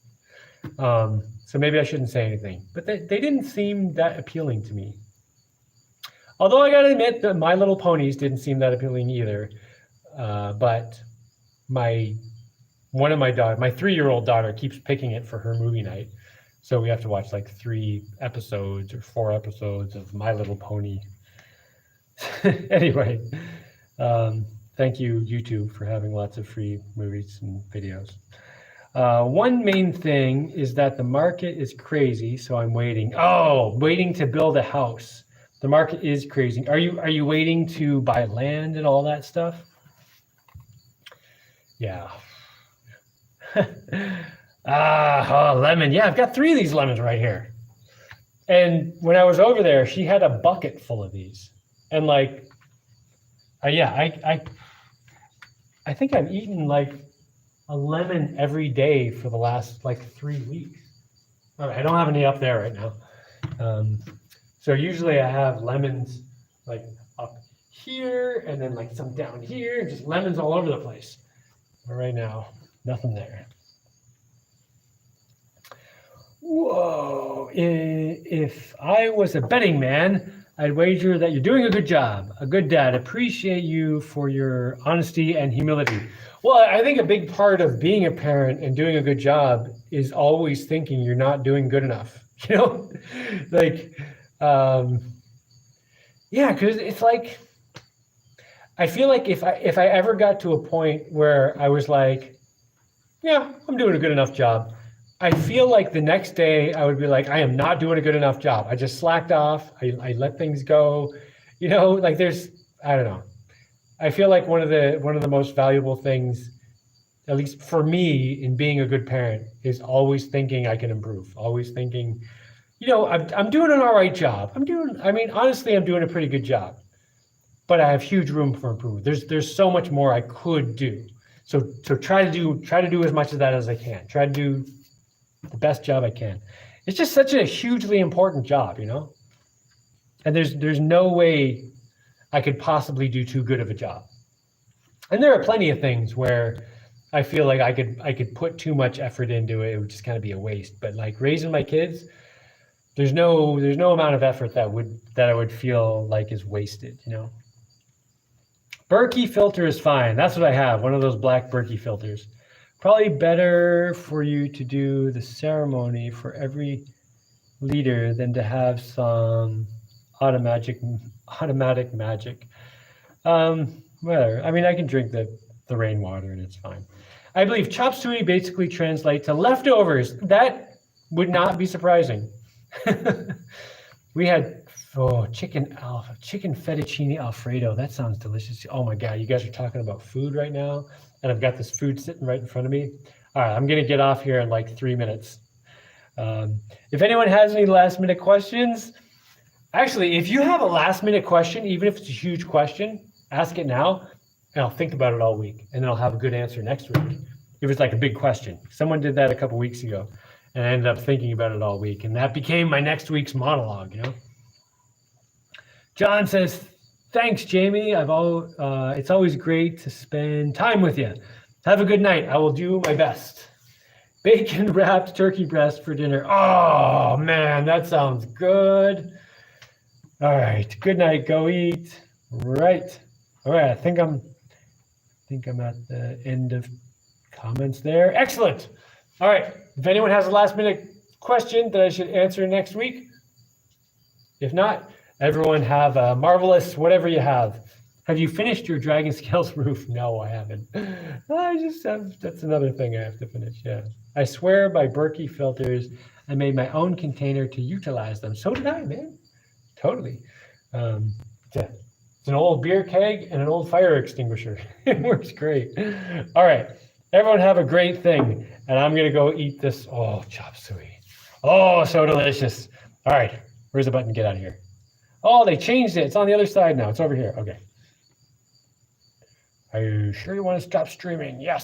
So maybe I shouldn't say anything. But they didn't seem that appealing to me. Although I gotta admit that My Little Ponies didn't seem that appealing either. But my 3-year-old daughter keeps picking it for her movie night. So we have to watch like 3 episodes or 4 episodes of My Little Pony. Anyway, thank you, YouTube, for having lots of free movies and videos. One main thing is that the market is crazy, so I'm waiting. Oh, waiting to build a house. The market is crazy. Are you waiting to buy land and all that stuff? Yeah. Lemon. Yeah, I've got 3 of these lemons right here. And when I was over there, she had a bucket full of these. And like, I think I've eaten like a lemon every day for the last like 3 weeks. All right, I don't have any up there right now. So usually I have lemons like up here and then like some down here, just lemons all over the place. But right now, nothing there. Whoa, if I was a betting man, I'd wager that you're doing a good job. A good dad. Appreciate you for your honesty and humility. Well, I think a big part of being a parent and doing a good job is always thinking you're not doing good enough. You know, like, yeah, because it's like, I feel like if I ever got to a point where I was like, yeah, I'm doing a good enough job, I feel like the next day I would be like, I am not doing a good enough job. I just slacked off. I let things go. You know, like I don't know. I feel like one of the most valuable things, at least for me, in being a good parent, is always thinking I can improve. Always thinking, you know, I'm doing an all right job. Honestly, I'm doing a pretty good job, but I have huge room for improvement. There's so much more I could do. So try to do as much of that as I can. Try to do the best job I can. It's just such a hugely important job, you know? And there's no way I could possibly do too good of a job. And there are plenty of things where I feel like I could put too much effort into it. It would just kind of be a waste. But like raising my kids, there's no amount of effort that I would feel like is wasted, you know? Berkey filter is fine. That's what I have, one of those black Berkey filters. Probably better for you to do the ceremony for every liter than to have some automatic magic. Whatever. I mean, I can drink the rainwater and it's fine. I believe chop suey basically translate to leftovers. That would not be surprising. We had chicken fettuccine Alfredo. That sounds delicious. Oh my God, you guys are talking about food right now, and I've got this food sitting right in front of me. All right, I'm gonna get off here in like 3 minutes. If anyone has any last minute questions, actually, if you have a last minute question, even if it's a huge question, ask it now, and I'll think about it all week, and then I'll have a good answer next week. If it's like a big question. Someone did that a couple weeks ago, and I ended up thinking about it all week, and that became my next week's monologue, you know? John says, thanks, Jaimie. It's always great to spend time with you. Have a good night. I will do my best. Bacon wrapped turkey breast for dinner. Oh man, that sounds good. All right, good night. Go eat. Right. All right. I think I'm at the end of comments there. Excellent. All right. If anyone has a last minute question that I should answer next week, if not, everyone have a marvelous whatever you have. Have you finished your Dragon Scales roof? No, I haven't. That's another thing I have to finish. Yeah. I swear by Berkey filters, I made my own container to utilize them. So did I, man. Totally. It's an old beer keg and an old fire extinguisher. It works great. All right. Everyone have a great thing. And I'm going to go eat this. Oh, chop suey. Oh, so delicious. All right. Where's the button? Get out of here. Oh, they changed it. It's on the other side now. It's over here. Okay. Are you sure you want to stop streaming? Yes.